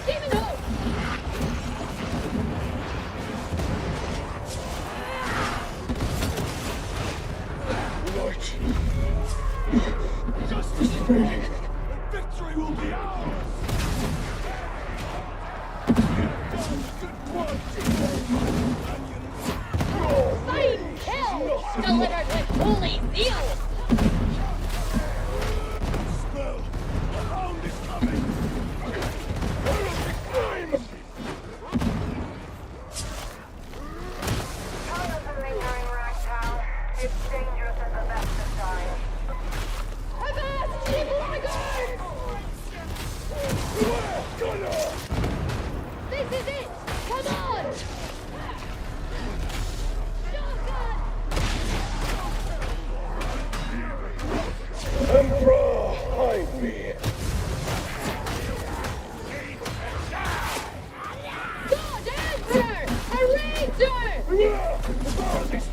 Demon Hope! Light. Justice fading. Victory will be ours. Fine kill! Delivered with holy zeal! Spell. The hound is coming.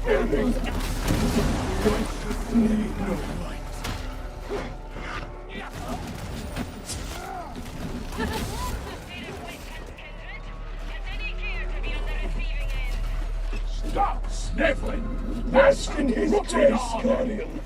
Stop sniffling! Bask in his taste, Guardian!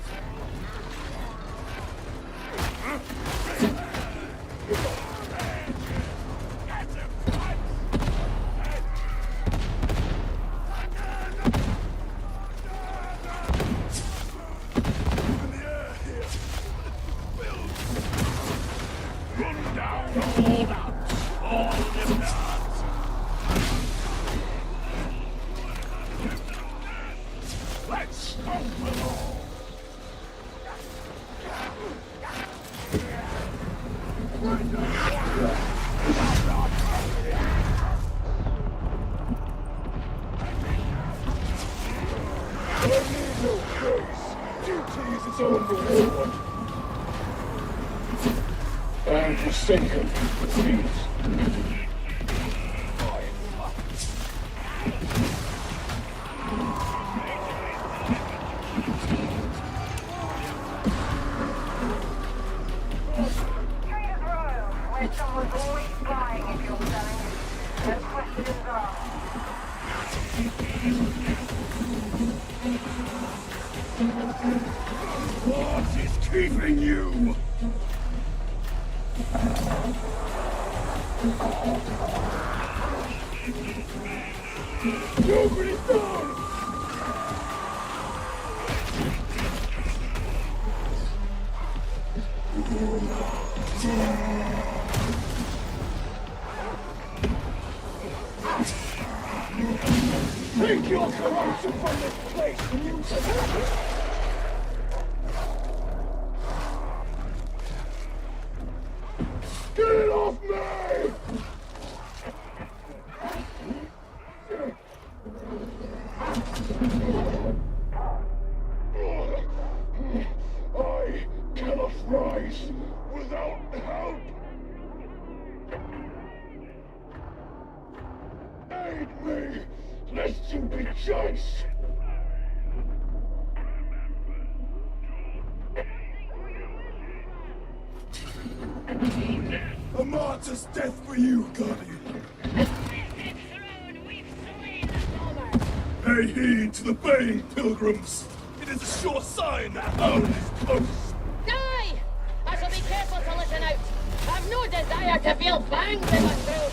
And forsaken, please. Someone's always flying if you're selling it. No questions asked. What is keeping you? Nobody's done! Take your corruption from this place and you get it off me! I cannot rise without help. Aid me, lest you be judged. A martyr's death for you, Guardian. Pay heed to the baying pilgrims. It is a sure sign that hell is close. Die! I shall be careful to listen out. I've no desire to feel fangs in my throat.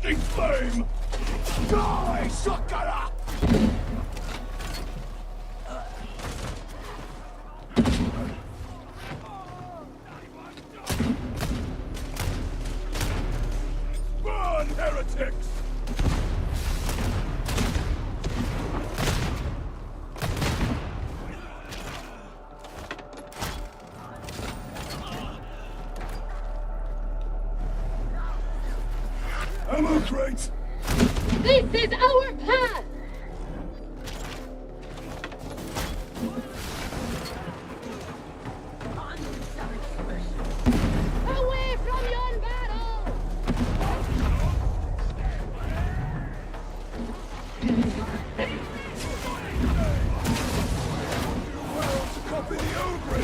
In flame! Die, Shakara! Burn, heretics! Ammo crate! This is our path! Away from yon battle! Well to copy the ogre!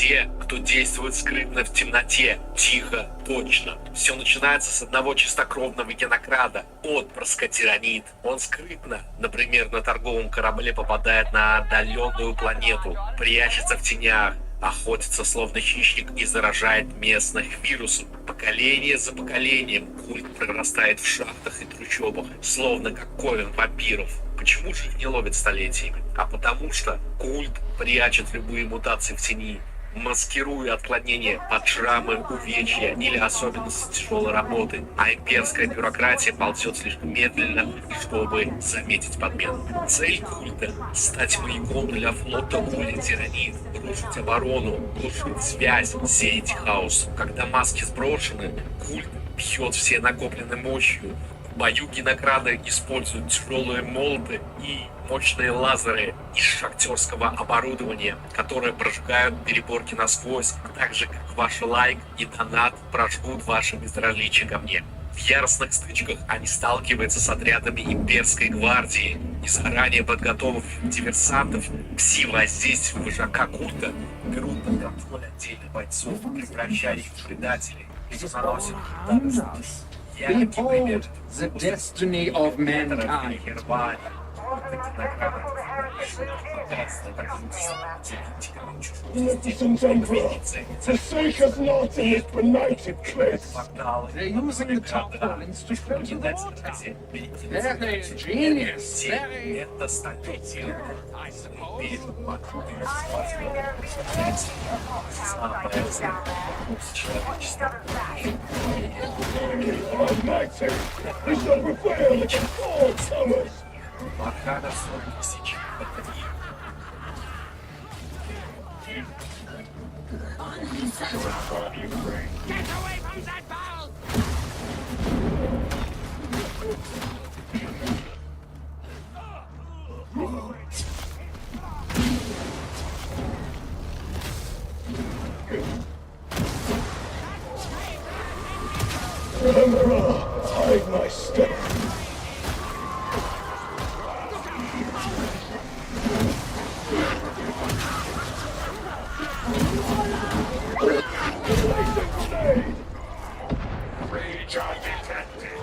Те, кто действует скрытно в темноте, тихо, точно. Все начинается с одного чистокровного генокрада, отпрыска тиранид. Он скрытно, например, на торговом корабле попадает на отдаленную планету, прячется в тенях, охотится словно хищник и заражает местных вирусом. Поколение за поколением культ прорастает в шахтах и трущобах, словно как ковен вампиров. Почему же их не ловят столетиями? А потому что культ прячет любые мутации в тени, маскируя отклонения под шрамы, увечья или особенности тяжелой работы, а имперская бюрократия ползет слишком медленно, чтобы заметить подмену. Цель культа – стать маяком для флота Ули Тиранид, рушить оборону, глушить связь, сеять хаос. Когда маски сброшены, культ бьет все накопленной мощью. В бою генокрады используют тяжелые молоты и мощные лазеры из шахтерского оборудования, которые прожигают переборки насквозь, так же как ваш лайк и донат прожгут ваше безразличие ко мне. В яростных стычках они сталкиваются с отрядами имперской гвардии и заранее подготовив диверсантов, пси-воздействие вожака культа берут под контроль отдельных бойцов, превращая их в предателей и заносят удары здесь. Behold the destiny of mankind. Magnificent Emperor, forsake us not in this benighted place. They're using the top lines to fill the water. They're ingenious. Very, I suppose. Almighty, we shall prevail against all comers. Вархаммер 40 000 батареи. Get away from that ball! Emperor, hide my step. Rage undetected.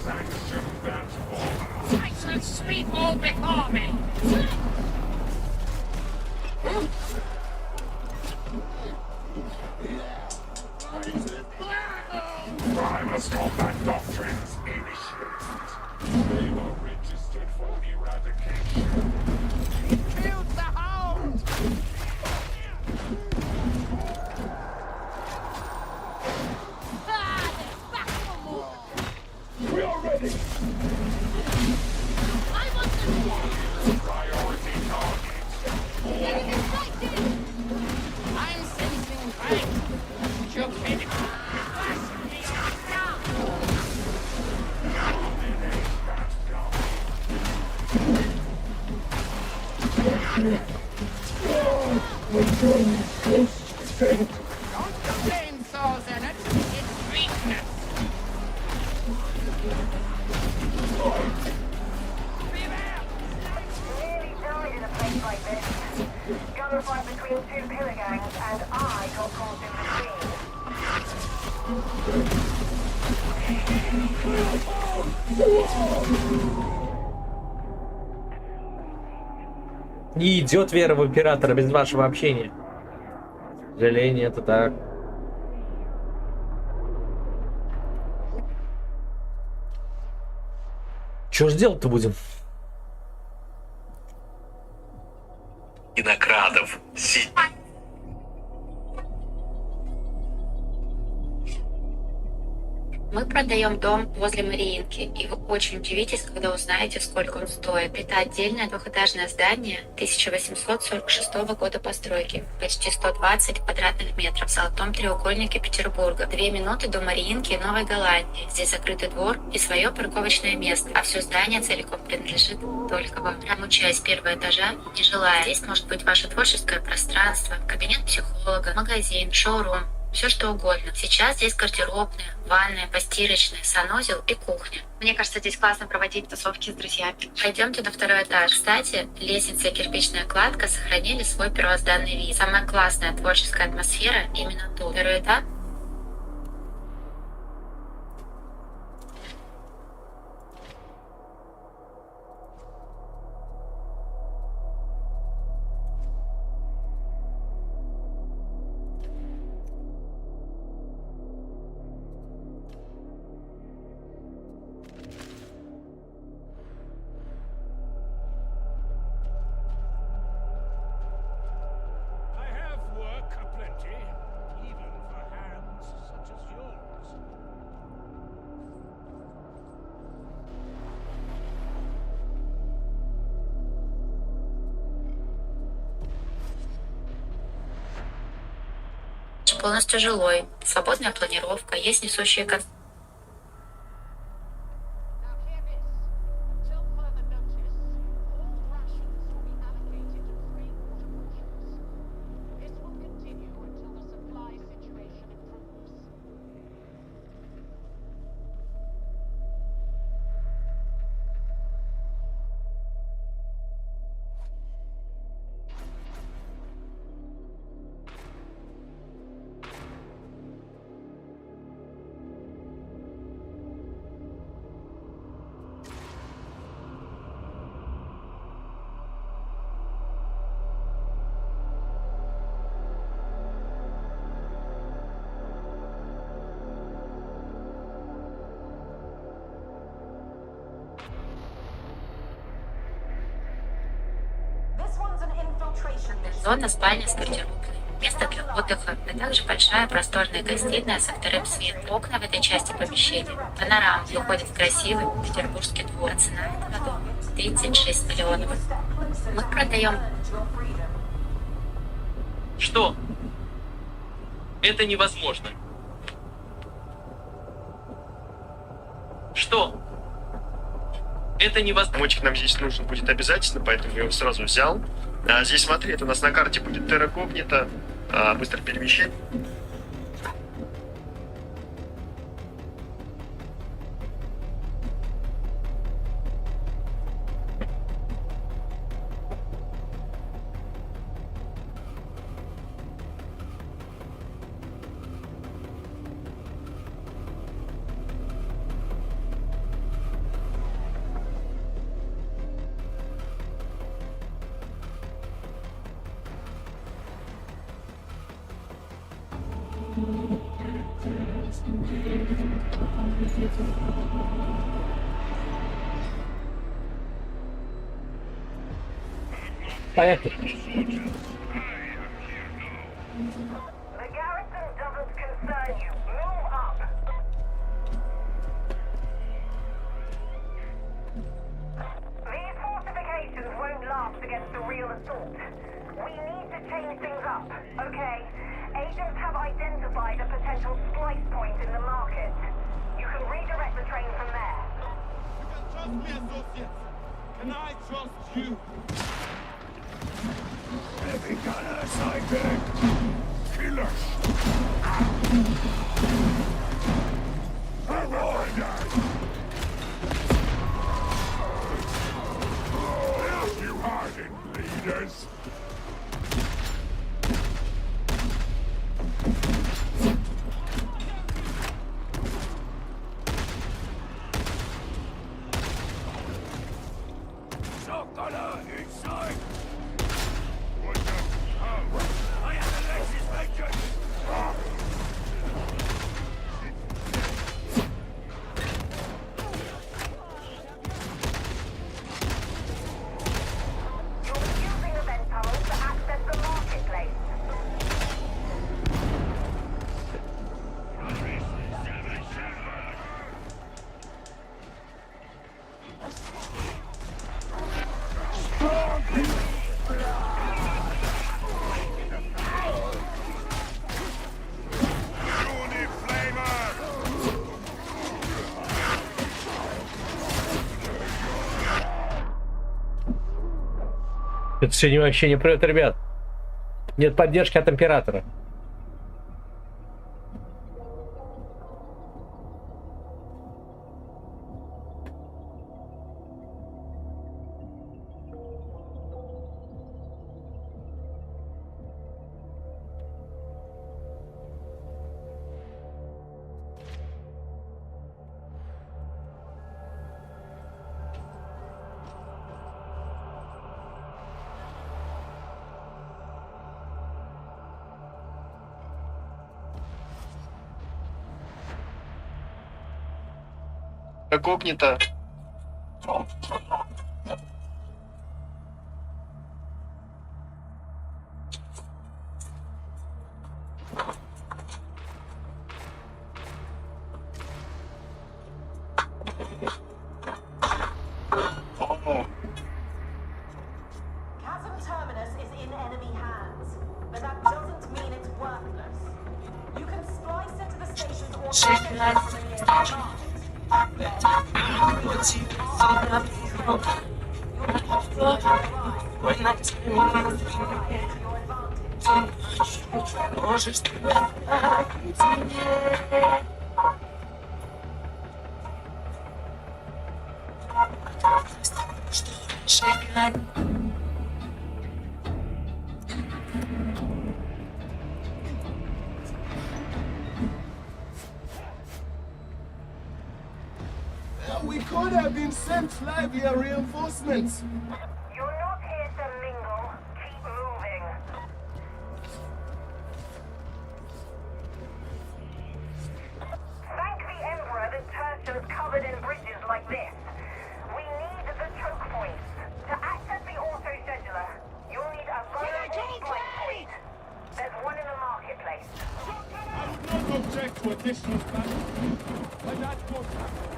Sanction that fall. I shall sweep all before me! Primus combat doctrines initiated. They were registered for eradication. Killed the hound! Ah, they're back for more! We are ready. I want them Priority target. Getting distracted! I'm sensing right. Shook me. My gun is close to dead. Don't complain, Saul Zenith. It's weakness. Nearly died in a place like this. Gunfight between two pillar gangs, and I got caught in between. Не идет вера в Императора без вашего общения. К сожалению, это так. Чё ж делать-то будем? Генокрадов. Мы продаем дом возле Мариинки, и вы очень удивитесь, когда узнаете, сколько он стоит. Это отдельное двухэтажное здание 1846 года постройки, почти 120 квадратных метров в золотом треугольнике Петербурга. 2 минуты до Мариинки и Новой Голландии. Здесь закрытый двор и свое парковочное место, а все здание целиком принадлежит только вам. Прямую часть первого этажа нежилая. Здесь может быть ваше творческое пространство, кабинет психолога, магазин, шоурум. все что угодно. Сейчас здесь гардеробная, ванная, постирочная, санузел и кухня. Мне кажется, здесь классно проводить тусовки с друзьями. Пойдемте на второй этаж. Кстати, лестница и кирпичная кладка сохранили свой первозданный вид. Самая классная творческая атмосфера именно тут. Первый этаж. I have work aplenty, even for hands such as yours. Полностью жилой, свободная планировка, есть несущие конструкции. Зона спальня с гардеробной, место для отдыха, а также большая просторная гостиная со вторым светом. Окна в этой части помещения панорама выходит в красивый петербургский двор. А цена этого дома 36 миллионов. Мы продаем... Что? Это невозможно. Что? Это невозможно. Мотик нам здесь нужен будет обязательно, поэтому я его сразу взял. Здесь смотри, это у нас на карте будет терра когнита, быстро перемещение. Поехали. The garrison doesn't concern you. Move up. These fortifications won't last against a real assault. We need to change things up, okay? Agents have identified a potential splice point in the market. You can redirect the train from there. You can trust me, associates. Can I trust you? Heavy gunners, I beg. Killers. An order. You hardened leaders. Sokola inside. I am Alexis Vengeance! You're using the vent tunnels to access the marketplace. Это вообще не прет, ребят. Нет поддержки от Императора. Когнито. Chasm Terminus is in enemy hands, but that doesn't mean it's worthless. You can splice into the station's authorization from a nearby We could have been sent livelier reinforcements. You're not here to mingle. Keep moving. Thank the Emperor that Tertium's covered in bridges like this. We need the choke points. To access the auto-scheduler, you'll need a vulnerable splice point. There's one in the marketplace. I would not object to additional battle, but that won't happen.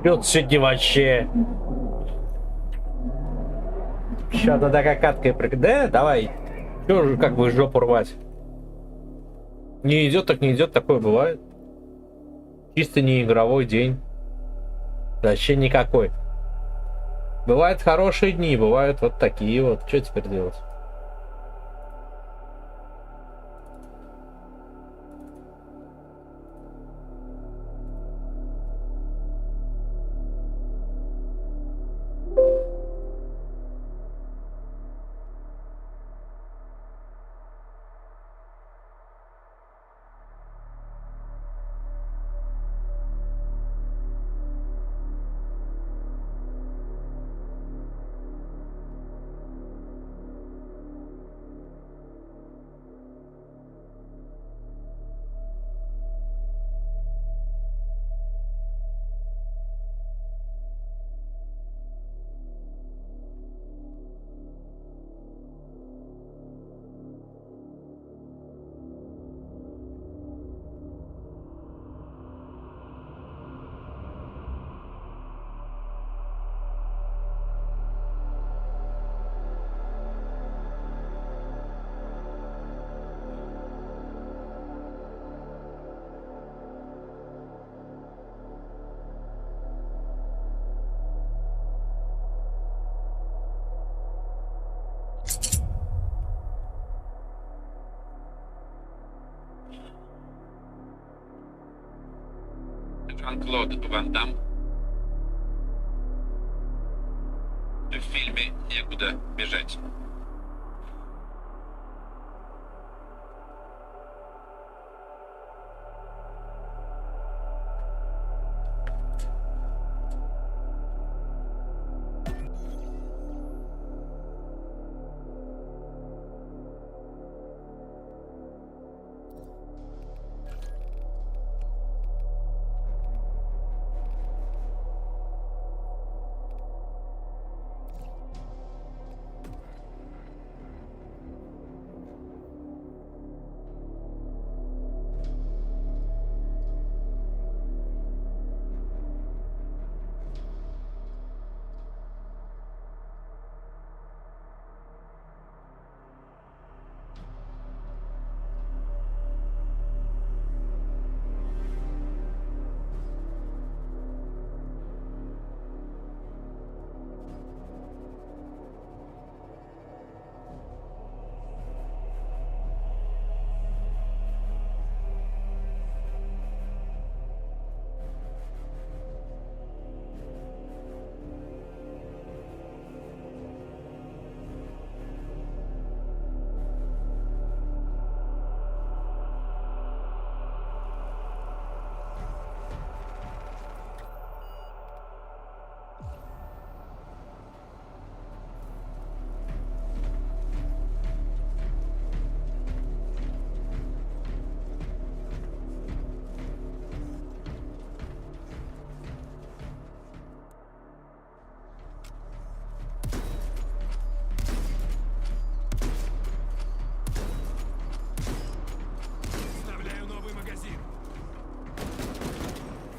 Пёт сегодня вообще. Сейчас надо как каткой прыг. Да, давай. Чё же как бы жопу рвать? Не идет, так не идет, такое бывает. Чисто не игровой день. Вообще никакой. Бывают хорошие дни, бывают вот такие вот. Что теперь делать? Жан-Клод Ван Дамм в фильме «Некуда бежать».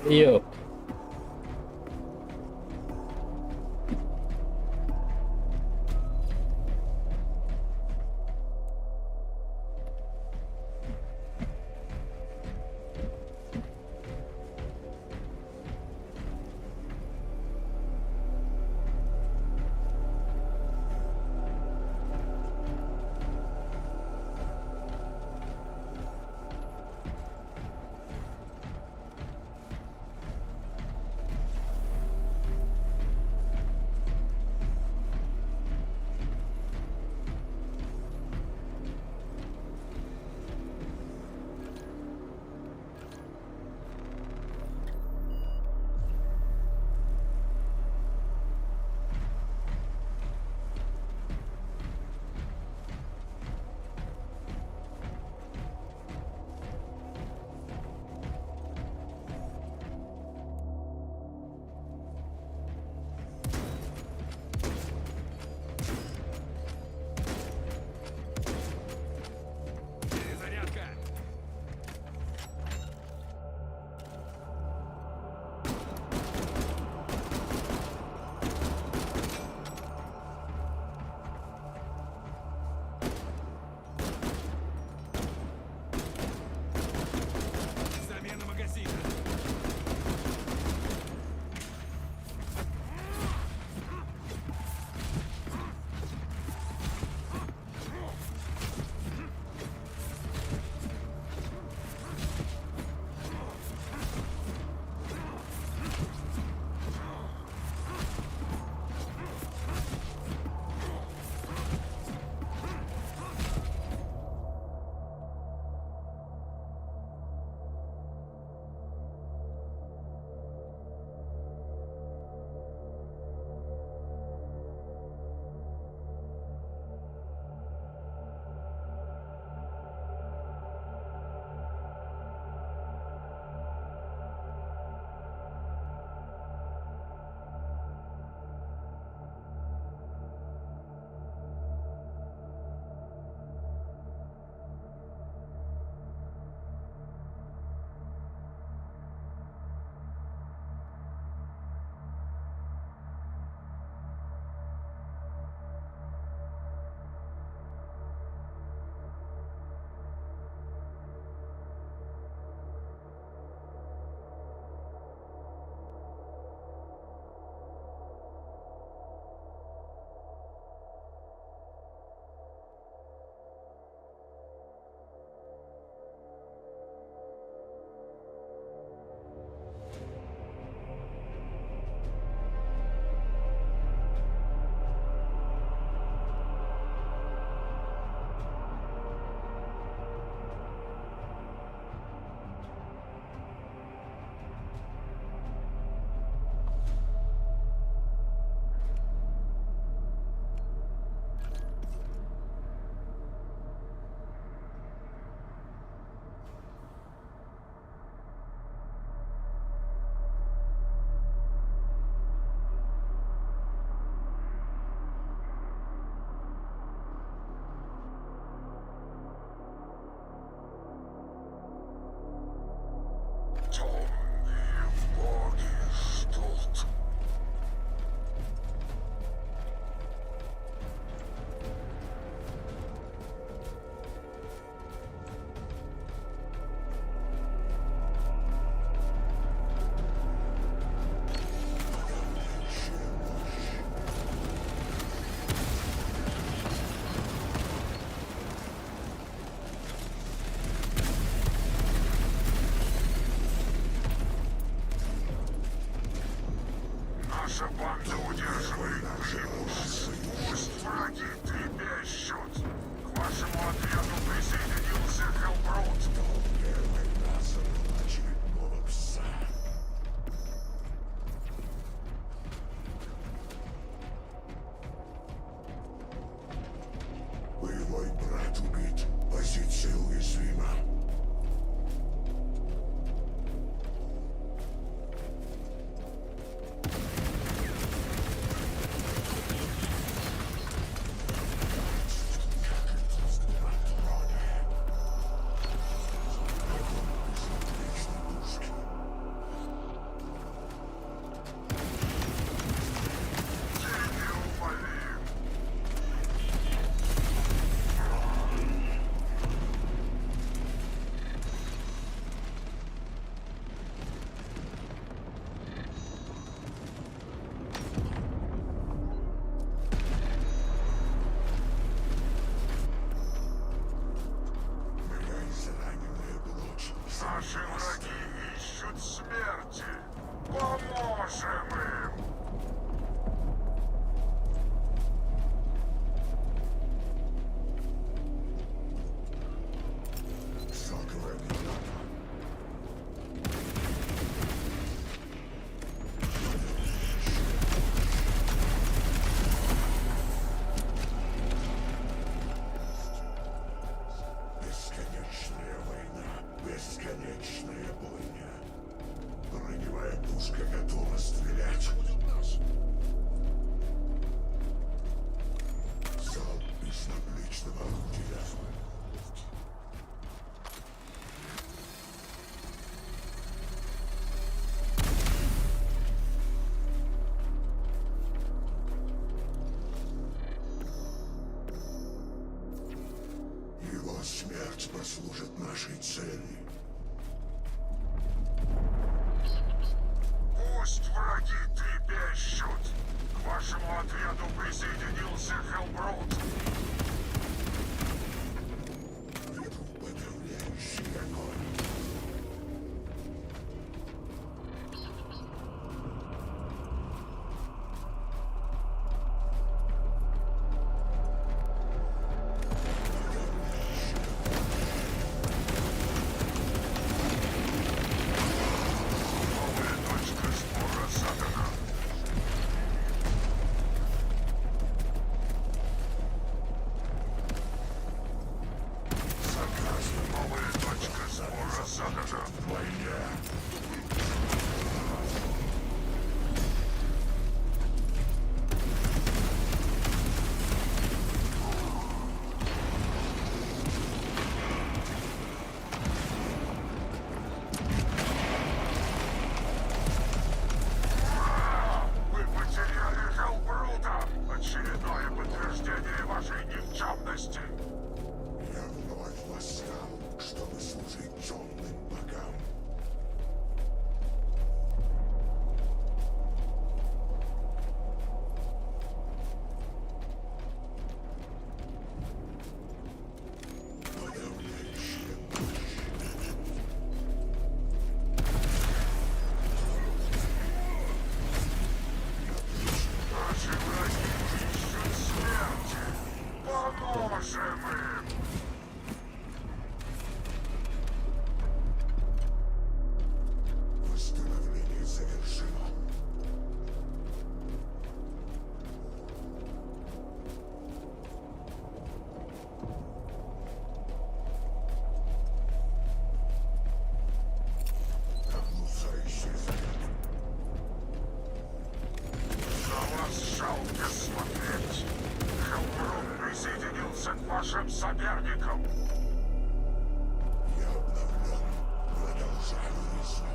Ёп. присоединился Хеллбрут. Первый раз очередного пса. Боевой брат убит. Позиция уязвима. Наши враги ищут смерти. Поможем им. Шоковая граната. Бесконечная война. Бесконечная бойня. Броневая пушка готова стрелять. Залп из наплечного орудия. Его смерть послужит нашей цели. Пусть враги трепещут. К вашему отряду присоединился Хеллбрут. Веду подавляющий огонь. Очередное подтверждение вашей никчемности. Я вновь восстал, чтобы служить темным богам. Подавляющая мощь. Наши враги ищут смерти. Поможем им. Восстановление завершено. Оглушающий заряд. На вас жалко смотреть. Хеллбрут присоединился к вашим соперникам. Я обновлен. Продолжаю резню.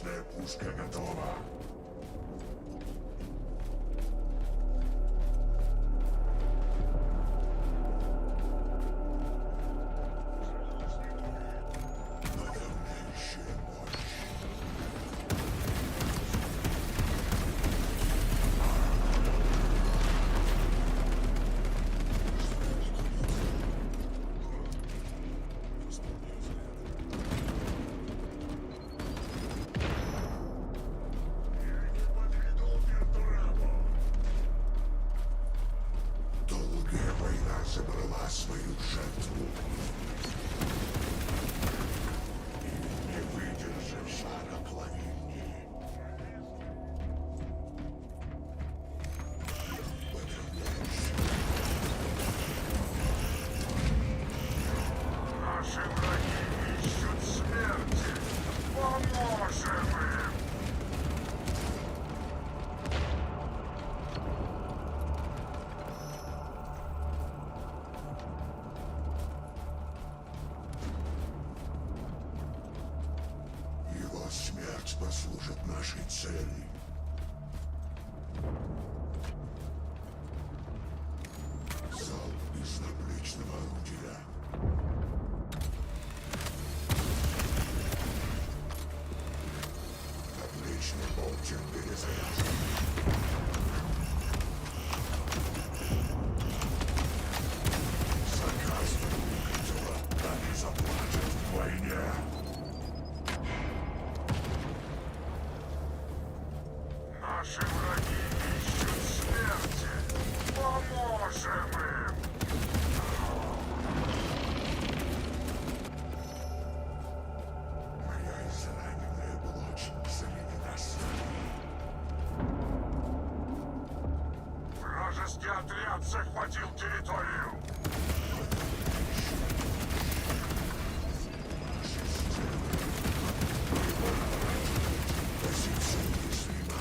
Отличная пушка готова. Долгая война забрала свою жертву. И не выдержав жара пламени, наши враги ищут смерти. Поможем им! Его смерть послужит нашей цели. Залп из наплечного орудия. Наплечный болтик перезаряжен. Заказ выглядела, они заплатят в войне. Наши враги ищут смерти. Поможем им! Моя израненная плоть заменена сталью. Вражеский отряд захватил территорию. Позиция уязвима.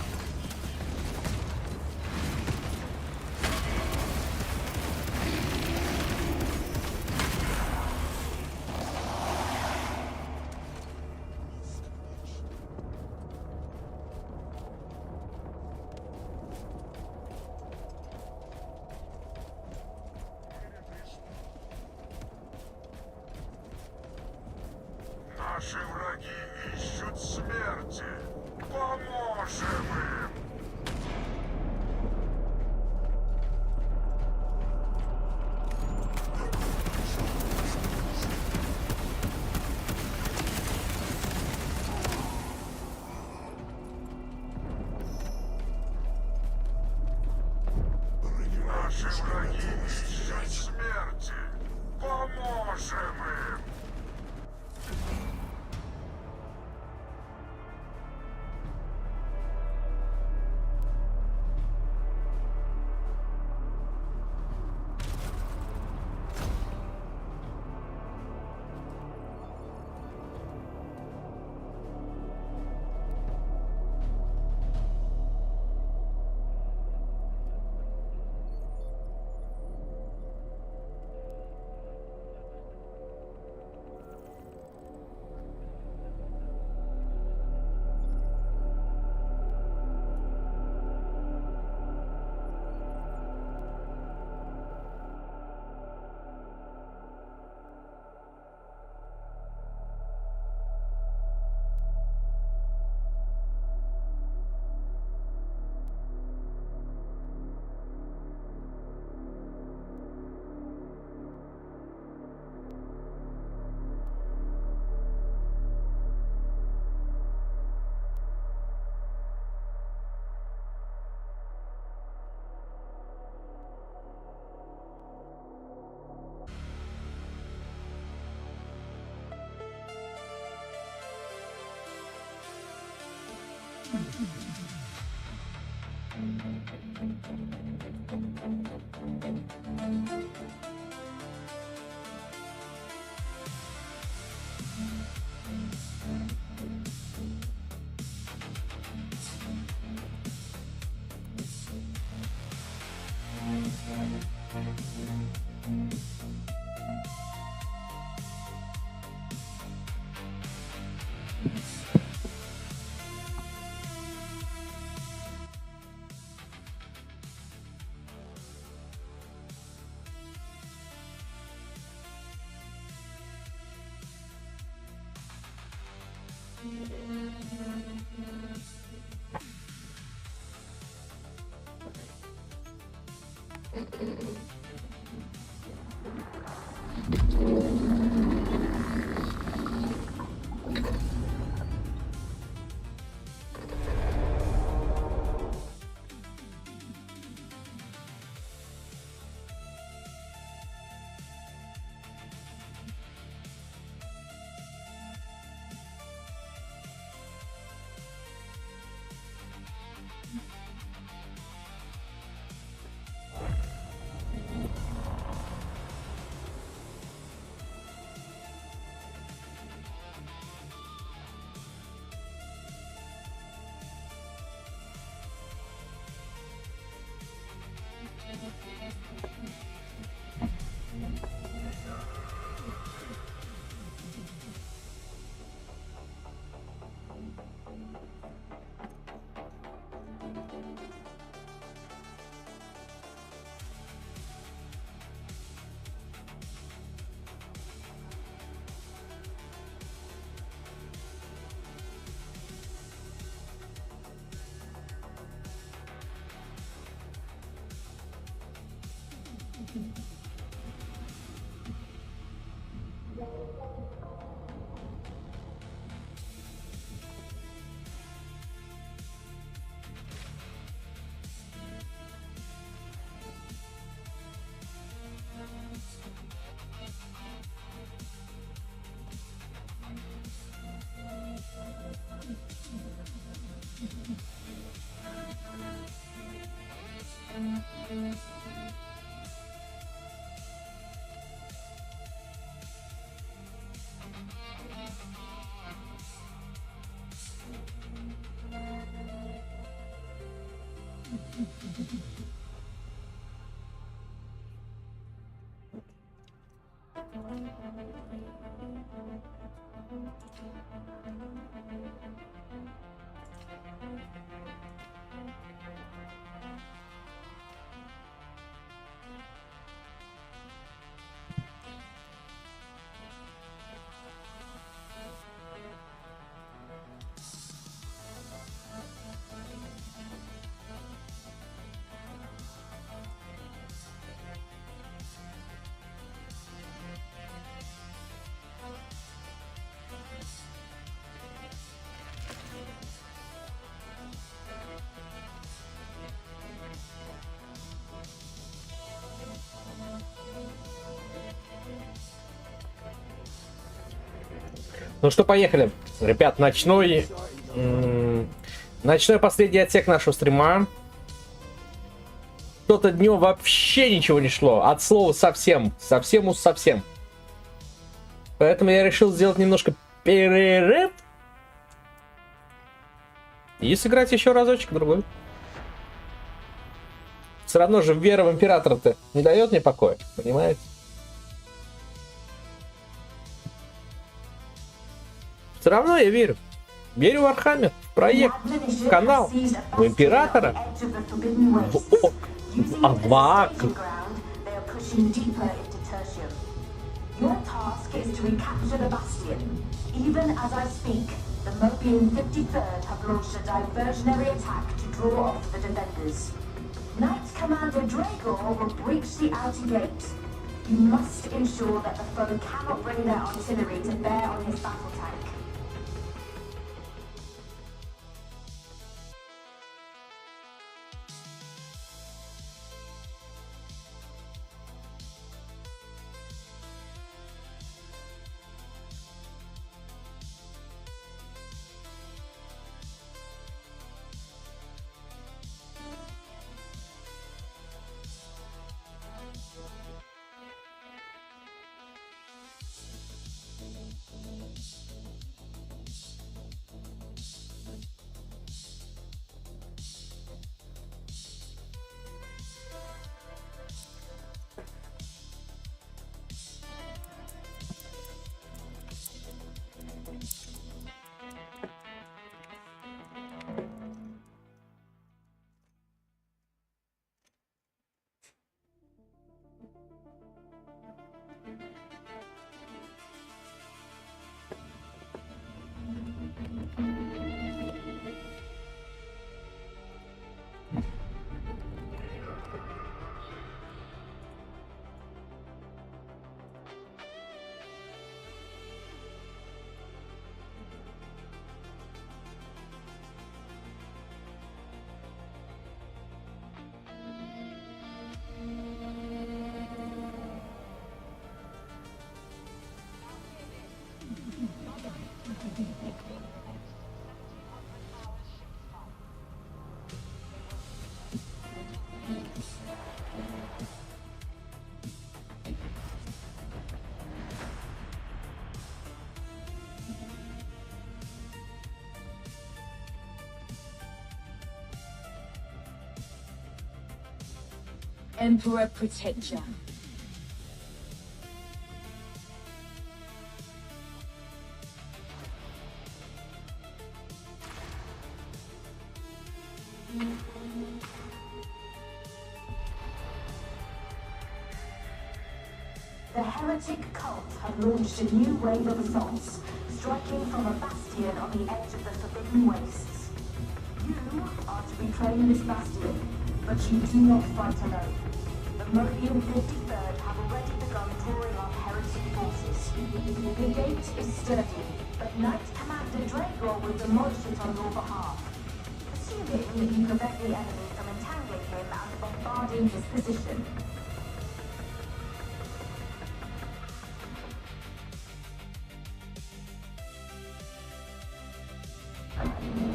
Наши враги ищут смерти. Поможем им! Наши враги ищут смерти. Поможем им! Ну что, поехали. Ребят, ночной последний отсек нашего стрима. Что-то днем вообще ничего не шло. От слова совсем. Совсем. Поэтому я решил сделать немножко перерыв. И сыграть еще разочек другой. Все равно же вера в Императора-то не дает мне покоя. Понимаете? Все равно я верю. Верю в Вархаммер, в проект, в канал, в Императора, в Авак. Your task is to recapture the Bastion. Even as I speak, the Mobian 53rd have launched a diversionary attack to draw off the defenders. Knight Commander Dragor will breach the outer gate. You must ensure that the foe cannot bring their artillery to bear on his battle tank. Emperor protect ya. The heretic cult have launched a new wave of assaults, striking from a bastion on the edge of the Forbidden Wastes. You are to reclaim this bastion, but you do not fight alone. The Meridian 53rd have already begun drawing on heretic forces. The gate is sturdy, but Knight Commander Drago will demolish it on your behalf. Assuming that you prevent the enemy from entangling him and bombarding his position.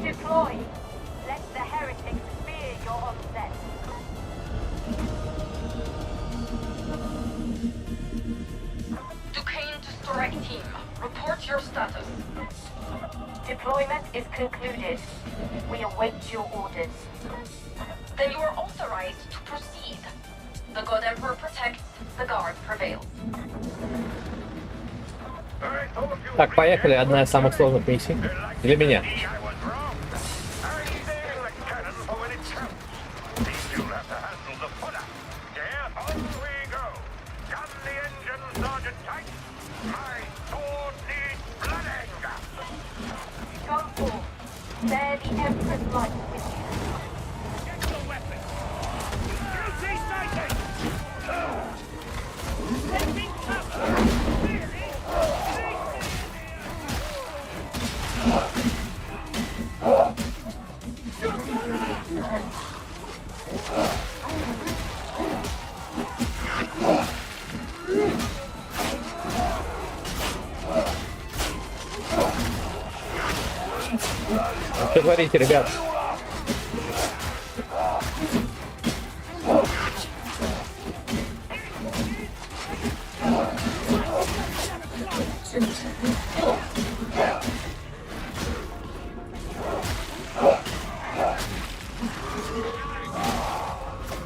Deploy. Let the heretics fear your onset. Duquesne to strike team. Report your status. Deployment is concluded. We await your orders. Then you are authorized to proceed. The God Emperor protects, the guard prevails. Так, поехали. Одна из самых сложных миссий. Для меня. Go forth. Bear the Emperor's light with you. Get your weapon! Guilty sighting! Taking cover! Really? Что творите, ребят?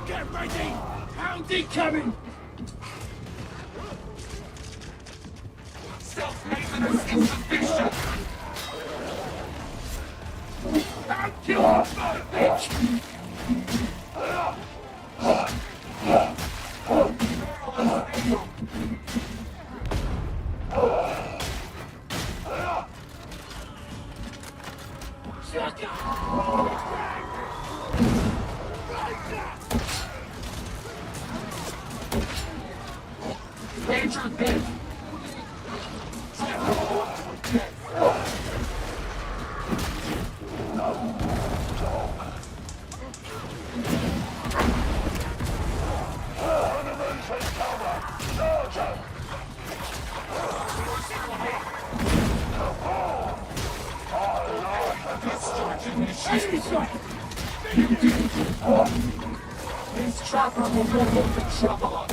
Get ready! Hound incoming! Self-maintenance insufficient! I'll kill you, son of a bitch! Danger bit! This chopper will no longer trouble us.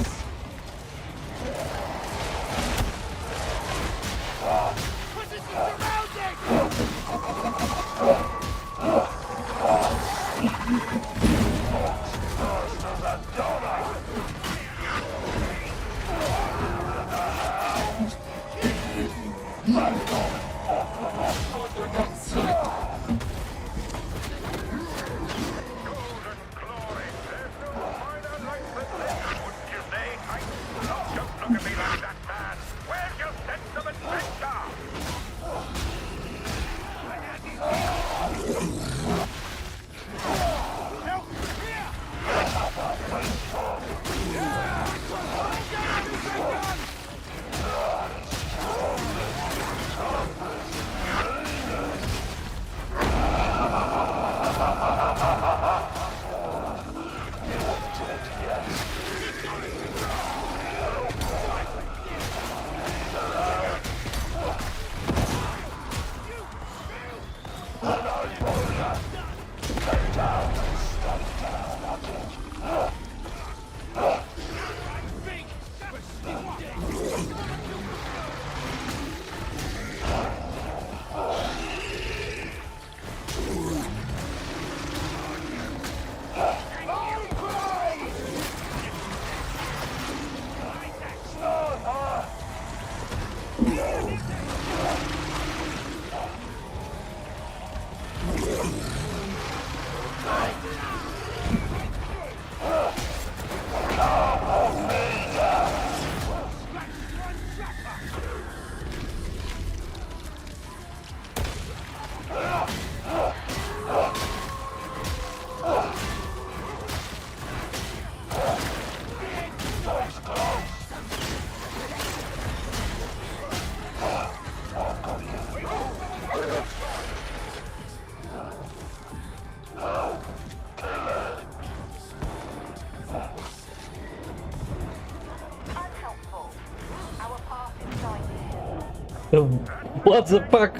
What the fuck?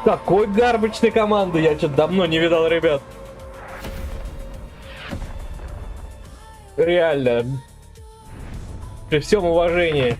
Такой гарбачной команды я что-то давно не видал, ребят. Реально. При всем уважении.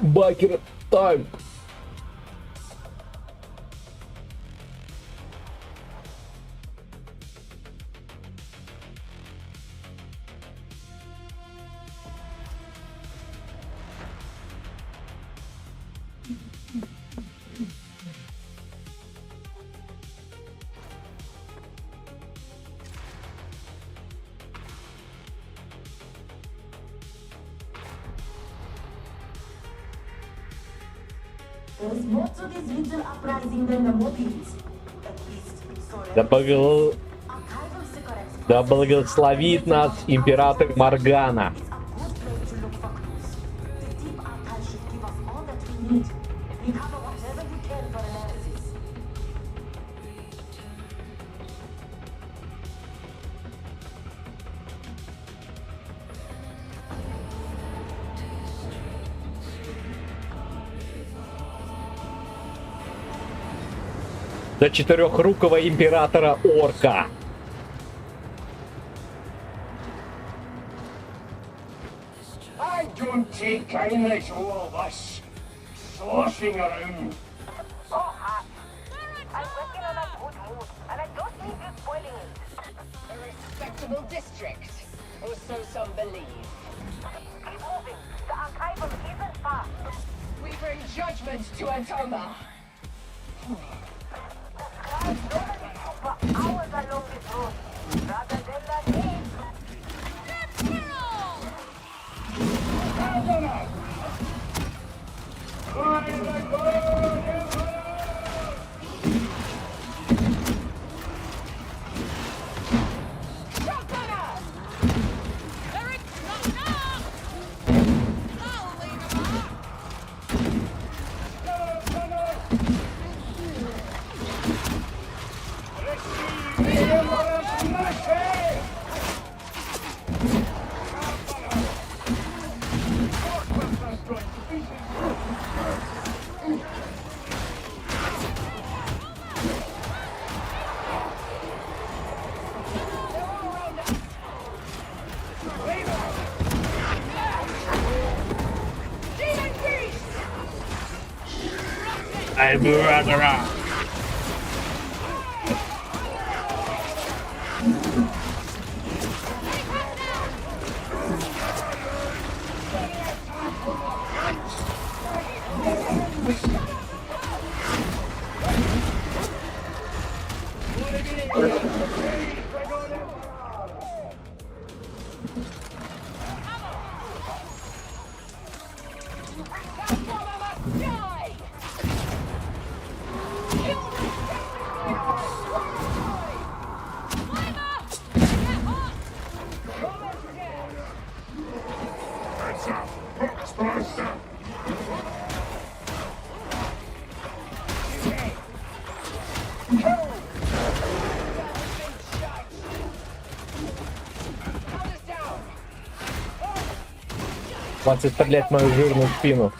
Бакер тайм. There's more to this little uprising than the motives. At least, so Да благословит нас император Моргана. До четырехрукого императора Орка. I don't take kindly to all this sloshing around. Oh, Hot. I'm working on a good mood, and I don't need you spoiling it. A respectable district, or so some believe. Keep moving. The archival isn't far. We bring judgment to Antoma. Guys normally took for hours along this road, rather than the day. Императора. Хватит стрелять в мою жирную спину.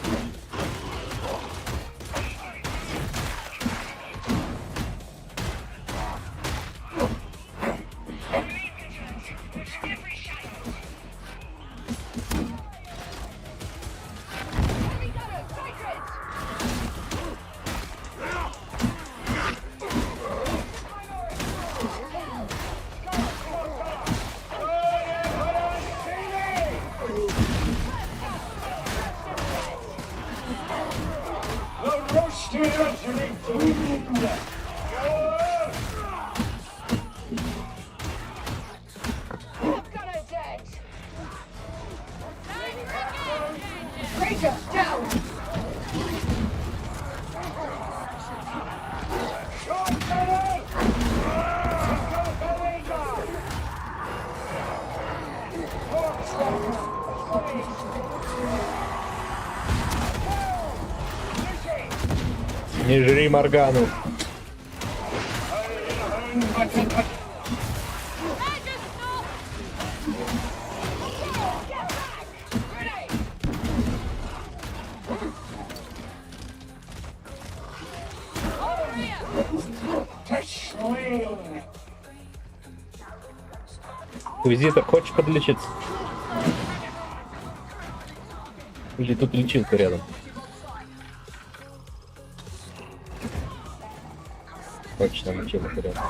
Не жри Моргану. Визитор, хочешь подлечиться? Или тут лечилка рядом? Точно, лечилка рядом.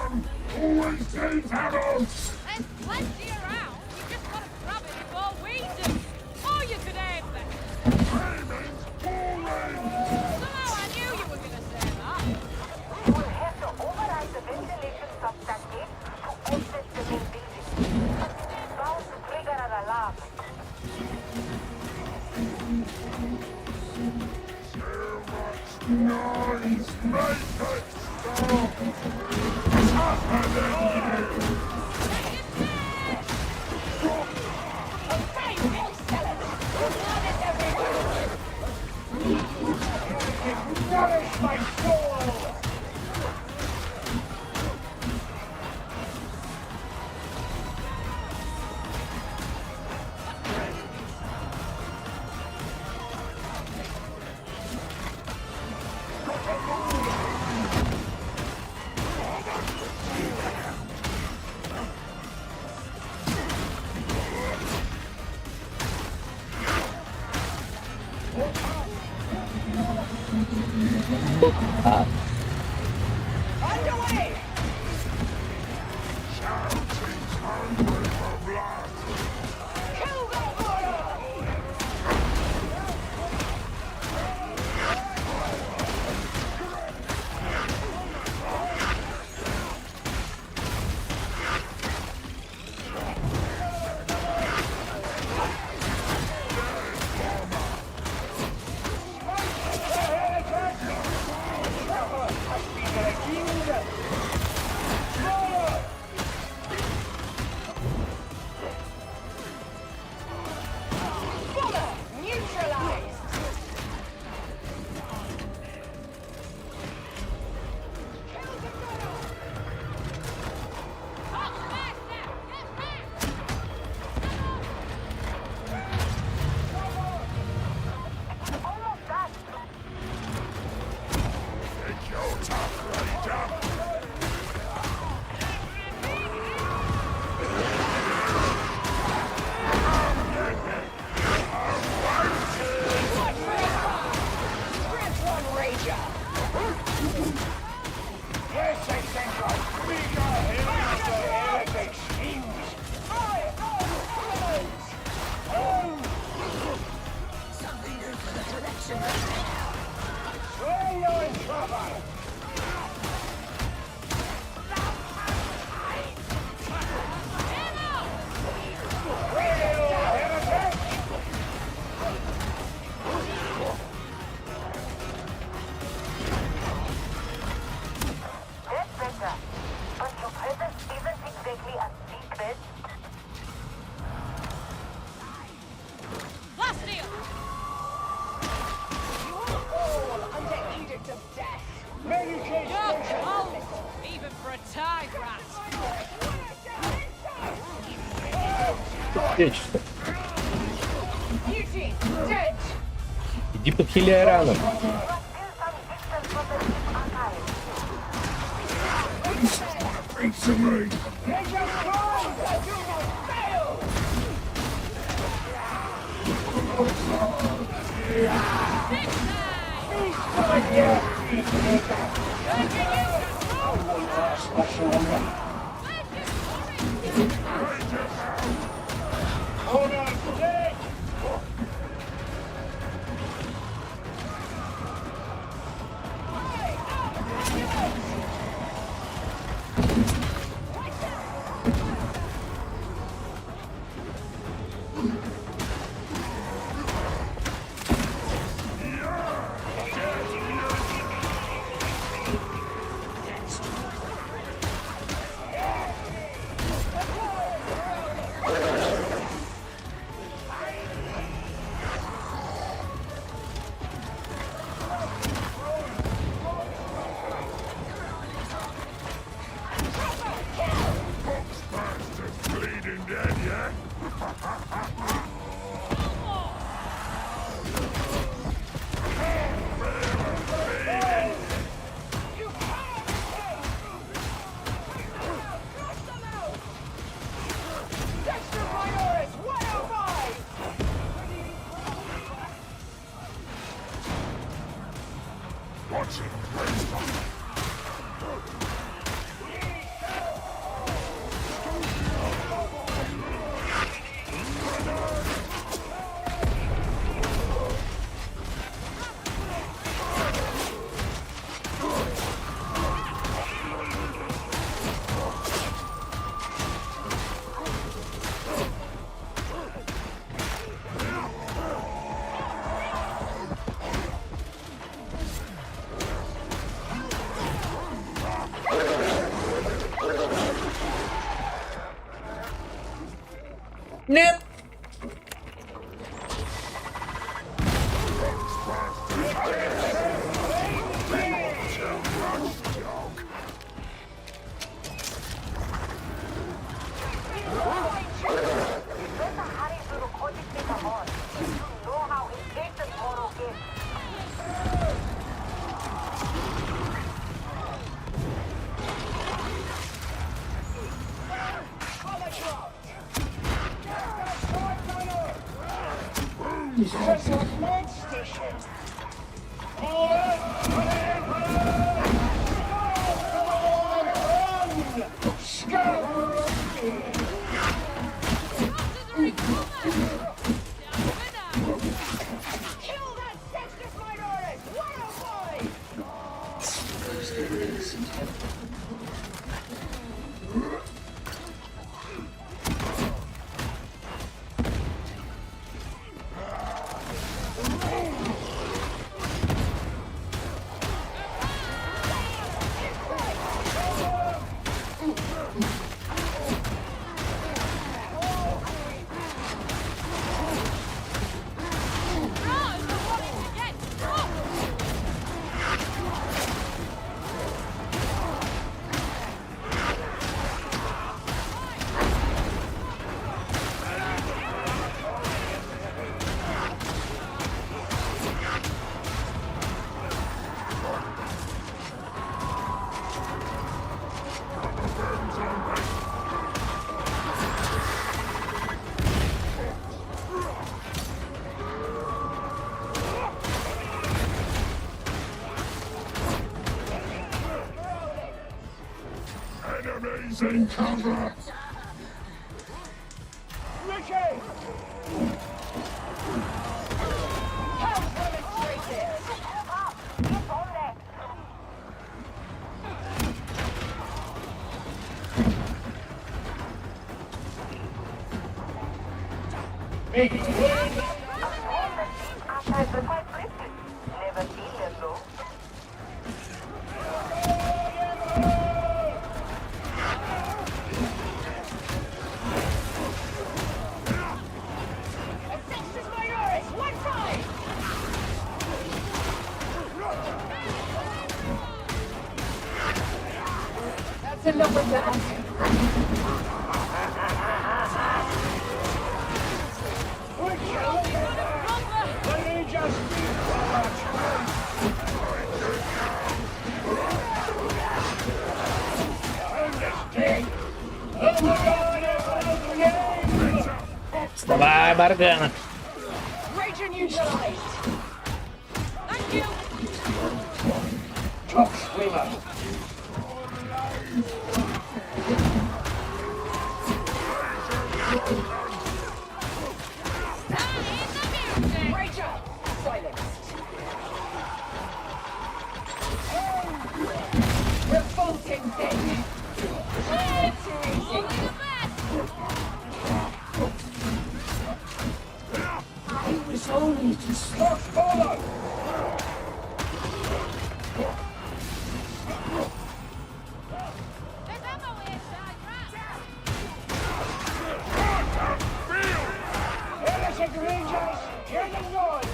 Отечество. Иди подхиляй рано. Нет! Enemies in cover! Ricky! Help demonstrate this! Get on there! Make it win! Never seen them though. That's enough of that. Let me just be Давай, Моргана. Region neutralized. Thank you. Top swimmer. Ranger, silenced. Revolting thing. I was only to stop follow. Heretic Rangers, hear the noise.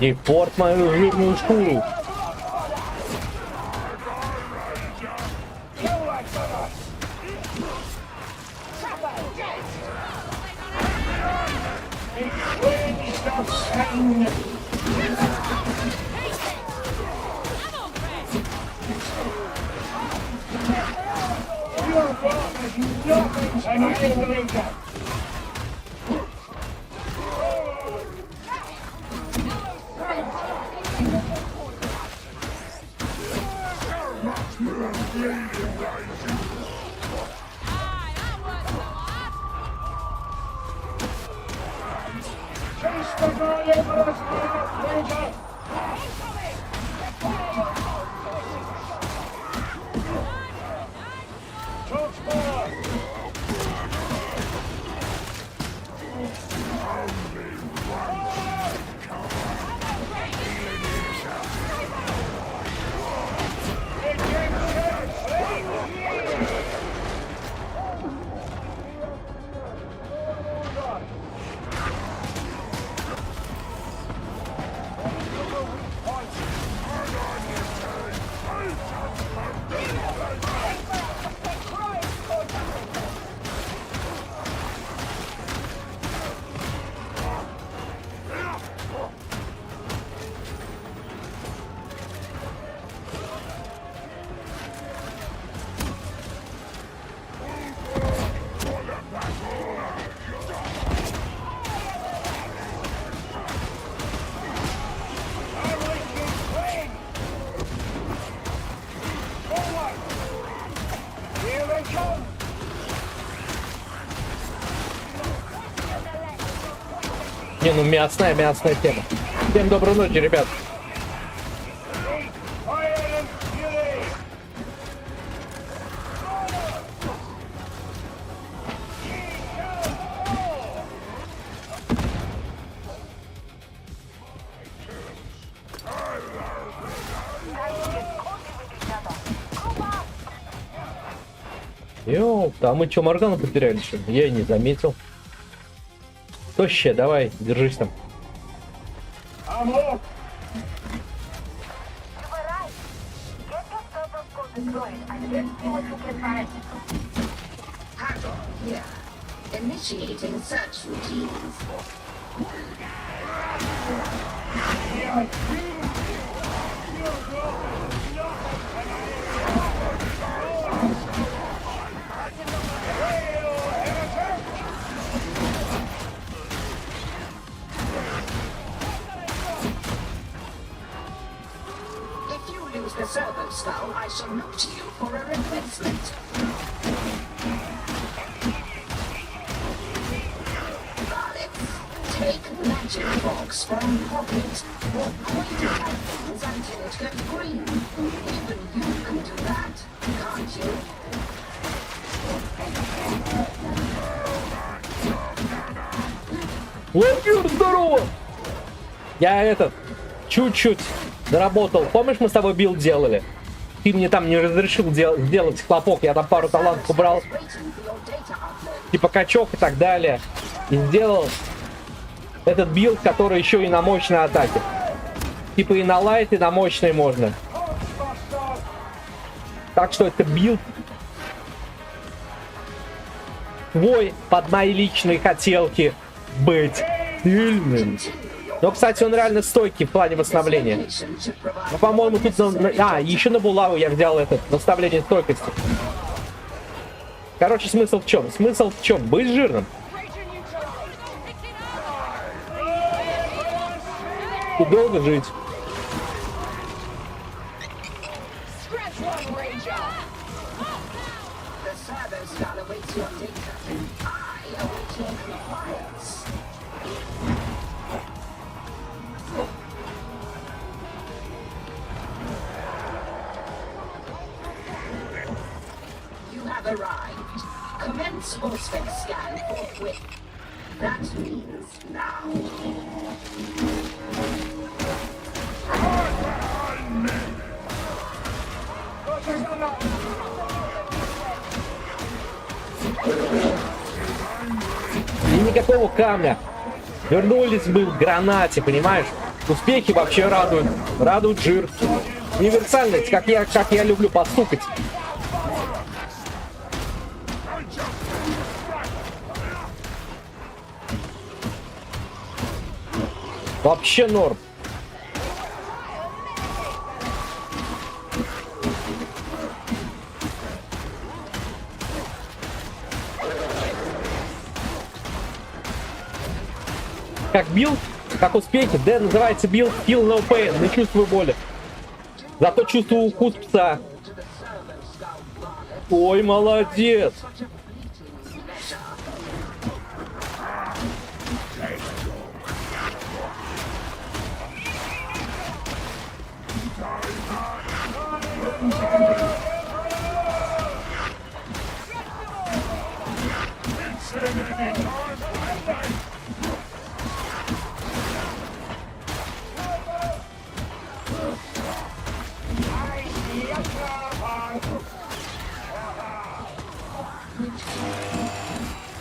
Не порт мою жирную шкуру. Не, ну мясная тема. Всем доброй ночи, ребят. Ёп, а мы что, Моргану потеряли, что ли? Я и не заметил. Тоще, давай, держись там. Yeah. Initiating search routine. If you lose the servo skull, I shall look to you for a replacement. Take magic box from pocket. Or point it at things until it gets green. Even you can do that, can't you? Лапюр, здорово! Я чуть-чуть доработал. Помнишь, мы с тобой билд делали? ты мне там не разрешил сделать хлопок. Я там пару талантов убрал. Типа качок и так далее. И сделал этот билд, который еще и на мощной атаке. Типа и на лайт, и на мощной можно. Так что это билд твой под мои личные хотелки быть сильным. Но, кстати, он реально стойкий в плане восстановления. Но, по-моему, тут... еще на булаву я взял это восстановление стойкости. Короче, смысл в чем? Смысл в чем? Быть жирным. И долго жить. Arrived. Commence Austin scan forthwith. That means now. И никакого камня. Вернулись бы в гранате, понимаешь? Успехи вообще радуют. Радует жир. Универсальность, как я люблю постукать. Вообще норм. Как билд, как успехи, да, называется билд Feel No Pain, не чувствую боли. Зато чувствую укус пса. Ой, молодец.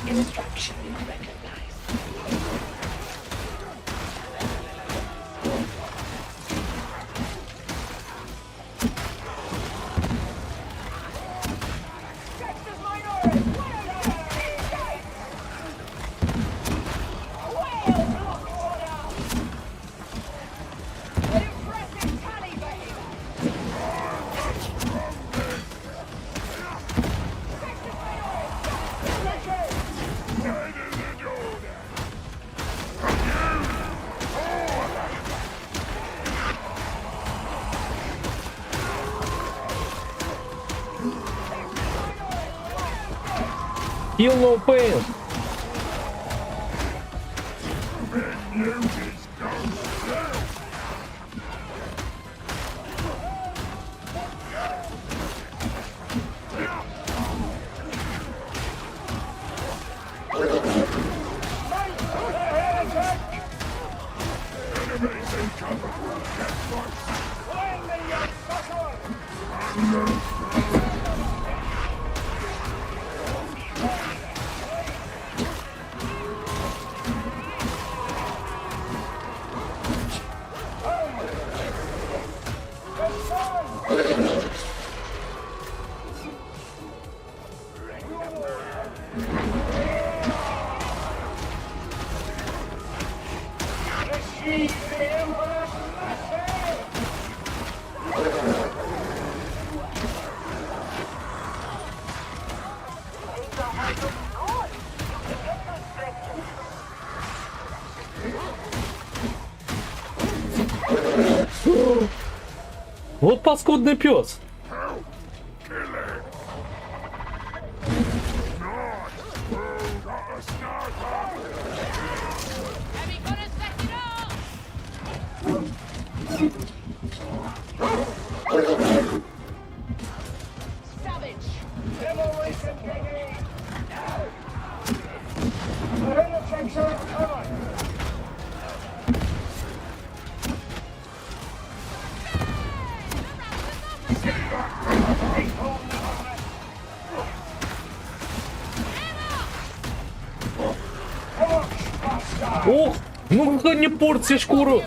Instruction recognized. Feel No Pain. Вот паскудный пес. Ох, ну не порти шкуру.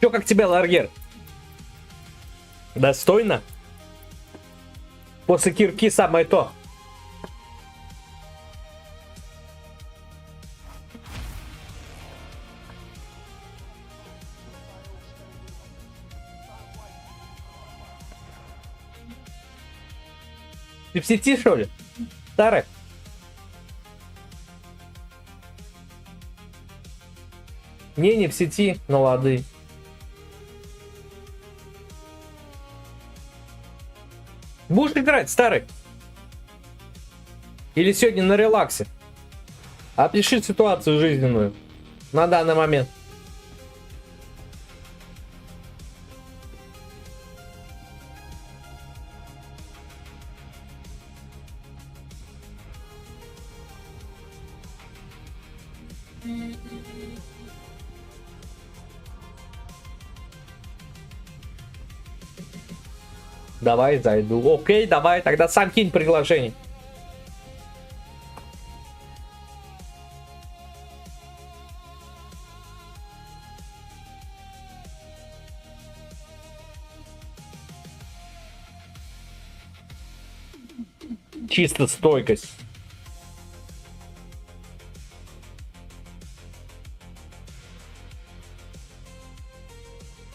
Чё, как тебе, Ларгер? Достойно? После кирки самое то. Ты в сети, что ли? Старый? Не в сети, но лады. Будешь играть, старый? Или сегодня на релаксе? Опиши ситуацию жизненную на данный момент. Давай зайду. Окей, давай, тогда сам кинь приглашение. Чисто стойкость.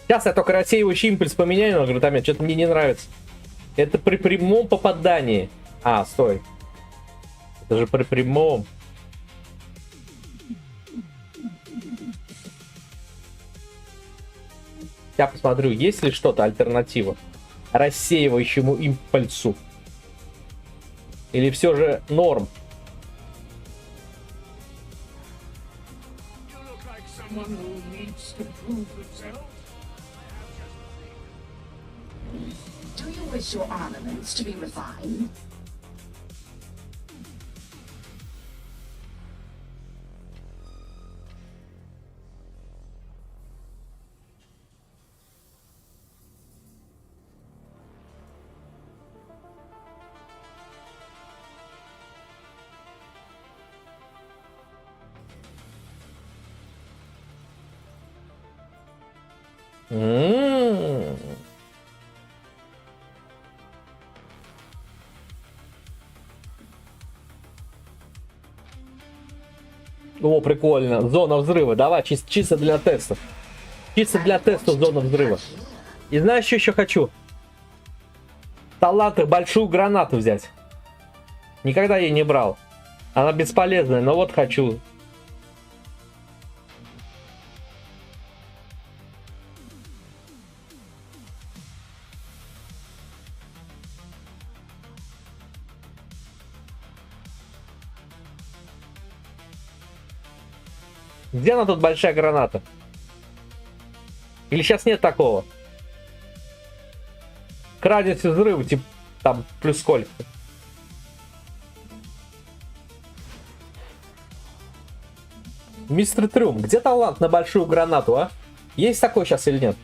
Сейчас я только рассеивающий импульс поменяю на гранатомет. Что-то мне не нравится. Это при прямом попадании. А, стой. Это же при прямом. Я посмотрю, есть ли что-то альтернатива рассеивающему импульсу. Или все же норм. Do you wish your armaments to be refined? О, прикольно. Зона взрыва. Давай, чисто для теста. Чисто для теста зона взрыва. И знаешь, что еще хочу? Таланты, большую гранату взять. Никогда ее не брал. Она бесполезная, но вот хочу. Где она тут большая граната? Или сейчас нет такого? К радиусе взрыва, типа, там, плюс сколько? Мистер Трюм, где талант на большую гранату, а? Есть такой сейчас или нет?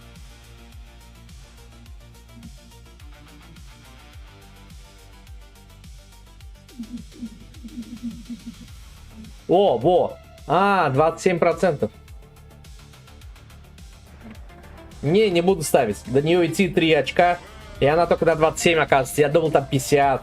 О, во! А, 27%. Не буду ставить. До нее идти 3 очка. И она только на 27 оказывается. Я думал там 50.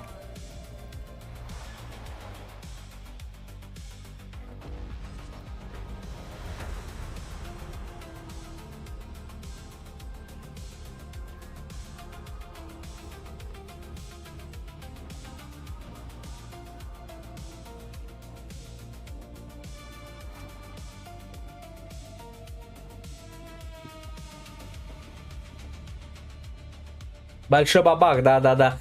Большой бабах, да-да-да.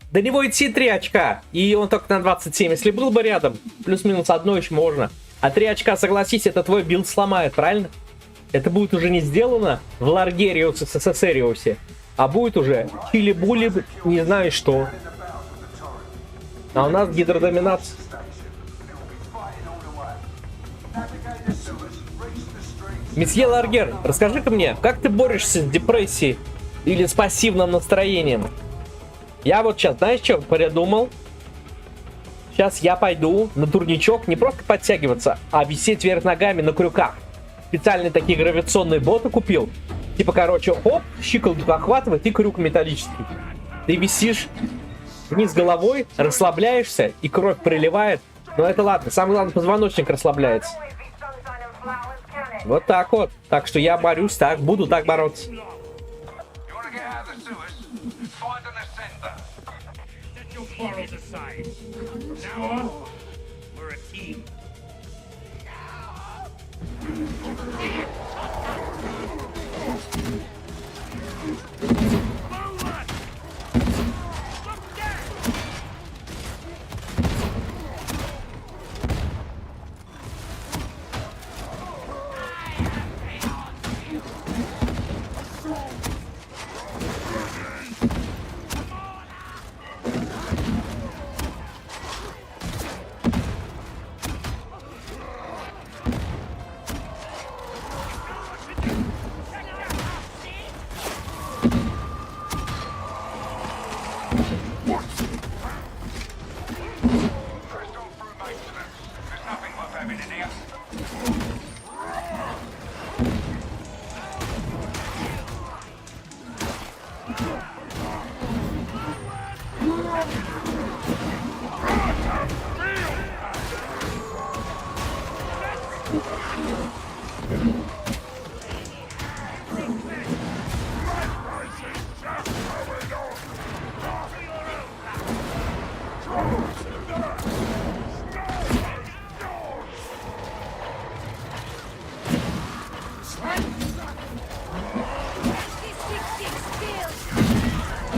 До него идти 3 очка, и он только на 27. Если был бы рядом, плюс-минус одно еще можно. А 3 очка, согласись, это твой билд сломает, правильно? Это будет уже не сделано в Ларгериус СССРиусе, а будет уже чили-були, не знаю что. А у нас гидродоминация. Месье Ларгер, расскажи-ка мне, как ты борешься с депрессией или с пассивным настроением? Я вот сейчас, знаешь, что придумал? Сейчас я пойду на турничок не просто подтягиваться, а висеть вверх ногами на крюках. Специальные такие гравитационные боты купил. Типа, короче, оп, щиколотку охватывает и крюк металлический. Ты висишь вниз головой, расслабляешься, и кровь приливает. Но это ладно, самое главное, позвоночник расслабляется. Вот так вот. Так что я борюсь так, буду так бороться.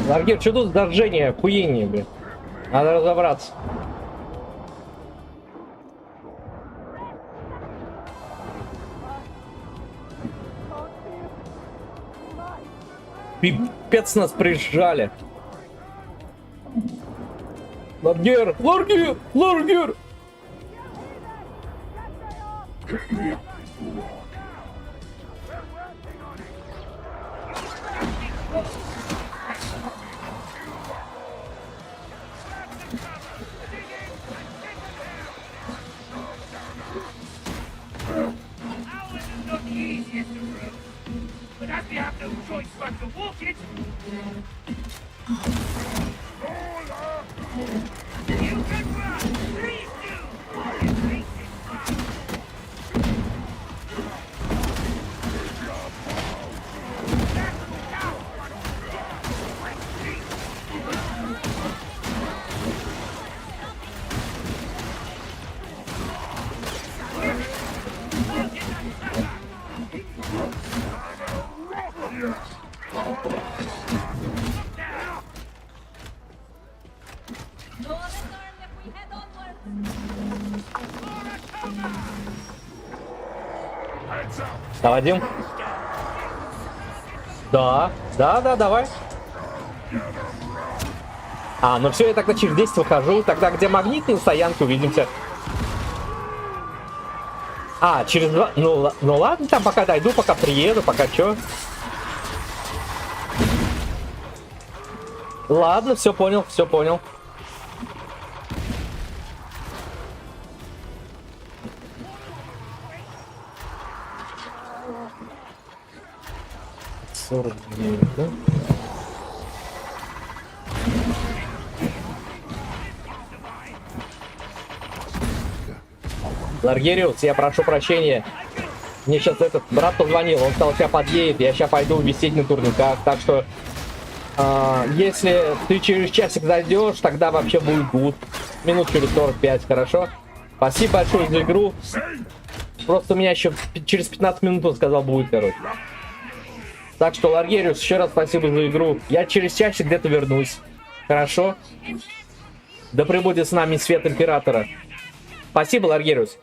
Ларгер, что тут за ржение, охуение, блин? Надо разобраться. Пипец, нас прижали. Ларгер! Ларгер! Ларгер! But as we have no choice but to walk it, you can run! Please do! Наводим. Да, давай. А, ну все, я тогда через 10 выхожу. Тогда где магнитные стоянки, увидимся. А, через 2... Ну ладно, там пока дойду, пока приеду, пока чё. Ладно, все понял, все понял. Да? Ларгериус, я прошу прощения. Мне сейчас этот брат позвонил, он сказал, сейчас подъедет, я сейчас пойду висеть на турниках. Так что, если ты через часик зайдешь, тогда вообще будет гуд. Минут через 45, хорошо? Спасибо большое за игру. Просто у меня еще через 15 минут он сказал будет, короче. Так что, Ларгериус, еще раз спасибо за игру. Я через часик где-то вернусь. Хорошо? Да пребудет с нами свет Императора. Спасибо, Ларгериус.